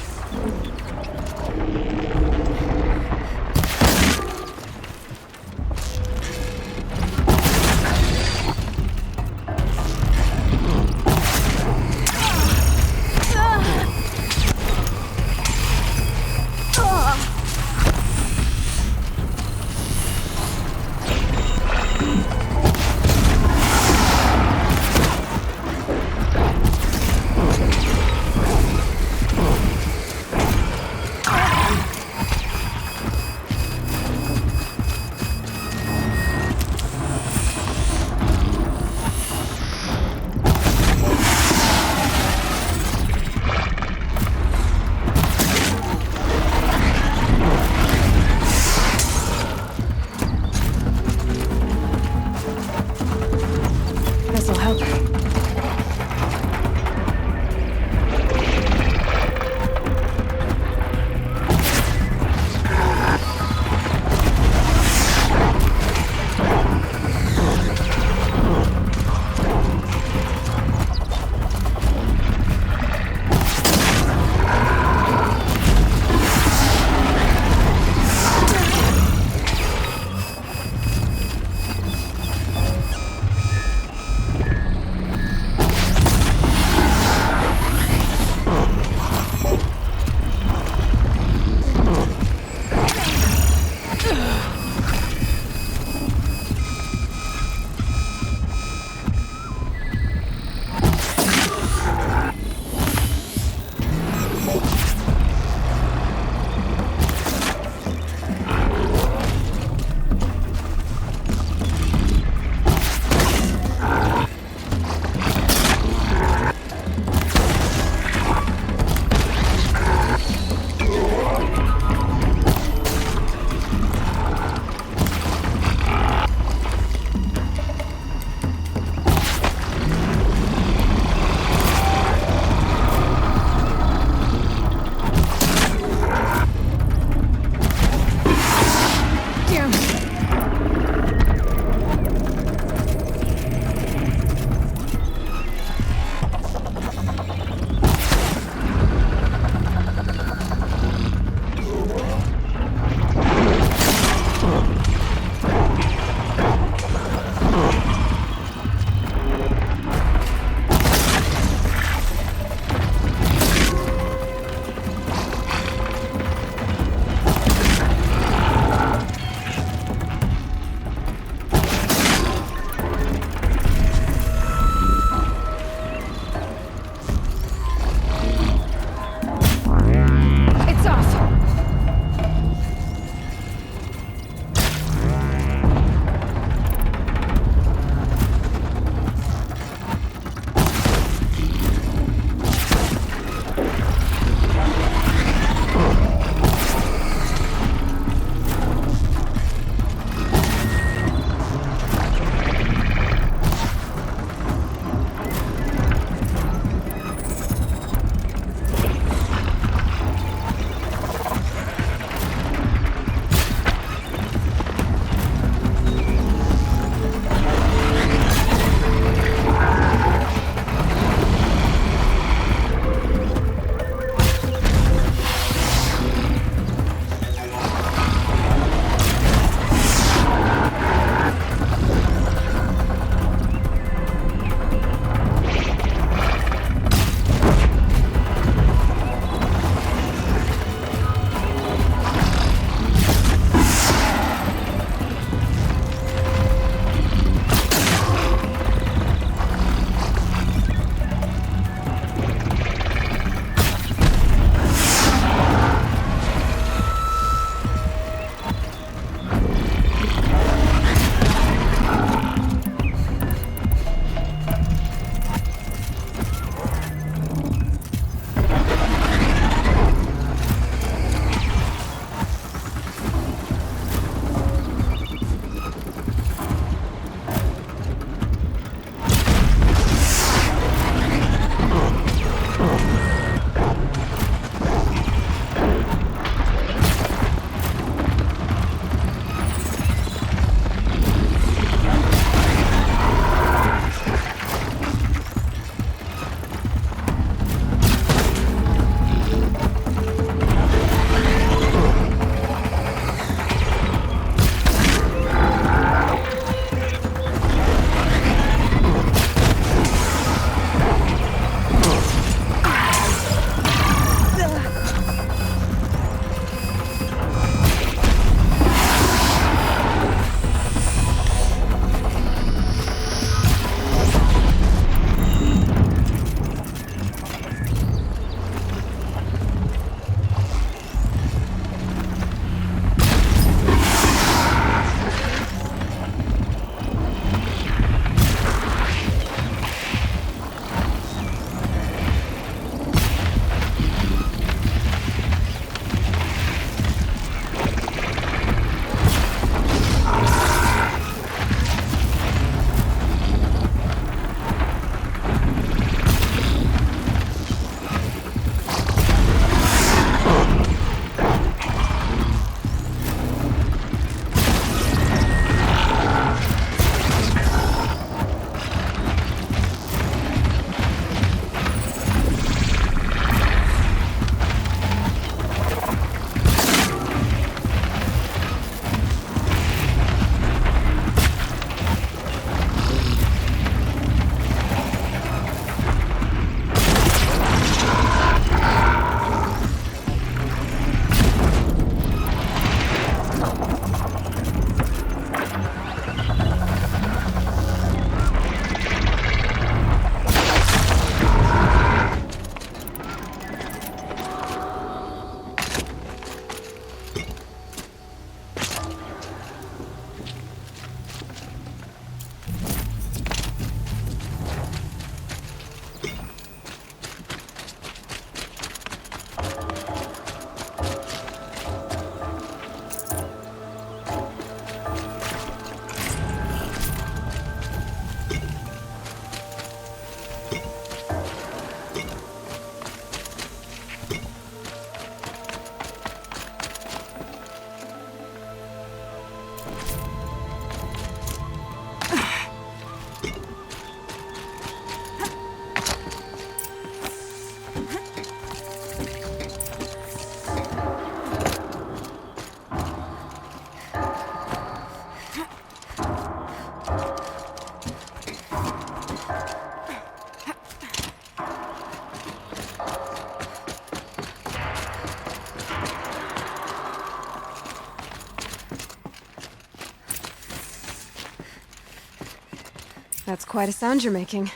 That's quite a sound you're making.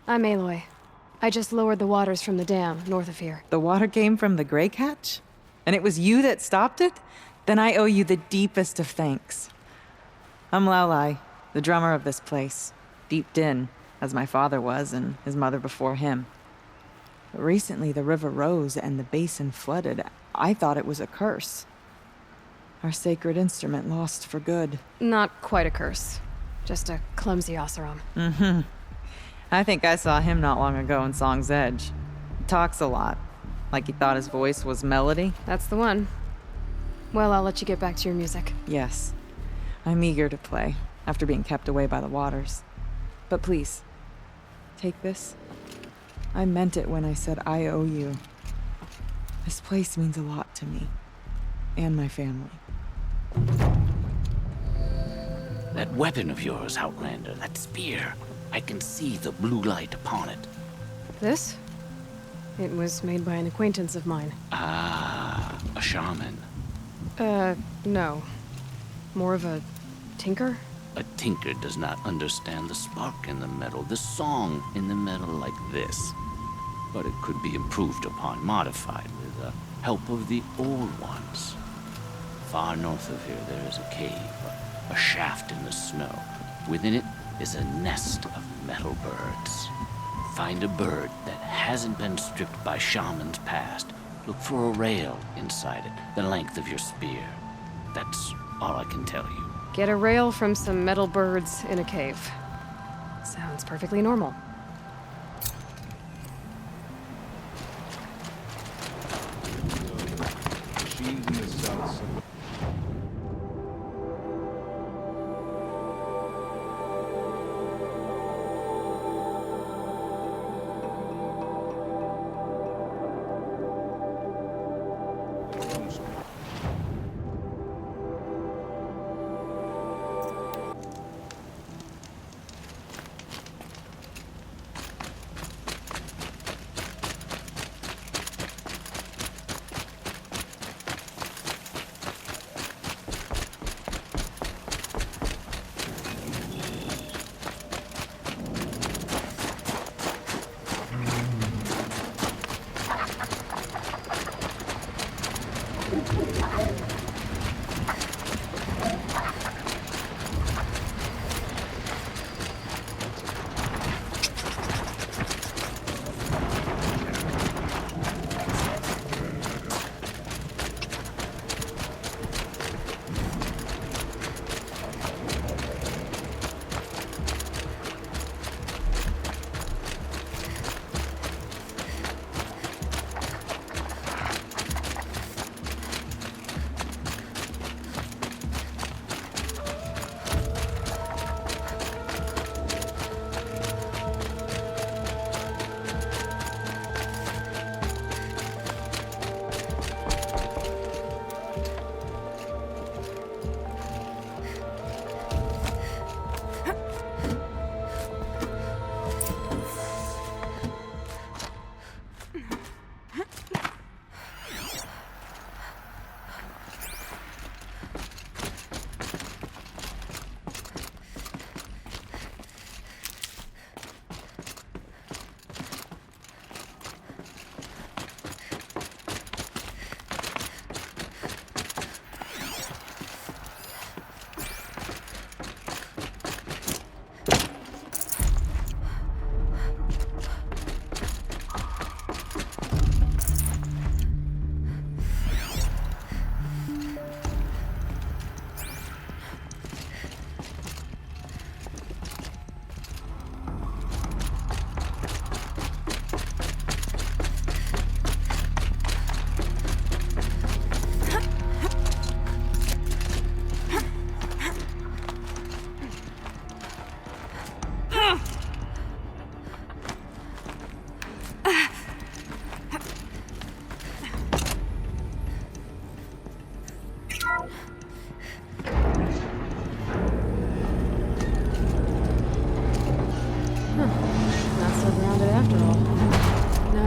I'm Aloy. I just lowered the waters from the dam north of here. The water came from the Grey Catch? And it was you that stopped it? Then I owe you the deepest of thanks. I'm Laulai, the drummer of this place. Deep Din, as my father was and his mother before him. But recently the river rose and the basin flooded. I thought it was a curse. Our sacred instrument lost for good. Not quite a curse. Just a clumsy Oseram. Mm-hmm. I think I saw him not long ago in Song's Edge. He talks a lot. Like he thought his voice was melody. That's the one. Well, I'll let you get back to your music. Yes. I'm eager to play, after being kept away by the waters. But please, take this. I meant it when I said I owe you. This place means a lot to me. And my family. That weapon of yours, Outlander, that spear. I can see the blue light upon it. This? It was made by an acquaintance of mine. Ah, a shaman. No. More of a tinker? A tinker does not understand the spark in the metal, the song in the metal like this. But it could be improved upon, modified with the help of the old ones. Far north of here there is a cave, a shaft in the snow. Within it is a nest of metal birds. Find a bird that hasn't been stripped by shamans past. Look for a rail inside it, the length of your spear. That's all I can tell you. Get a rail from some metal birds in a cave. Sounds perfectly normal.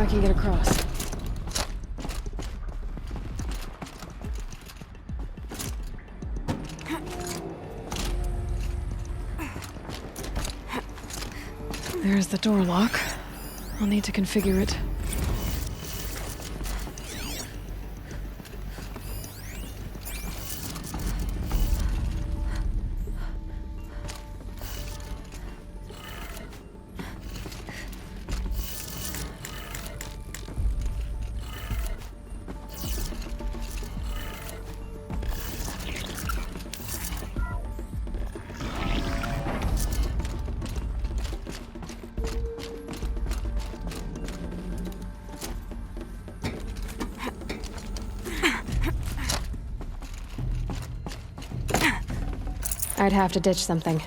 Can get across. There's the door lock. I'll need to configure it. I'd have to ditch something.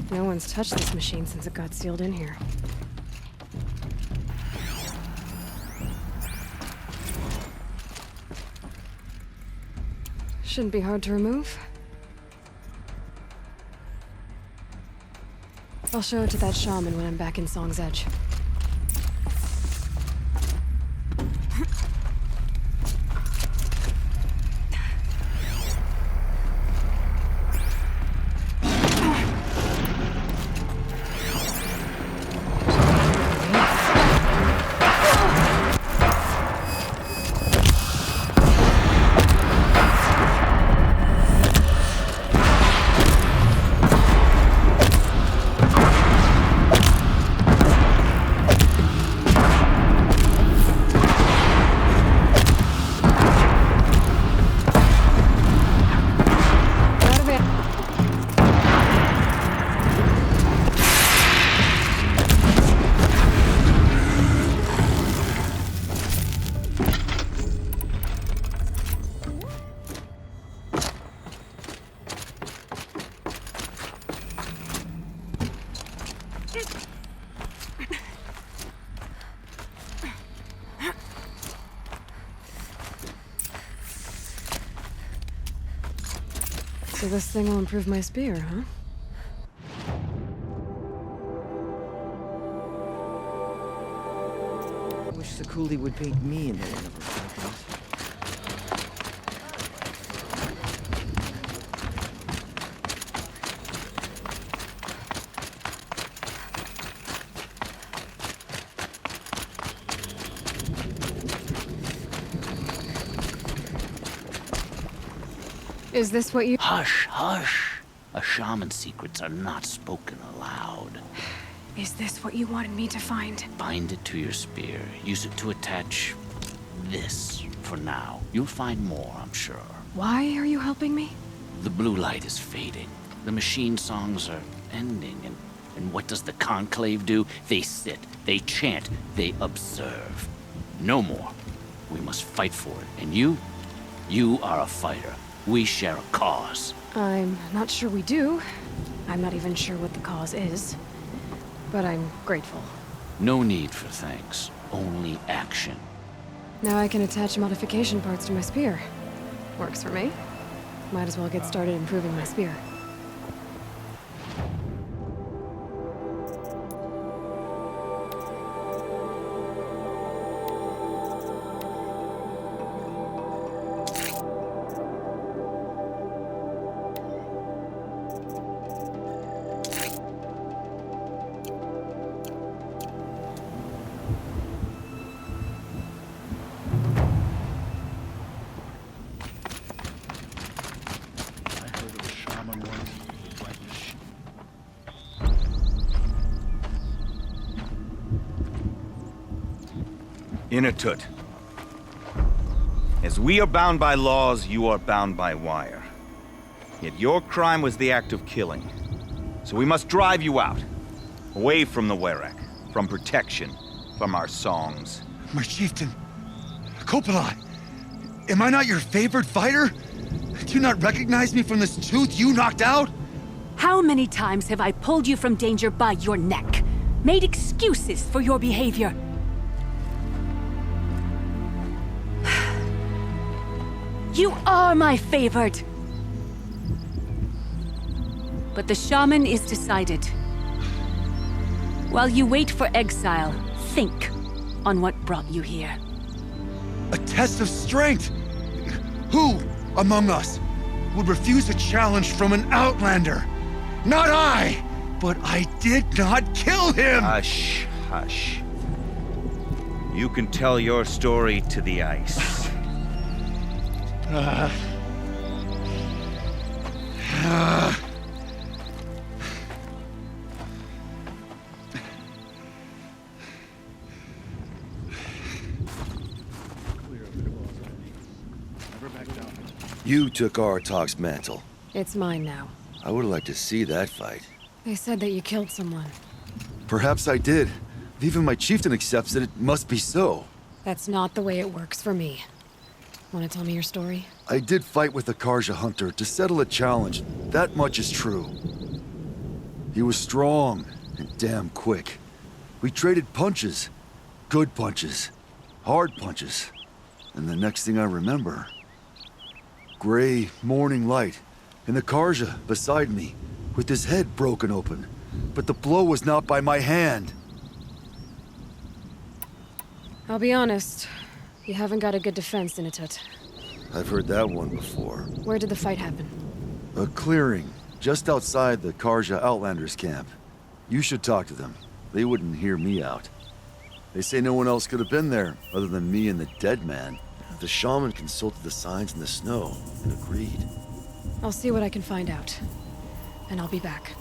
No one's touched this machine since it got sealed in here. Shouldn't be hard to remove. I'll show it to that shaman when I'm back in Song's Edge. So this thing will improve my spear, huh? I wish Sakuli would paint me into one of her cycles. Is this what you— Hush, hush. A shaman's secrets are not spoken aloud. Is this what you wanted me to find? Bind it to your spear. Use it to attach this for now. You'll find more, I'm sure. Why are you helping me? The blue light is fading. The machine songs are ending, and what does the Conclave do? They sit, they chant, they observe. No more. We must fight for it. And you are a fighter. We share a cause. I'm not sure we do. I'm not even sure what the cause is. But I'm grateful. No need for thanks. Only action. Now I can attach modification parts to my spear. Works for me. Might as well get started improving my spear. Inatut. As we are bound by laws, you are bound by wire. Yet your crime was the act of killing. So we must drive you out. Away from the Werak. From protection. From our songs. My chieftain. Kopalai. Am I not your favored fighter? Do you not recognize me from this tooth you knocked out? How many times have I pulled you from danger by your neck? Made excuses for your behavior? You are my favored! But the shaman is decided. While you wait for exile, think on what brought you here. A test of strength! Who among us would refuse a challenge from an outlander? Not I! But I did not kill him! Hush, hush. You can tell your story to the ice. You took Aratok's mantle. It's mine now. I would like to see that fight. They said that you killed someone. Perhaps I did. If even my chieftain accepts it, it must be so. That's not the way it works for me. Want to tell me your story? I did fight with the Karja hunter to settle a challenge. That much is true. He was strong and damn quick. We traded punches. Good punches. Hard punches. And the next thing I remember... gray morning light, and the Karja beside me, with his head broken open. But the blow was not by my hand. I'll be honest. You haven't got a good defense, Inatut. I've heard that one before. Where did the fight happen? A clearing, just outside the Karja Outlanders camp. You should talk to them. They wouldn't hear me out. They say no one else could have been there, other than me and the dead man. The shaman consulted the signs in the snow and agreed. I'll see what I can find out. And I'll be back.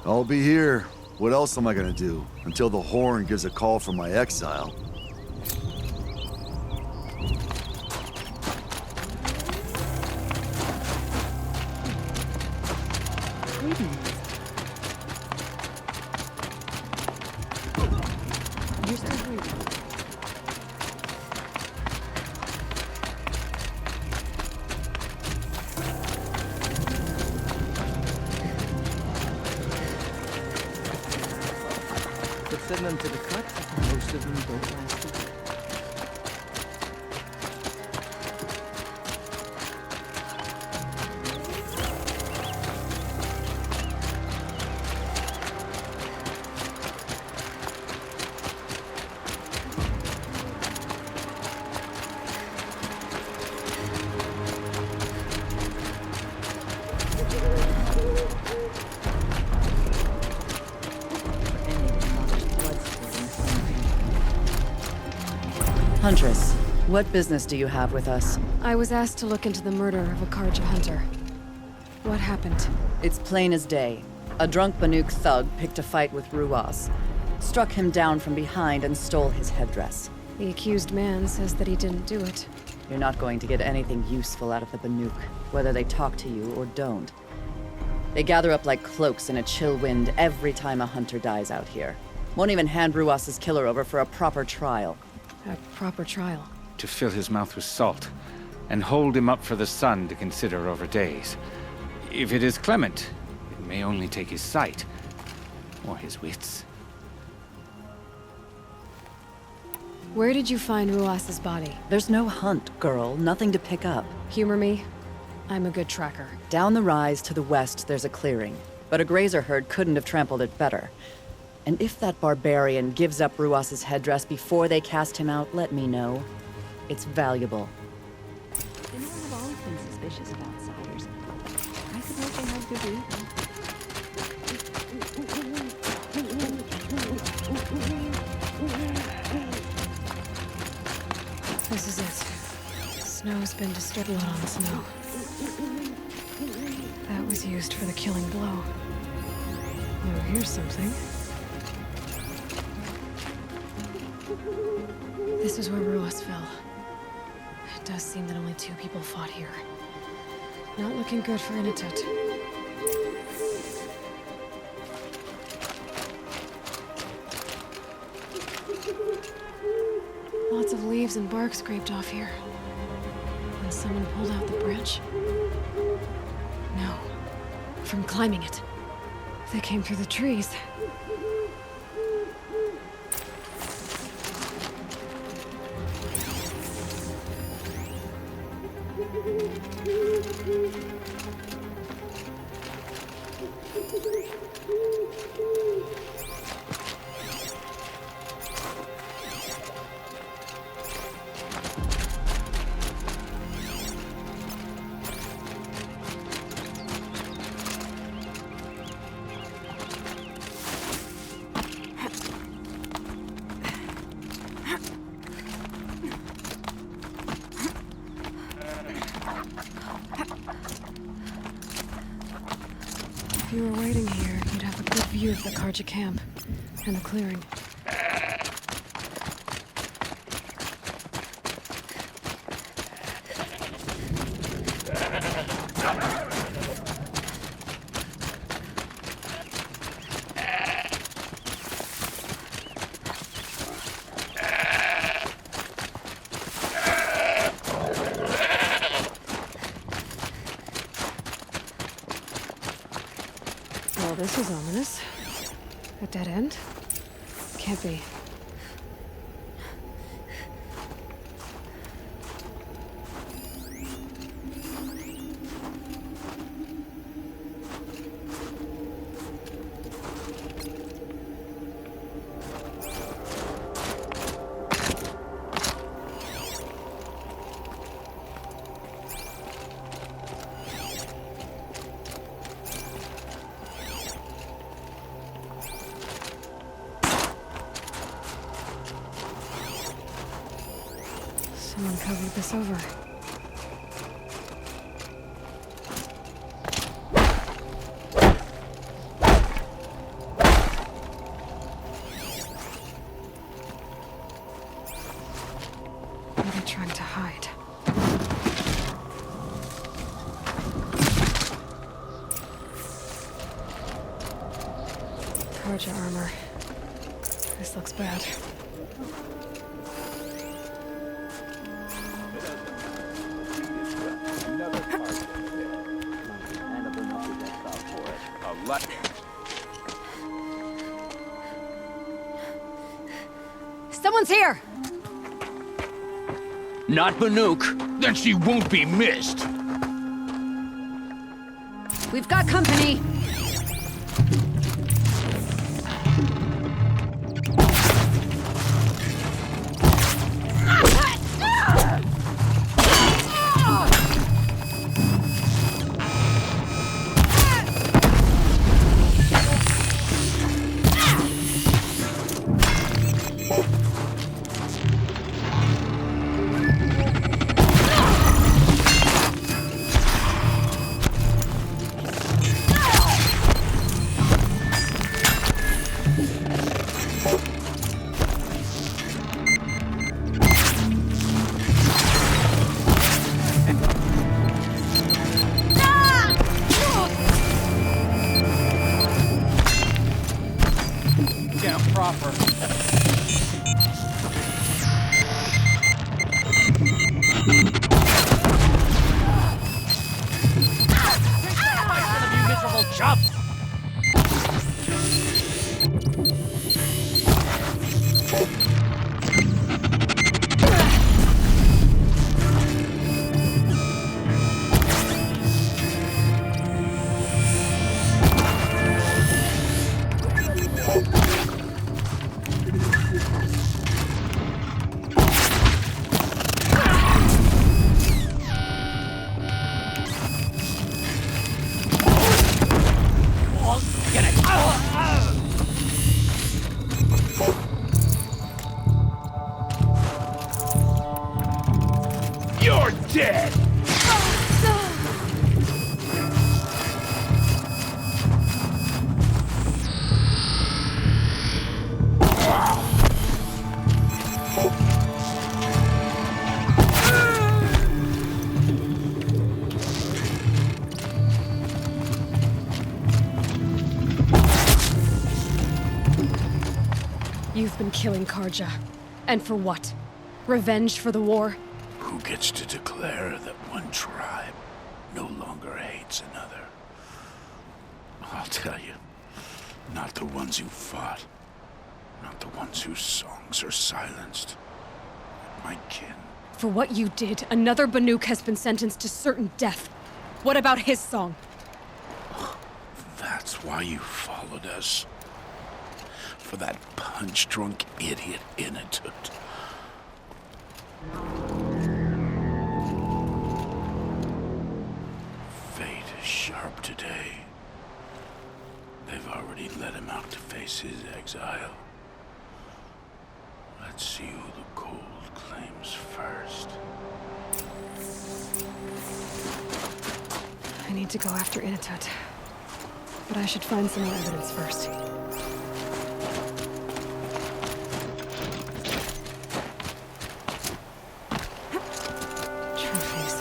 I'll be here. What else am I gonna do? Until the horn gives a call for my exile. You're still breathing. Send them to the cut. Most of them don't last a week. Huntress, what business do you have with us? I was asked to look into the murder of a Karja hunter. What happened? It's plain as day. A drunk Banuk thug picked a fight with Ruas, struck him down from behind and stole his headdress. The accused man says that he didn't do it. You're not going to get anything useful out of the Banuk, whether they talk to you or don't. They gather up like cloaks in a chill wind every time a hunter dies out here. Won't even hand Ruas's killer over for a proper trial. A proper trial? To fill his mouth with salt, and hold him up for the sun to consider over days. If it is clement, it may only take his sight, or his wits. Where did you find Ruas's body? There's no hunt, girl. Nothing to pick up. Humor me. I'm a good tracker. Down the rise to the west, there's a clearing. But a grazer herd couldn't have trampled it better. And if that barbarian gives up Ruas's headdress before they cast him out, let me know. It's valuable. You know, I've always been suspicious of outsiders. I suppose they have good reason. This is it. Snow's been disturbed. Blood on snow. That was used for the killing blow. Oh, here's something. This is where Ruas fell. It does seem that only 2 people fought here. Not looking good for Inatut. Lots of leaves and bark scraped off here. And someone pulled out the branch? No. From climbing it. They came through the trees. If you were waiting here, you'd have a good view of the Karja camp and the clearing. Well, this is ominous. A dead end? Can't be. Someone covered this over. What are they trying to hide? Karja armor. This looks bad. Someone's here! Not Banuk. Then she won't be missed. We've got company! You're dead! You've been killing Karja. And for what? Revenge for the war? Who gets to declare that one tribe no longer hates another? I'll tell you, not the ones who fought, not the ones whose songs are silenced. My kin. For what you did, another Banuk has been sentenced to certain death. What about his song? That's why you followed us. For that punch-drunk idiot Inatut. Fate is sharp today. They've already let him out to face his exile. Let's see who the cold claims first. I need to go after Inatut. but I should find some more evidence first. Trophies.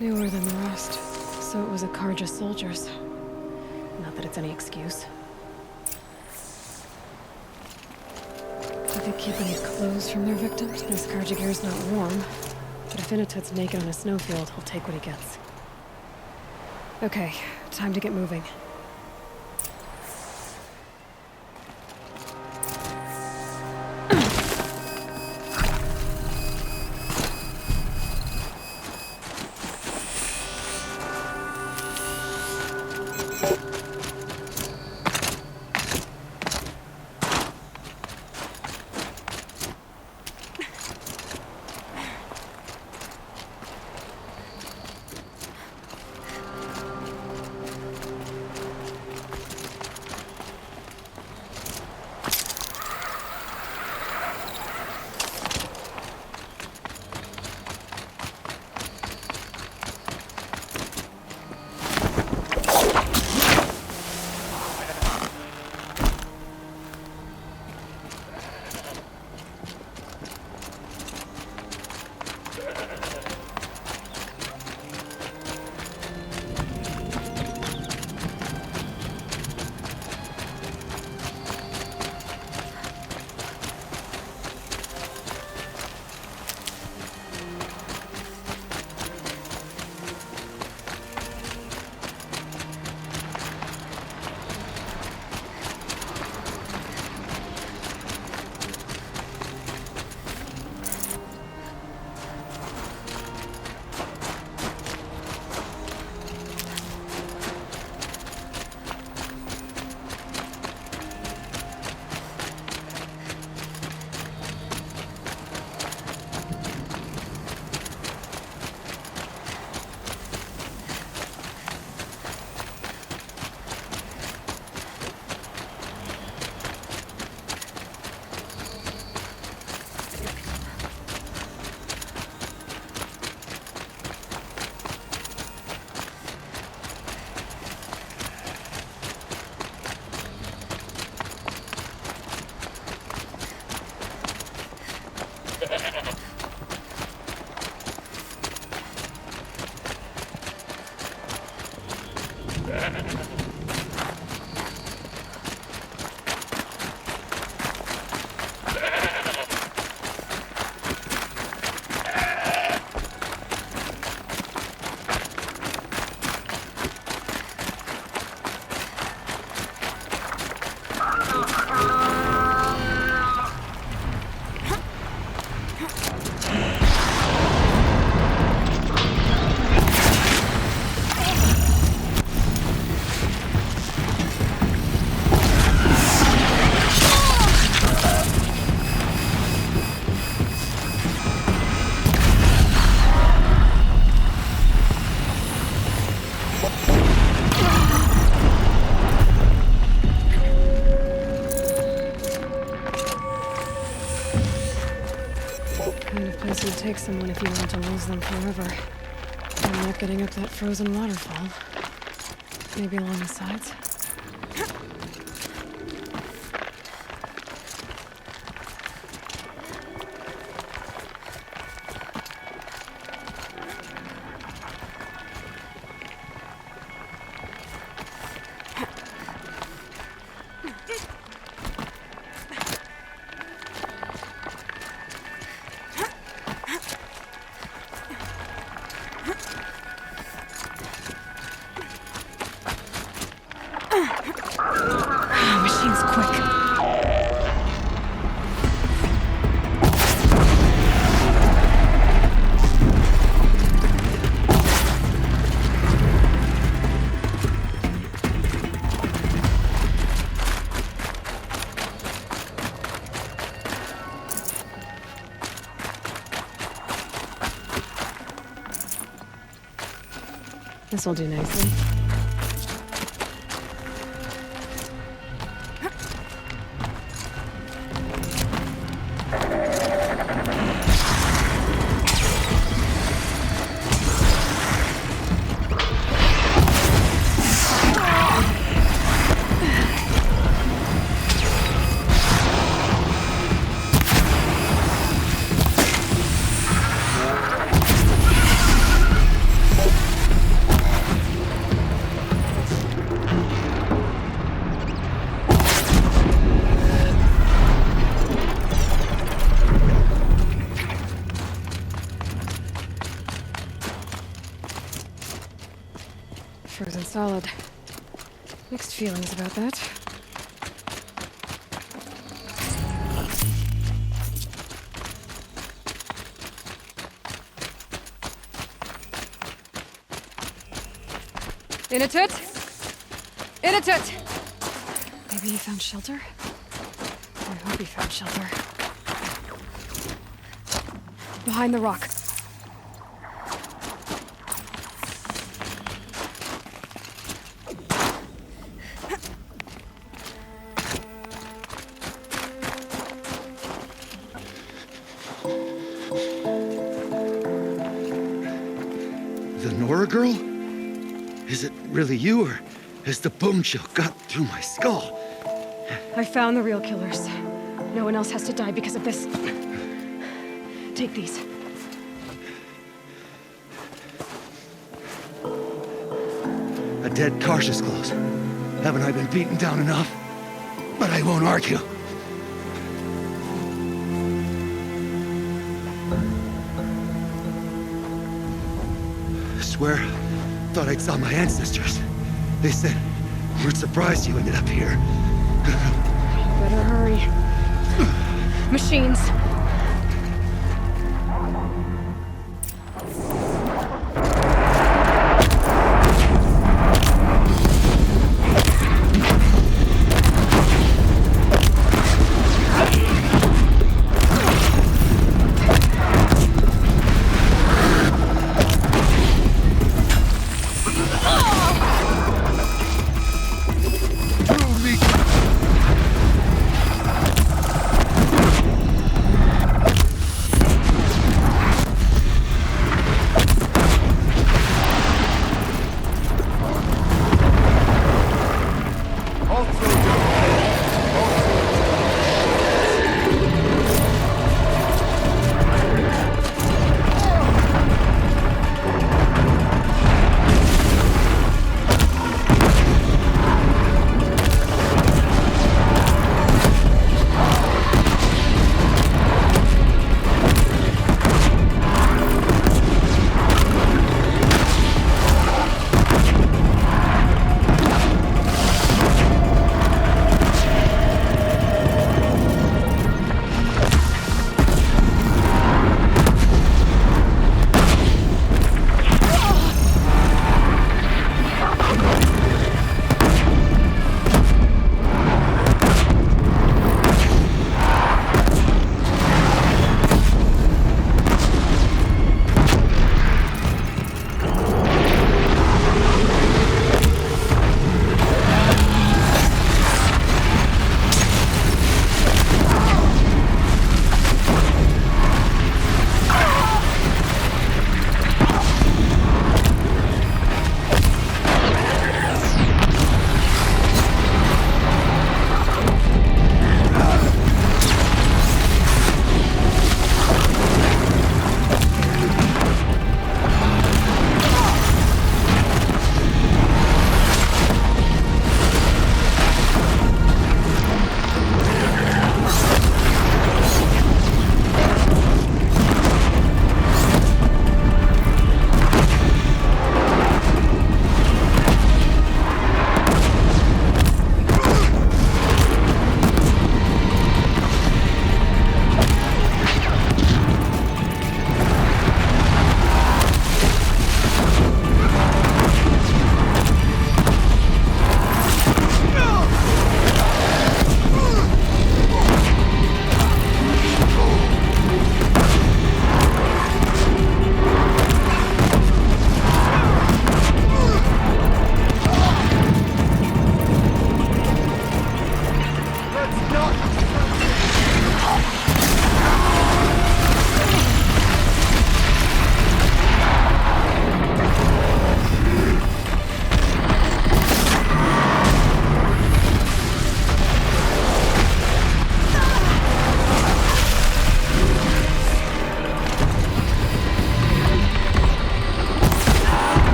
Newer than the rest, so it was a Karja soldiers. Not that it's any excuse. Did they keep any clothes from their victims? This Karja gear's not warm, but if Inatut's naked on a snowfield, he'll take what he gets. Okay, time to get moving. Take someone if you want to lose them forever. I'm not getting up that frozen waterfall. Maybe along the sides? This'll do nicely. Frozen solid. Mixed feelings about that. In a toot! In a toot! Maybe he found shelter? I hope he found shelter. Behind the rock. The Nora girl? Is it really you, or has the bone chill got through my skull? I found the real killers. No one else has to die because of this. Take these. A dead Karsh's clothes. Haven't I been beaten down enough? But I won't argue. I swear, thought I saw my ancestors. They said, we're surprised you ended up here. Better hurry. Machines.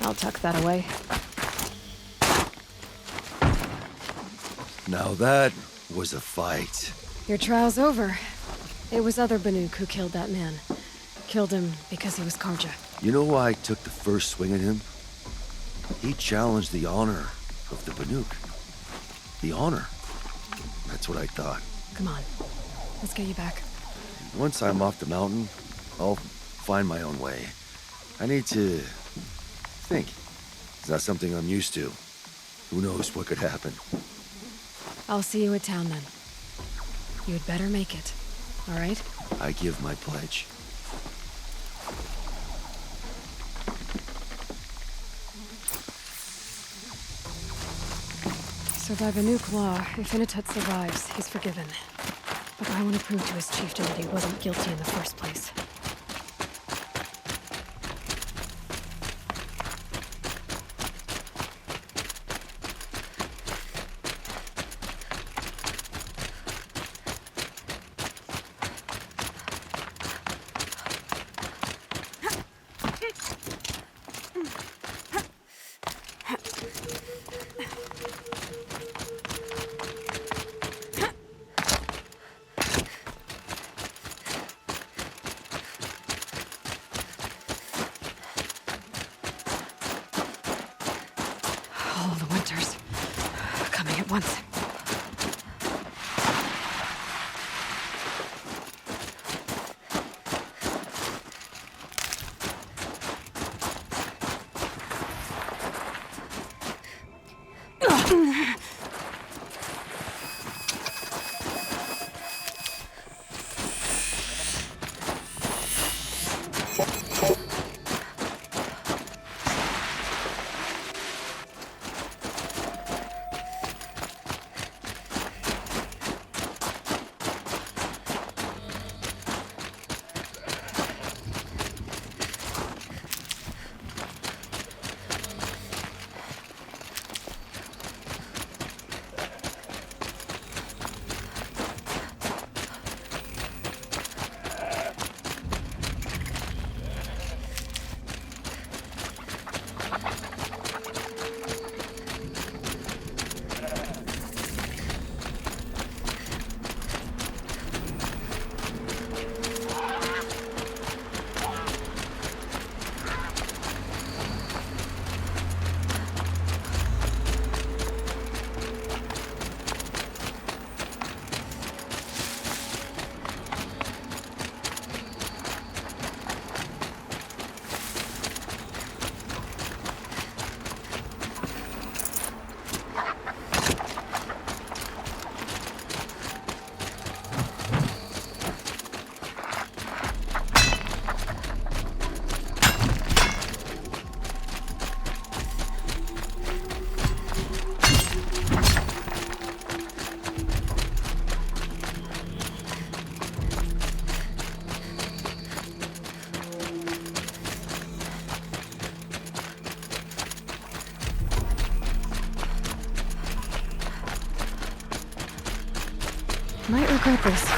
I'll tuck that away. Now that was a fight. Your trial's over. It was other Banuk who killed that man. Killed him because he was Karja. You know why I took the first swing at him? He challenged the honor of the Banuk. The honor. That's what I thought. Come on. Let's get you back. Once I'm off the mountain, I'll find my own way. I need to think. It's not something I'm used to. Who knows what could happen? I'll see you at town then. You'd better make it. All right? I give my pledge. So by Banuk law, if Inatut survives, he's forgiven. But I want to prove to his chieftain that he wasn't guilty in the first place. All the winters coming at once. Might regret this.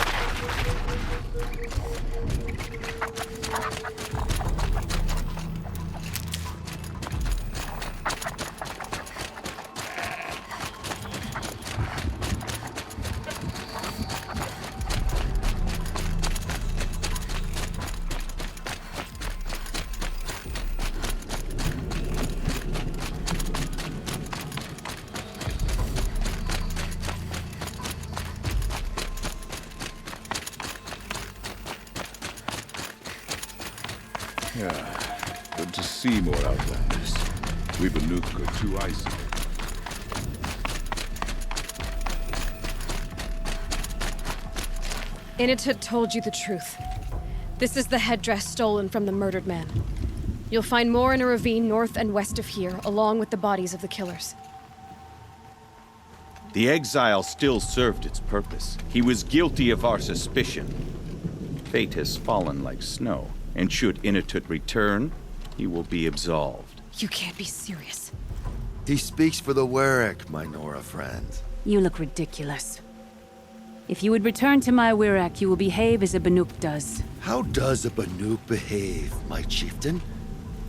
Yeah, good to see more Outlanders. We Banuk are too icy. Inatut told you the truth. This is the headdress stolen from the murdered man. You'll find more in a ravine north and west of here, along with the bodies of the killers. The exile still served its purpose. He was guilty of our suspicion. Fate has fallen like snow, and should Inatut return, he will be absolved. You can't be serious. He speaks for the Werak, my Nora friend. You look ridiculous. If you would return to my Werak, you will behave as a Banuk does. How does a Banuk behave, my chieftain?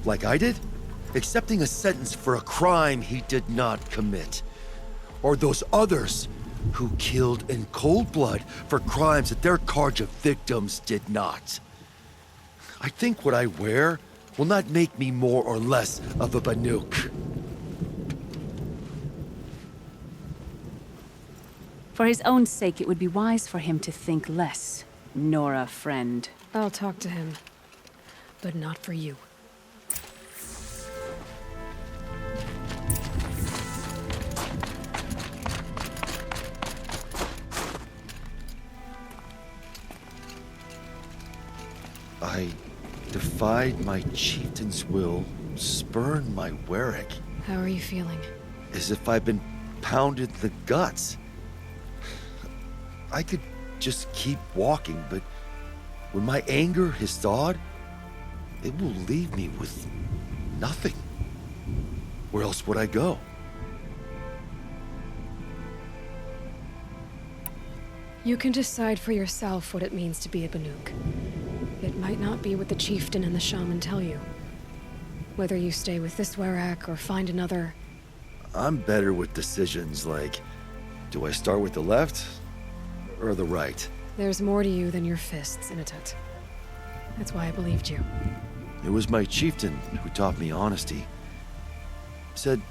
Like I did? accepting a sentence for a crime he did not commit. Or those others who killed in cold blood for crimes that their Karja victims did not. I think what I wear will not make me more or less of a Banuk. For his own sake, it would be wise for him to think less. Nora, friend. I'll talk to him. But not for you. I defied my chieftain's will, spurned my Werak. How are you feeling? As if I've been pounded in the guts. I could just keep walking, but when my anger has thawed, it will leave me with nothing. Where else would I go? You can decide for yourself what it means to be a Banuk. It might not be what the chieftain and the shaman tell you. Whether you stay with this Werak or find another... I'm better with decisions like, do I start with the left or the right? There's more to you than your fists, Inatet. That's why I believed you. It was my chieftain who taught me honesty. Said,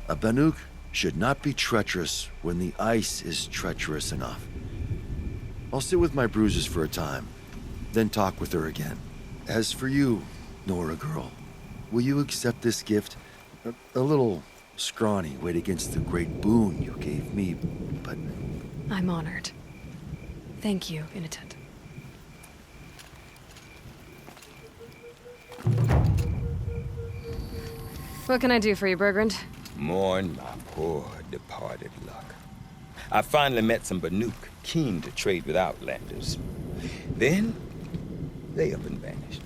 a Banuk should not be treacherous when the ice is treacherous enough. I'll sit with my bruises for a time, then talk with her again. As for you, Nora girl, will you accept this gift? A little scrawny weighed against the great boon you gave me, but... I'm honored. Thank you, Inatet. What can I do for you, Bergrand? Mourn my poor departed luck. I finally met some Banuk keen to trade with Outlanders. Then, they up and vanished.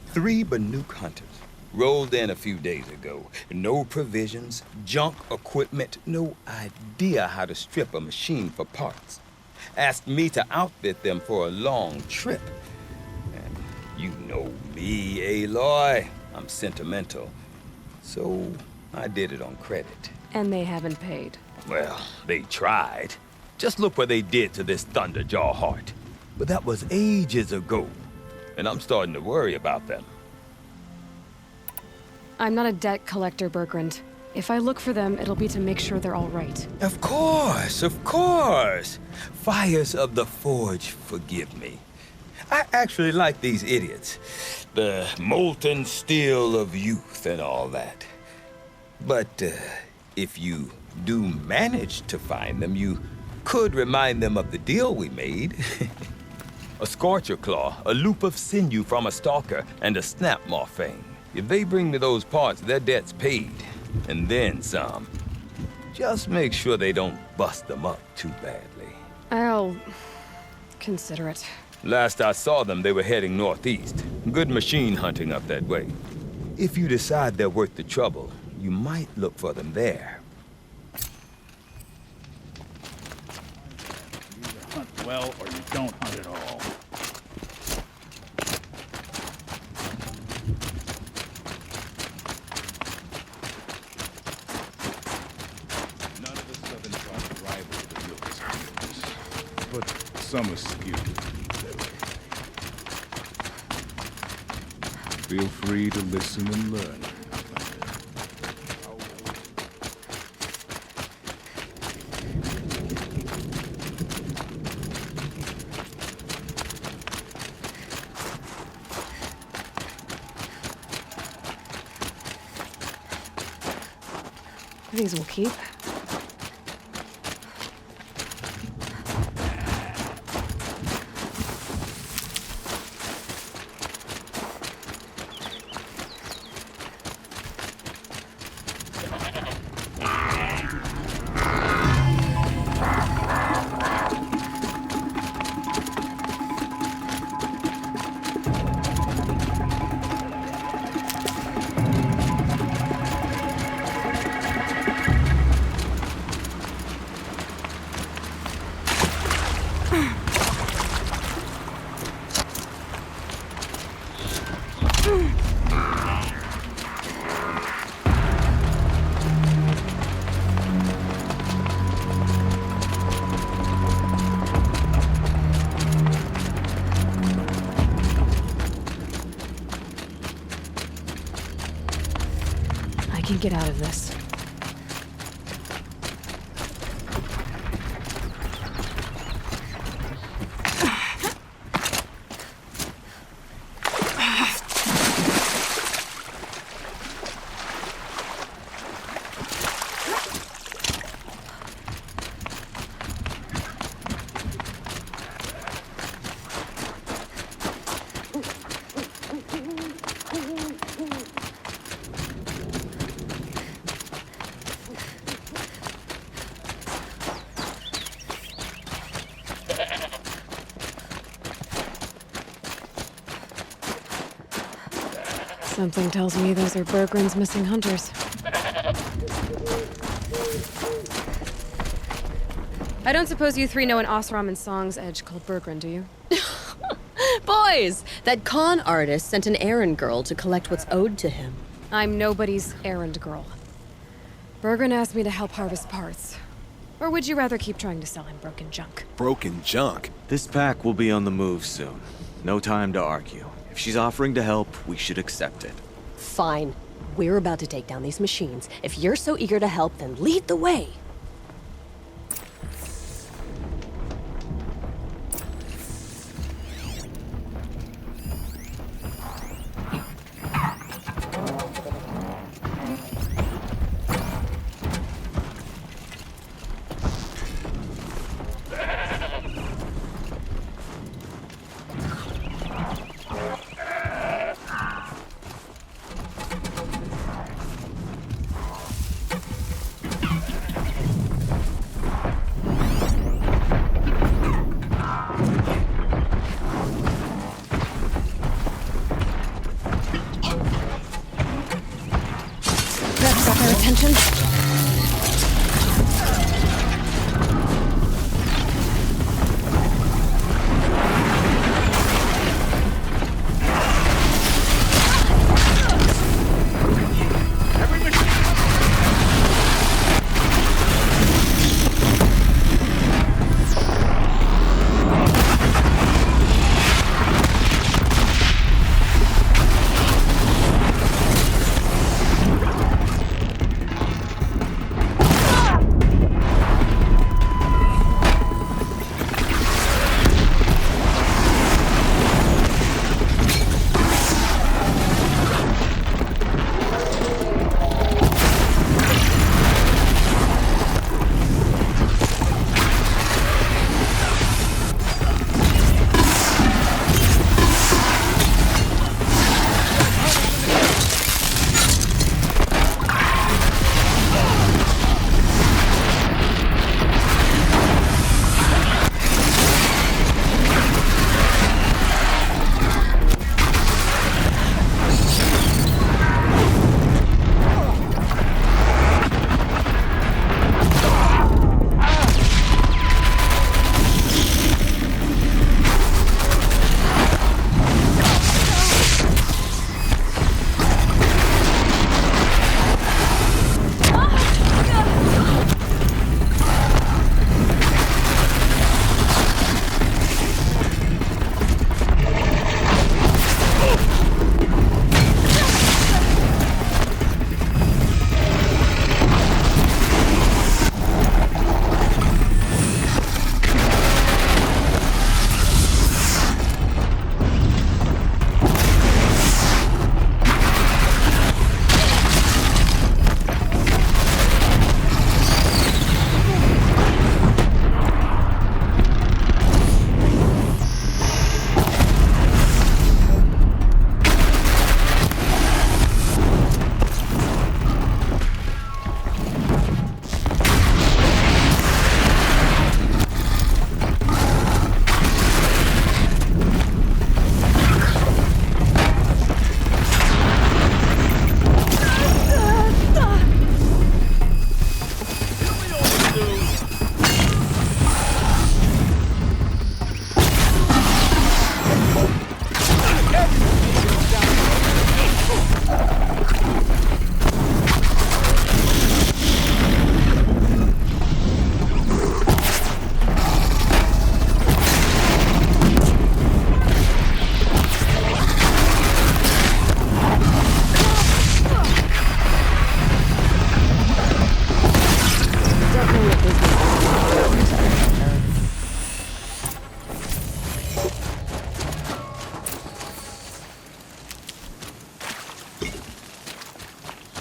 3 Banuk hunters rolled in a few days ago. No provisions, junk equipment, no idea how to strip a machine for parts. Asked me to outfit them for a long trip. And you know me, Aloy. I'm sentimental. So I did it on credit. And they haven't paid. Well, they tried. Just look what they did to this Thunderjaw heart. But that was ages ago. And I'm starting to worry about them. I'm not a debt collector, Bergrand. If I look for them, it'll be to make sure they're all right. Of course, of course. Fires of the Forge forgive me. I actually like these idiots. The molten steel of youth and all that. But if you do manage to find them, you could remind them of the deal we made. A Scorcher Claw, a loop of sinew from a stalker, and a Snapmaw Fang. If they bring me those parts, their debt's paid. And then some. Just make sure they don't bust them up too badly. I'll... consider it. Last I saw them, they were heading northeast. Good machine hunting up that way. If you decide they're worth the trouble, you might look for them there. You either hunt well or you don't hunt at all. None of the southern tribes rival the Nooks, but some are skewed. Feel free to listen and learn. These will keep. can get out of this. Something tells me those are Bergren's missing hunters. I don't suppose you three know an Osram and Song's edge called Bergren, do you? Boys! That con artist sent an errand girl to collect what's owed to him. I'm nobody's errand girl. Bergren asked me to help harvest parts. Or would you rather keep trying to sell him broken junk? Broken junk? This pack will be on the move soon. No time to argue. If she's offering to help, we should accept it. Fine. We're about to take down these machines. If you're so eager to help, then lead the way. Attention.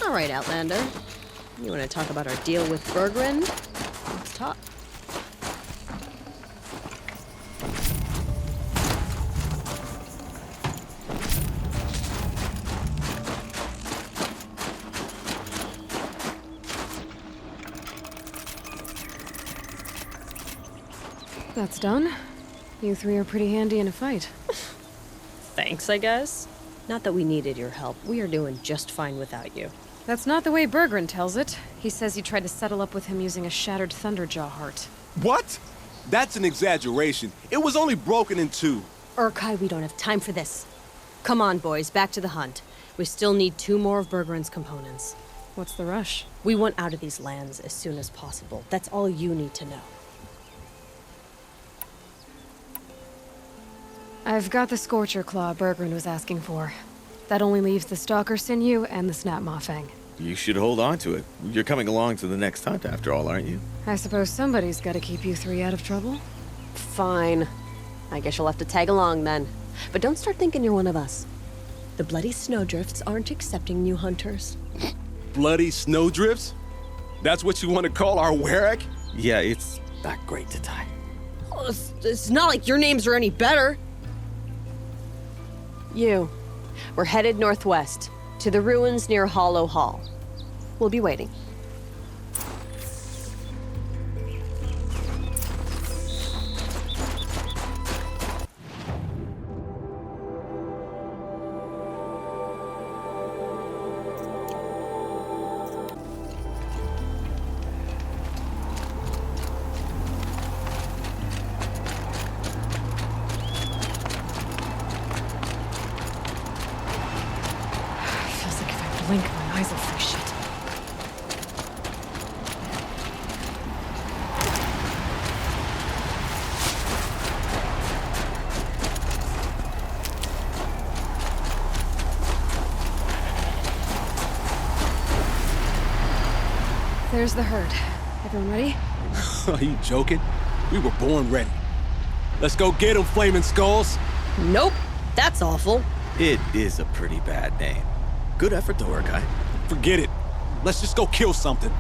All right, Outlander. You want to talk about our deal with Berggren? Let's talk. That's done. You three are pretty handy in a fight. Thanks, I guess. Not that we needed your help. We are doing just fine without you. That's not the way Berggren tells it. He says you tried to settle up with him using a shattered Thunderjaw heart. What? That's an exaggeration. It was only broken in two. Urkai, we don't have time for this. Come on, boys, back to the hunt. We still need 2 more of Berggren's components. What's the rush? We want out of these lands as soon as possible. That's all you need to know. I've got the Scorcher Claw Berggren was asking for. That only leaves the Stalker Sinew and the Snap Maw Fang. You should hold on to it. You're coming along to the next hunt after all, aren't you? I suppose somebody's gotta keep you three out of trouble. Fine. I guess you'll have to tag along then. But don't start thinking you're one of us. The Bloody Snowdrifts aren't accepting new hunters. Bloody Snowdrifts? That's what you want to call our Werak? Yeah, it's not great to tie. Oh, it's not like your names are any better. We're headed northwest, to the ruins near Hollow Hall. We'll be waiting. Blink, my eyes will freeze shut. There's the herd. Everyone ready? Are you joking? We were born ready. Let's go get them, Flaming Skulls. Nope. That's awful. It is a pretty bad name. Good effort though, Urkai. Forget it. Let's just go kill something.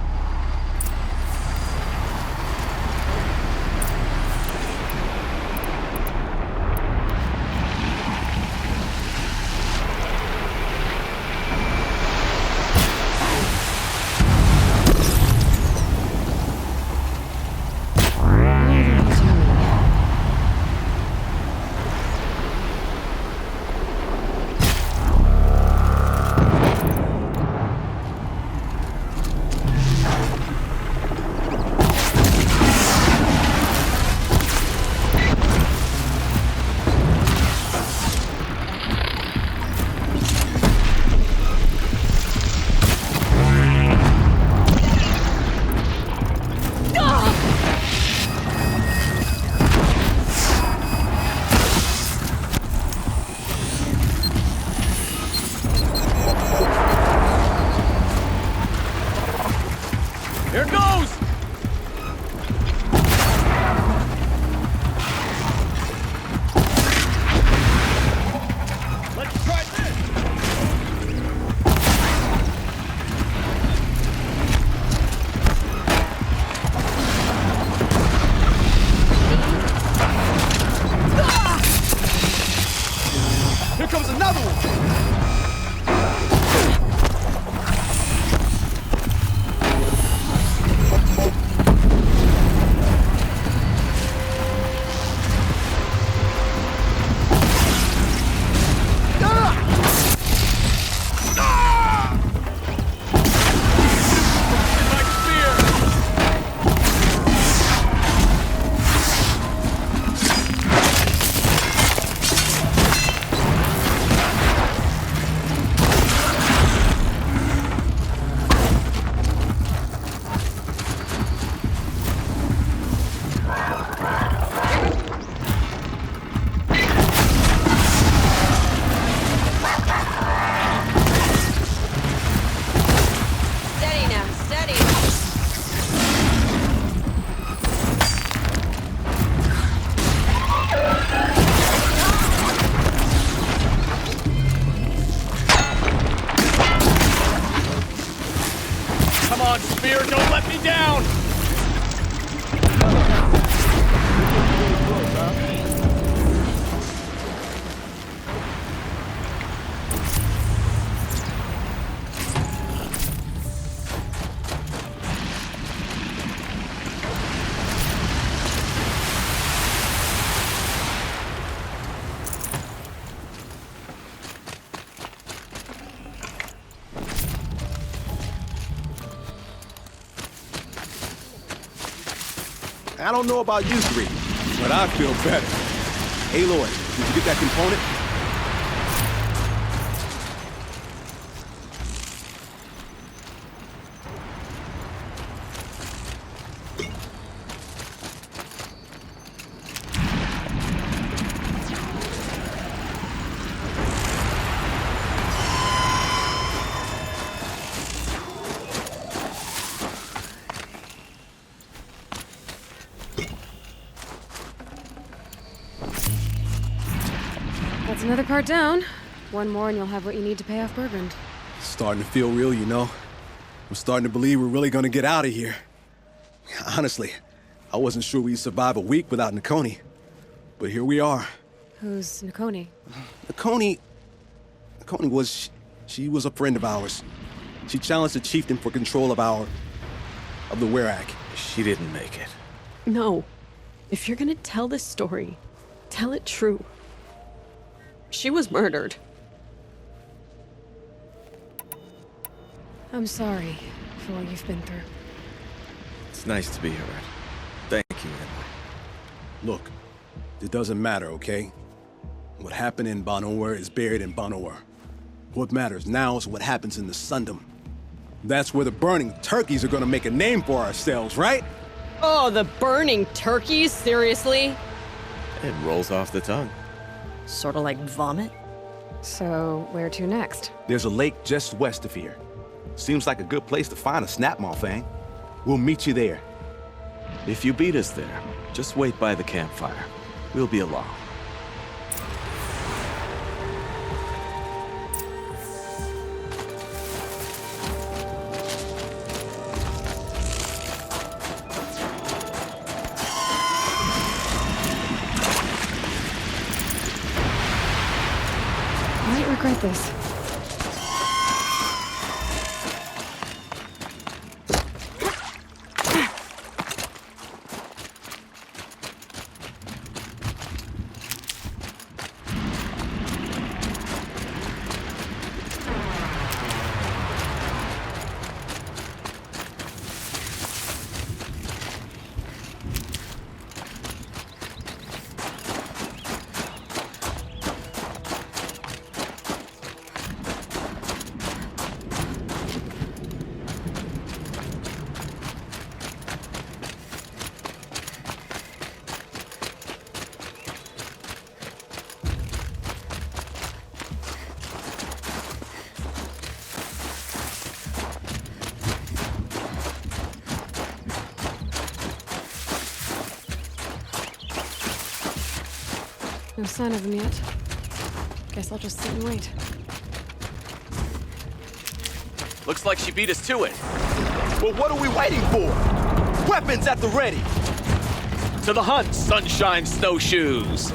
Here goes! Let's try this! Here comes another one! Come on, Spear, don't let me down! I don't know about you three, but I feel better. Hey, Lloyd, did you get that component? That's another part down. One more and you'll have what you need to pay off Bergrand. Starting to feel real, you know. I'm starting to believe we're really gonna get out of here. Honestly, I wasn't sure we'd survive a week without Nakoni. But here we are. Who's Nakoni? Nakoni was... she was a friend of ours. She challenged the chieftain for control of the Werak. She didn't make it. No. If you're gonna tell this story, tell it true. She was murdered. I'm sorry for what you've been through. It's nice to be heard. Thank you, Henry. Look, it doesn't matter, okay? What happened in Banowar is buried in Banowar. What matters now is what happens in the Sundom. That's where the burning turkeys are gonna make a name for ourselves, right? Oh, the burning turkeys? Seriously? It rolls off the tongue. Sort of like vomit? So, where to next? There's a lake just west of here. Seems like a good place to find a snapmaw fang. We'll meet you there. If you beat us there, just wait by the campfire. We'll be along. I might regret this. No sign of them yet. Guess I'll just sit and wait. Looks like she beat us to it. Well, what are we waiting for? Weapons at the ready! To the hunt, Sunshine Snowshoes!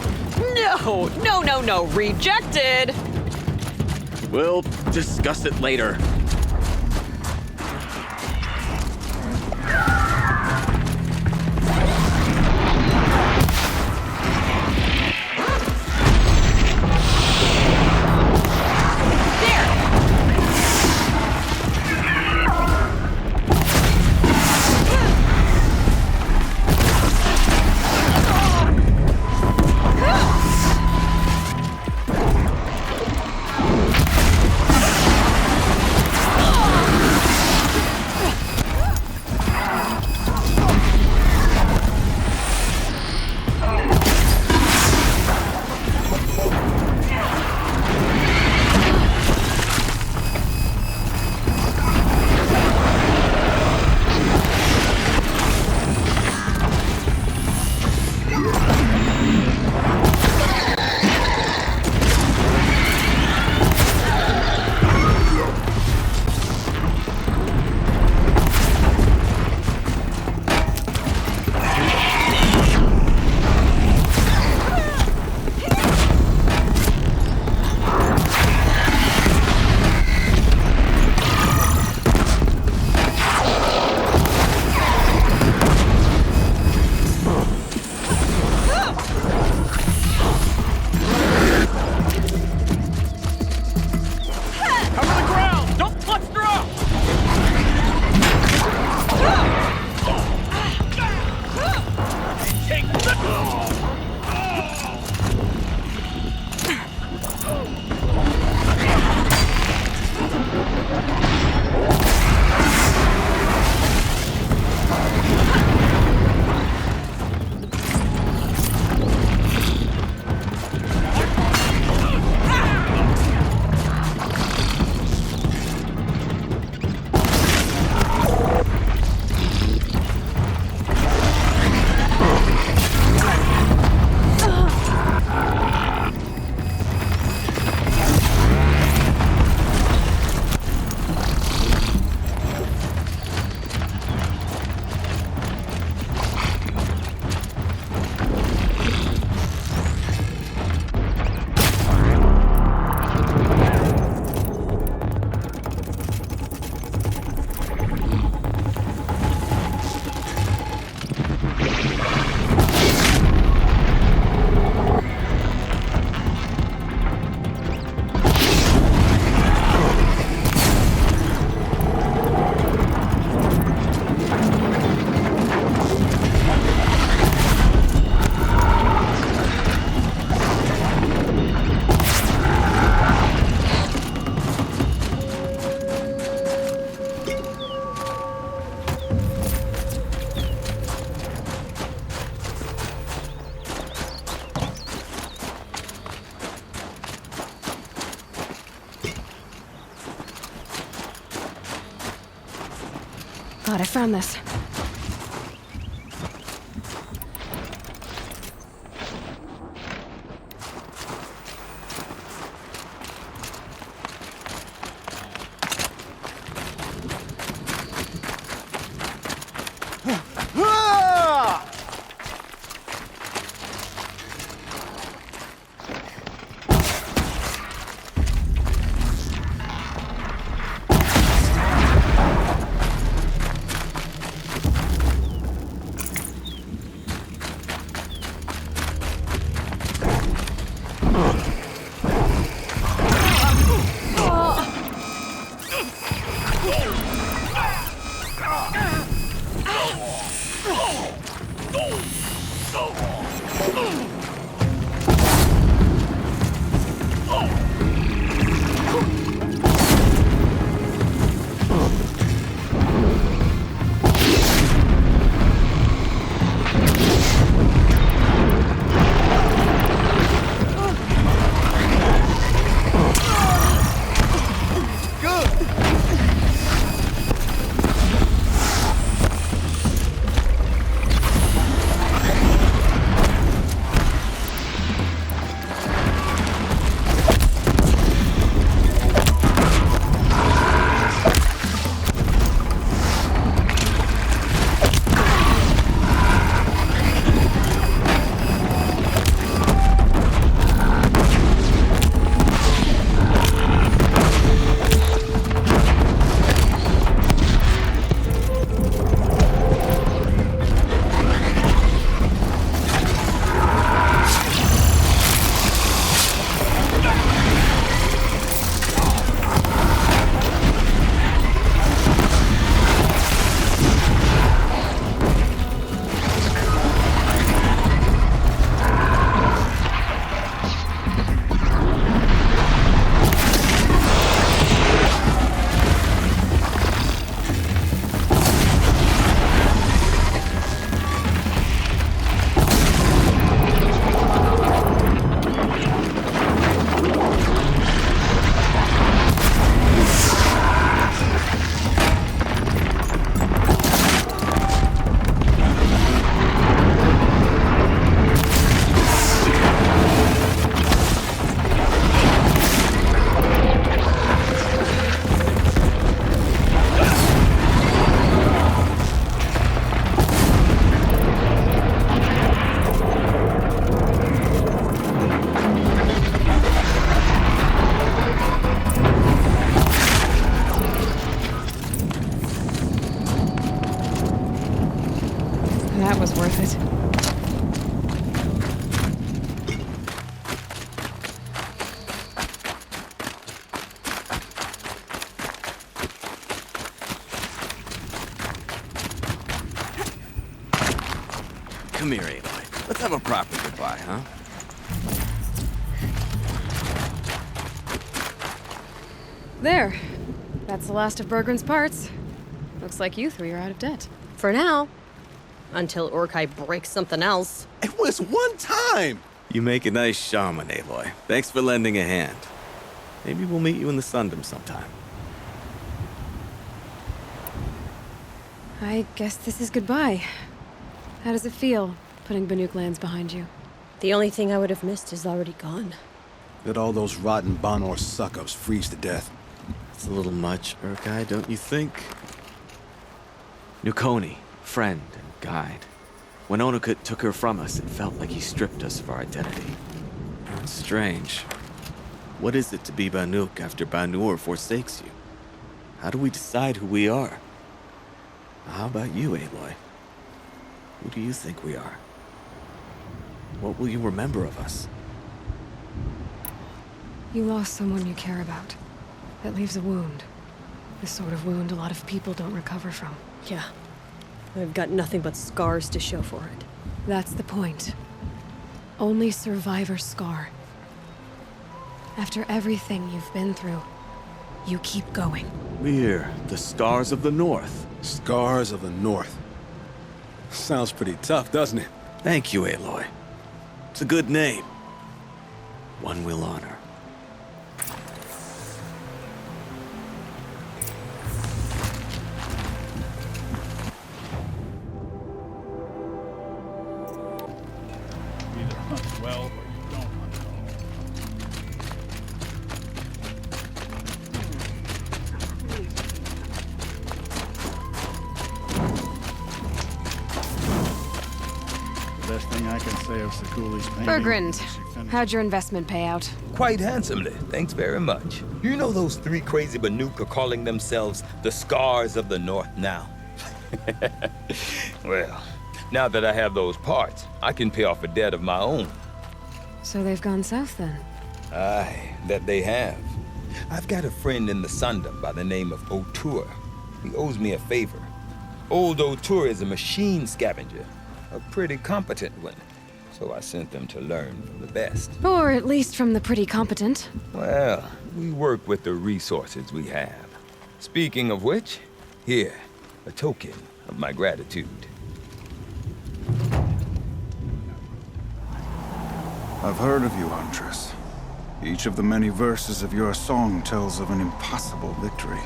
No, rejected! We'll discuss it later. Thought I found this. That was worth it. Come here, Aloy. Let's have a proper goodbye, huh? There. That's the last of Bergren's parts. Looks like you three are out of debt. For now. Until Urkai breaks something else. It was one time! You make a nice shaman, Aloy. Thanks for lending a hand. Maybe we'll meet you in the Sundom sometime. I guess this is goodbye. How does it feel, putting Banuk lands behind you? The only thing I would have missed is already gone. Let all those rotten Banor suck-ups freeze to death. It's a little much, Urkai, don't you think? Nukoni, friend and guide. When Onukut took her from us, it felt like he stripped us of our identity. It's strange. What is it to be Banuk after Banur forsakes you? How do we decide who we are? How about you, Aloy? Who do you think we are? What will you remember of us? You lost someone you care about. That leaves a wound. The sort of wound a lot of people don't recover from. Yeah. I've got nothing but scars to show for it. That's the point. Only survivor's scar. After everything you've been through, you keep going. We're the Scars of the North. Scars of the North. Sounds pretty tough, doesn't it? Thank you, Aloy. It's a good name. One we'll honor. well or you don't hunt at all. The best thing I can say of Sekuli's painting... Bergrund, how'd your investment pay out? Quite handsomely, thanks very much. You know those three crazy Banuk are calling themselves the Scars of the North now? Well, now that I have those parts, I can pay off a debt of my own. So they've gone south then? Aye, that they have. I've got a friend in the Sundom by the name of O'Toole. He owes me a favor. Old O'Toole is a machine scavenger, a pretty competent one. So I sent them to learn from the best. Or at least from the pretty competent. Well, we work with the resources we have. Speaking of which, here, a token of my gratitude. I've heard of you, Huntress. Each of the many verses of your song tells of an impossible victory.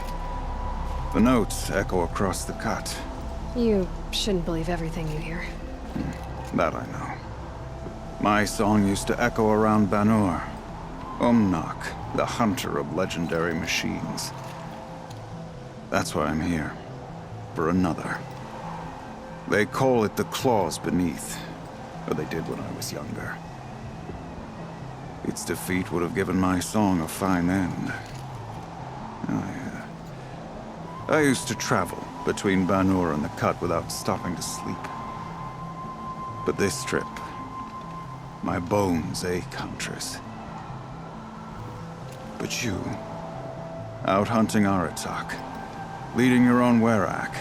The notes echo across the cut. You shouldn't believe everything you hear. That I know. My song used to echo around Banur. Umnak, the hunter of legendary machines. That's why I'm here. For another. They call it the Claws Beneath. Or they did when I was younger. Its defeat would have given my song a fine end. I used to travel between Banur and the Cut without stopping to sleep. But this trip, my bones ache, Huntress. But you, out hunting Aratak, leading your own Werak.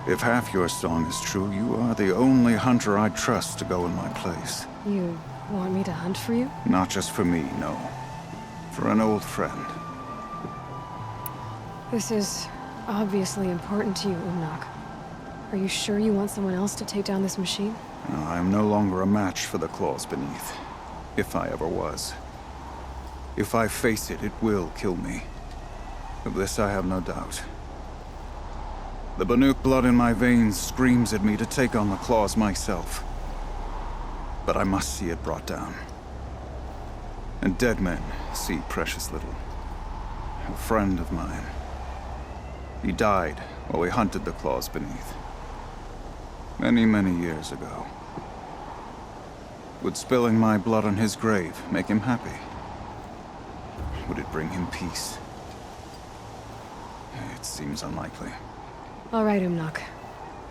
If half your song is true, you are the only hunter I'd trust to go in my place. You want me to hunt for you? Not just for me, no. For an old friend. This is obviously important to you, Umnak. Are you sure you want someone else to take down this machine? No, I am no longer a match for the Claws Beneath. If I ever was. If I face it, it will kill me. Of this I have no doubt. The Banuk blood in my veins screams at me to take on the Claws myself. But I must see it brought down. And dead men see precious little. A friend of mine. He died while we hunted the Claws Beneath. Many, many years ago. Would spilling my blood on his grave make him happy? Would it bring him peace? It seems unlikely. All right, Umnak.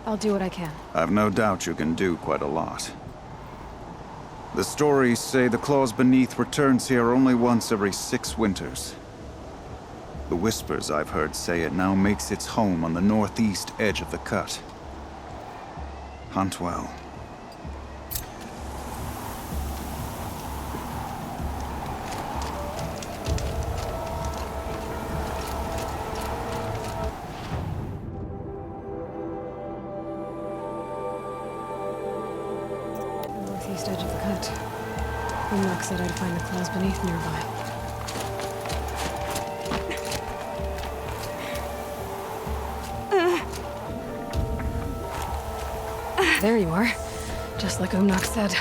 I'll do what I can. I've no doubt you can do quite a lot. The stories say the Claws Beneath returns here only once every 6 winters. The whispers I've heard say it now makes its home on the northeast edge of the cut. Hunt well. Northeast edge of the cut. Umnak said I'd find the Claws Beneath nearby. There you are. Just like Umnak said.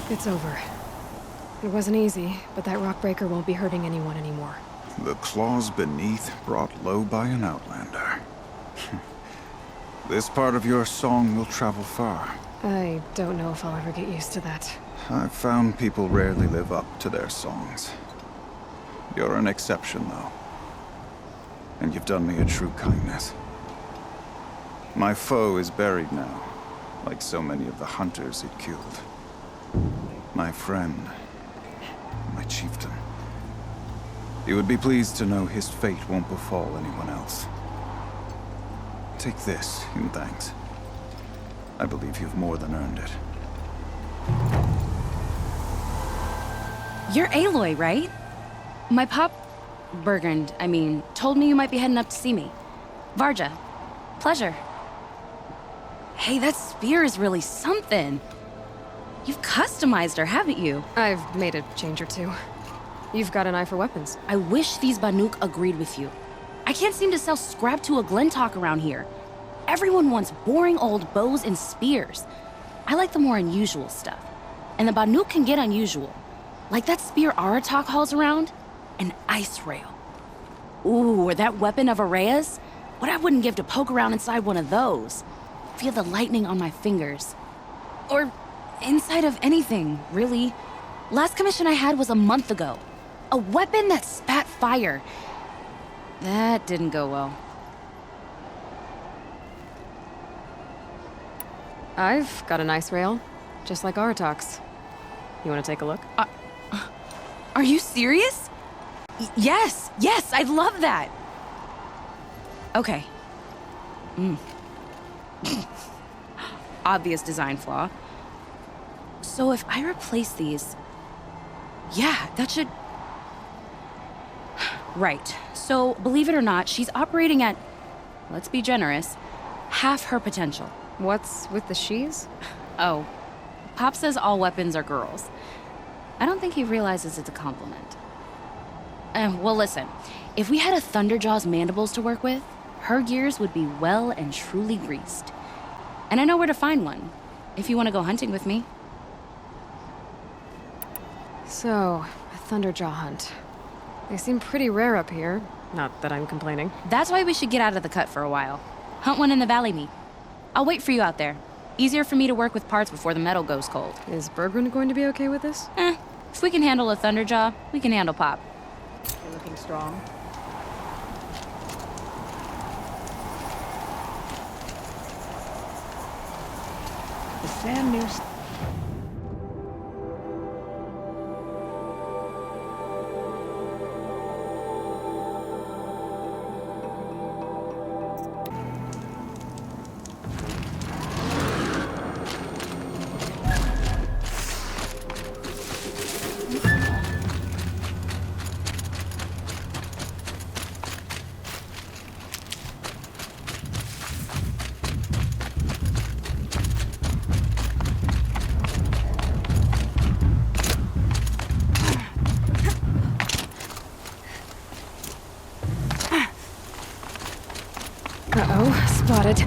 It's over. It wasn't easy, but that rockbreaker won't be hurting anyone anymore. The claws beneath brought low by an outlander. This part of your song will travel far. I don't know if I'll ever get used to that. I've found people rarely live up to their songs. You're an exception, though. And you've done me a true kindness. My foe is buried now, like so many of the hunters it killed. My friend, my chieftain. You would be pleased to know his fate won't befall anyone else. Take this in thanks. I believe you've more than earned it. You're Aloy, right? My pop... Bergrand, I mean, told me you might be heading up to see me. Varja. Pleasure. Hey, that spear is really something. You've customized her, haven't you? I've made a change or two. You've got an eye for weapons. I wish these Banuk agreed with you. I can't seem to sell scrap to a Glentalk around here. Everyone wants boring old bows and spears. I like the more unusual stuff. And the Banuk can get unusual. Like that spear Aratak hauls around, an Icerail. Ooh, or that weapon of Araya's? What I wouldn't give to poke around inside one of those. Feel the lightning on my fingers. Or inside of anything, really. Last commission I had was a month ago. A weapon that spat fire. That didn't go well. I've got an Icerail, just like Aratak's. You want to take a look? Are you serious? Yes, I'd love that. Okay. Obvious design flaw. So if I replace these... Yeah, that should... Right. So, believe it or not, she's operating at, let's be generous, half her potential. What's with the she's? Oh, Pop says all weapons are girls. I don't think he realizes it's a compliment. Well, listen. If we had a Thunderjaw's mandibles to work with, her gears would be well and truly greased. And I know where to find one, if you want to go hunting with me. So, a Thunderjaw hunt. They seem pretty rare up here. Not that I'm complaining. That's why we should get out of the cut for a while. Hunt one in the valley meet. I'll wait for you out there. Easier for me to work with parts before the metal goes cold. Is Bergrand going to be okay with this? If we can handle a Thunderjaw, we can handle Pop. You're looking strong. The sand news. Uh-oh, spotted.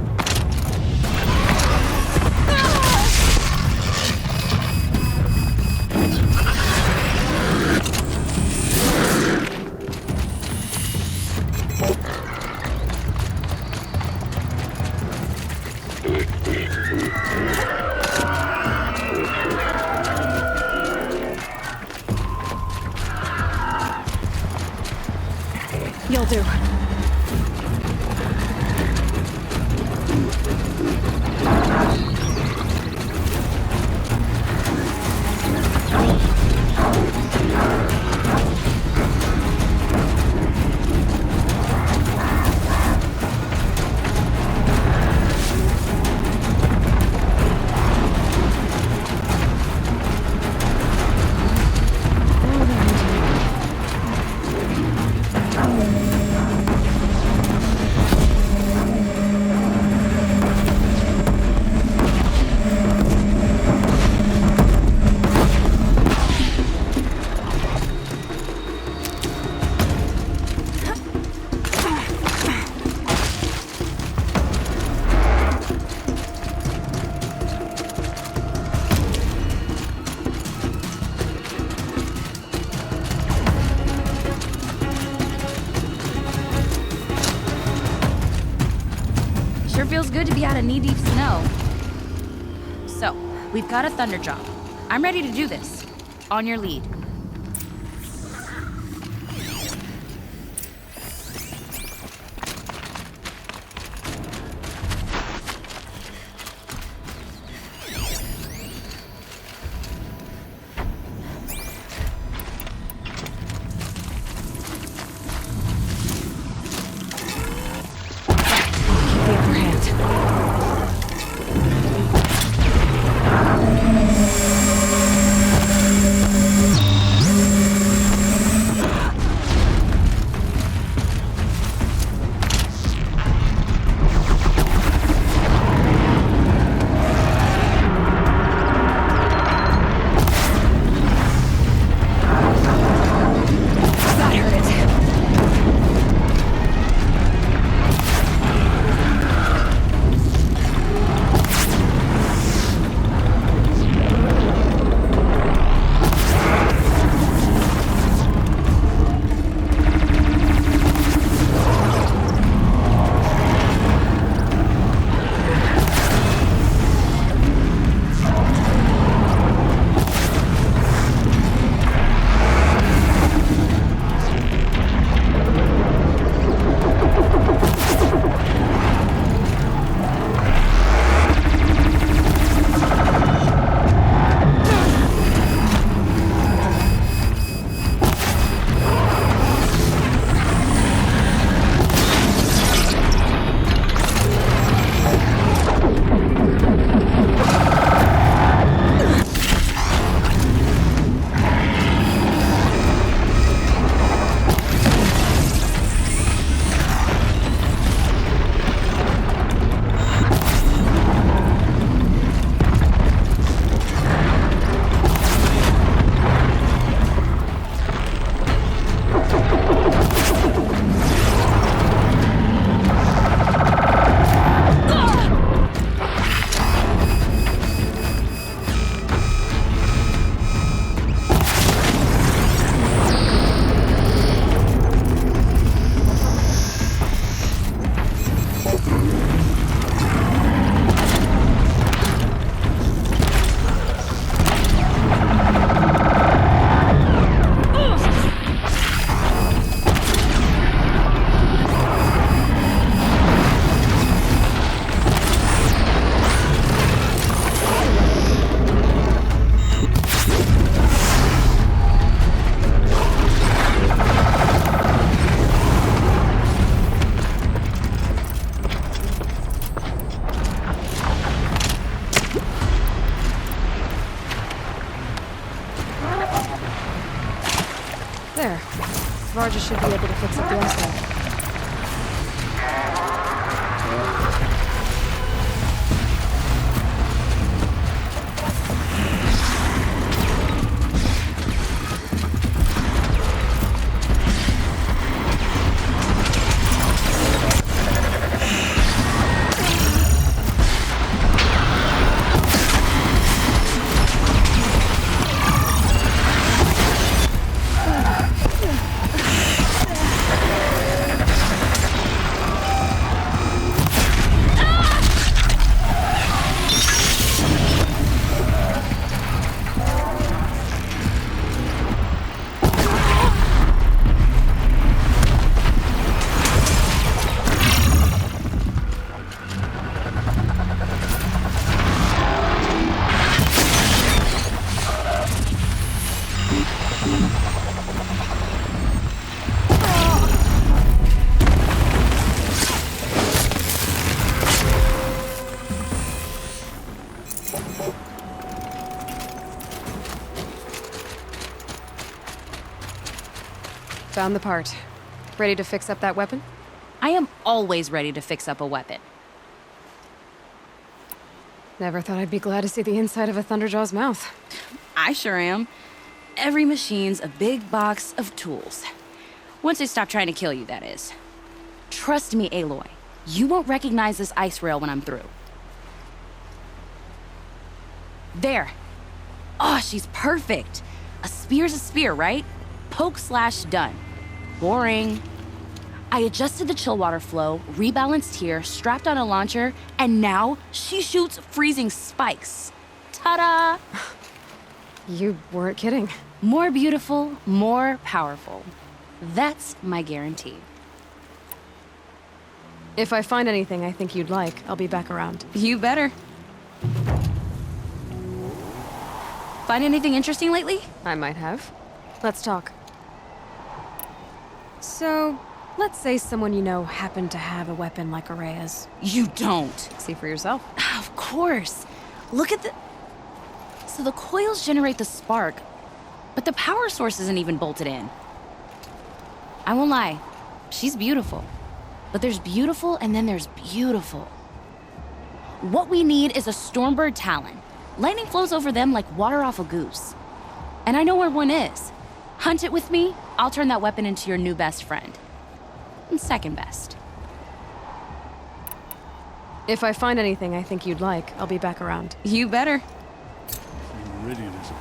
You'll do. Sure feels good to be out of knee-deep snow. So, we've got a Thunderjaw. I'm ready to do this. On your lead. Varga should be able to fix up the inside. Found the part. Ready to fix up that weapon? I am always ready to fix up a weapon. Never thought I'd be glad to see the inside of a Thunderjaw's mouth. I sure am. Every machine's a big box of tools. Once they stop trying to kill you, that is. Trust me, Aloy. You won't recognize this Icerail when I'm through. There. Oh, she's perfect. A spear's a spear, right? Poke slash done. Boring. I adjusted the chill water flow, rebalanced here, strapped on a launcher, and now she shoots freezing spikes. Ta-da! You weren't kidding. More beautiful, more powerful. That's my guarantee. If I find anything I think you'd like, I'll be back around. You better. Find anything interesting lately? I might have. Let's talk. So, let's say someone you know happened to have a weapon like Araya's. You don't. See for yourself. Of course. Look at the... So the coils generate the spark, but the power source isn't even bolted in. I won't lie. She's beautiful. But there's beautiful and then there's beautiful. What we need is a Stormbird Talon. Lightning flows over them like water off a goose. And I know where one is. Hunt it with me, I'll turn that weapon into your new best friend. And second best. If I find anything I think you'd like, I'll be back around. You better. Meridian is a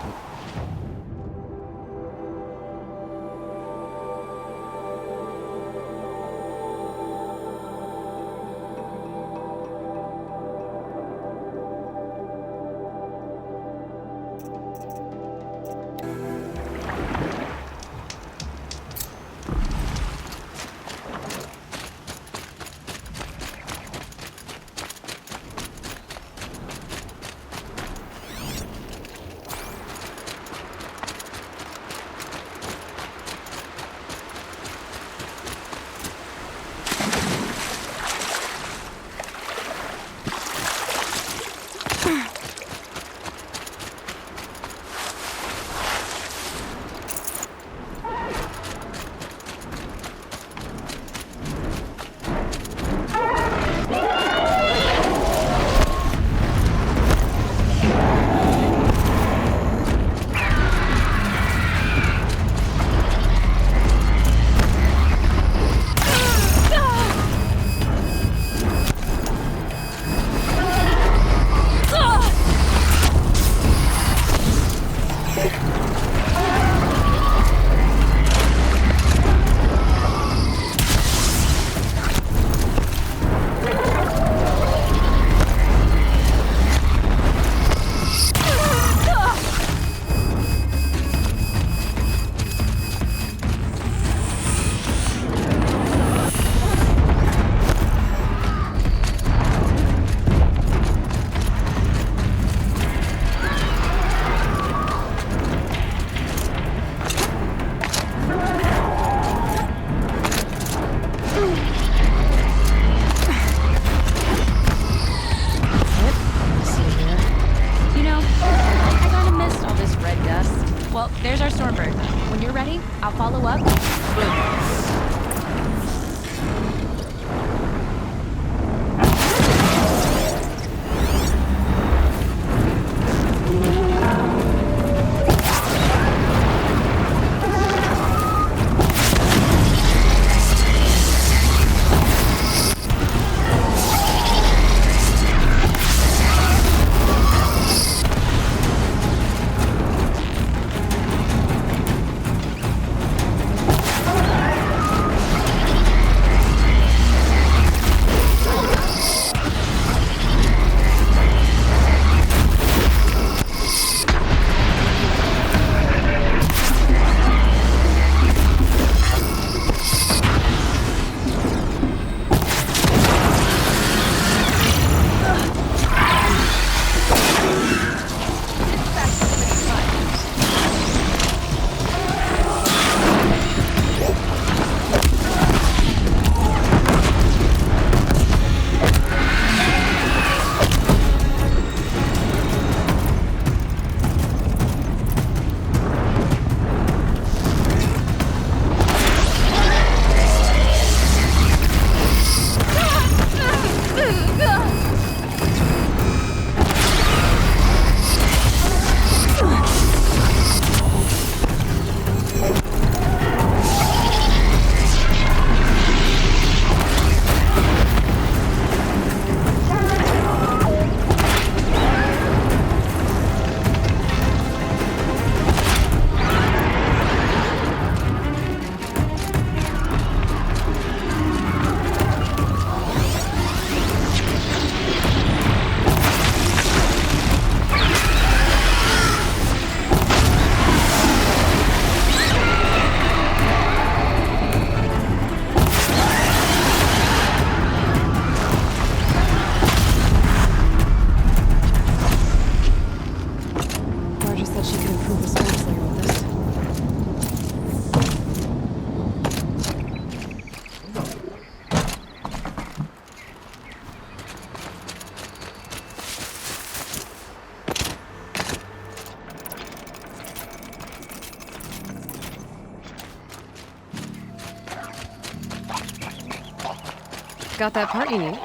Got that part you need?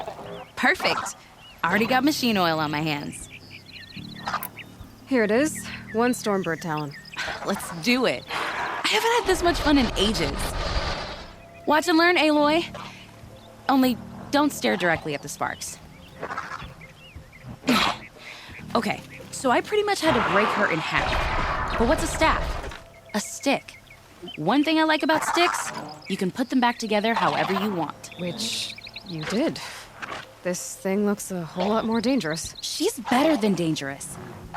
Perfect. Already got machine oil on my hands. Here it is. 1 Stormbird Talon. Let's do it. I haven't had this much fun in ages. Watch and learn, Aloy. Only don't stare directly at the sparks. Okay, so I pretty much had to break her in half. But what's a staff? A stick. One thing I like about sticks, you can put them back together however you want. Which you did. This thing looks a whole lot more dangerous. She's better than dangerous.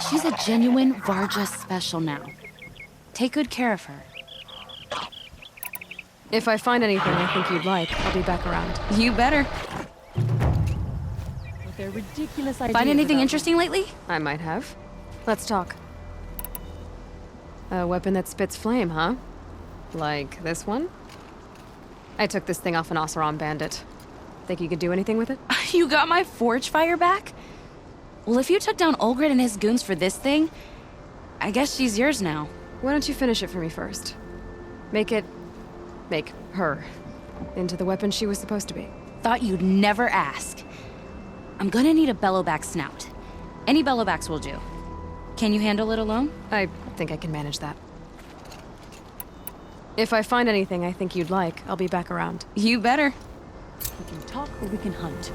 She's a genuine Varja special now. Take good care of her. If I find anything I think you'd like, I'll be back around. You better. With their ridiculous ideas. Find anything interesting lately? I might have. Let's talk. A weapon that spits flame, huh? Like this one? I took this thing off an Oseram bandit. Think you could do anything with it? You got my Forgefire back? Well, if you took down Olgrid and his goons for this thing, I guess she's yours now. Why don't you finish it for me first? Make her into the weapon she was supposed to be. Thought you'd never ask. I'm gonna need a bellowback snout. Any bellowbacks will do. Can you handle it alone? I think I can manage that. If I find anything I think you'd like, I'll be back around. You better. We can talk or we can hunt.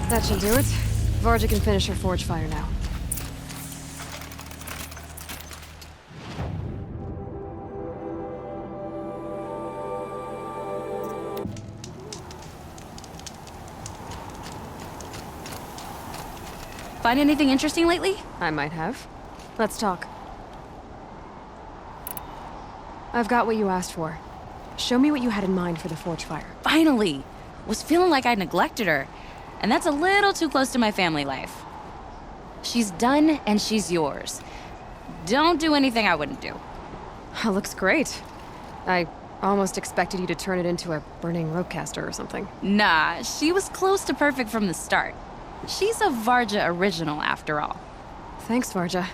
That should do it. Varja can finish her Forgefire now. Find anything interesting lately? I might have. Let's talk. I've got what you asked for. Show me what you had in mind for the Forgefire. Finally! Was feeling like I neglected her. And that's a little too close to my family life. She's done and she's yours. Don't do anything I wouldn't do. Looks great. I almost expected you to turn it into a burning ropecaster or something. Nah, she was close to perfect from the start. She's a Varja original after all. Thanks, Varja.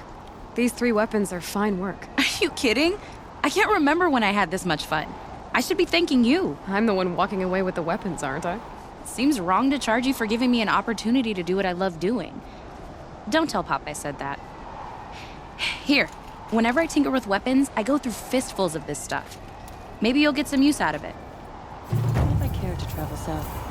These 3 weapons are fine work. Are you kidding? I can't remember when I had this much fun. I should be thanking you. I'm the one walking away with the weapons, aren't I? Seems wrong to charge you for giving me an opportunity to do what I love doing. Don't tell Pop I said that. Here, whenever I tinker with weapons, I go through fistfuls of this stuff. Maybe you'll get some use out of it. What if I care to travel south?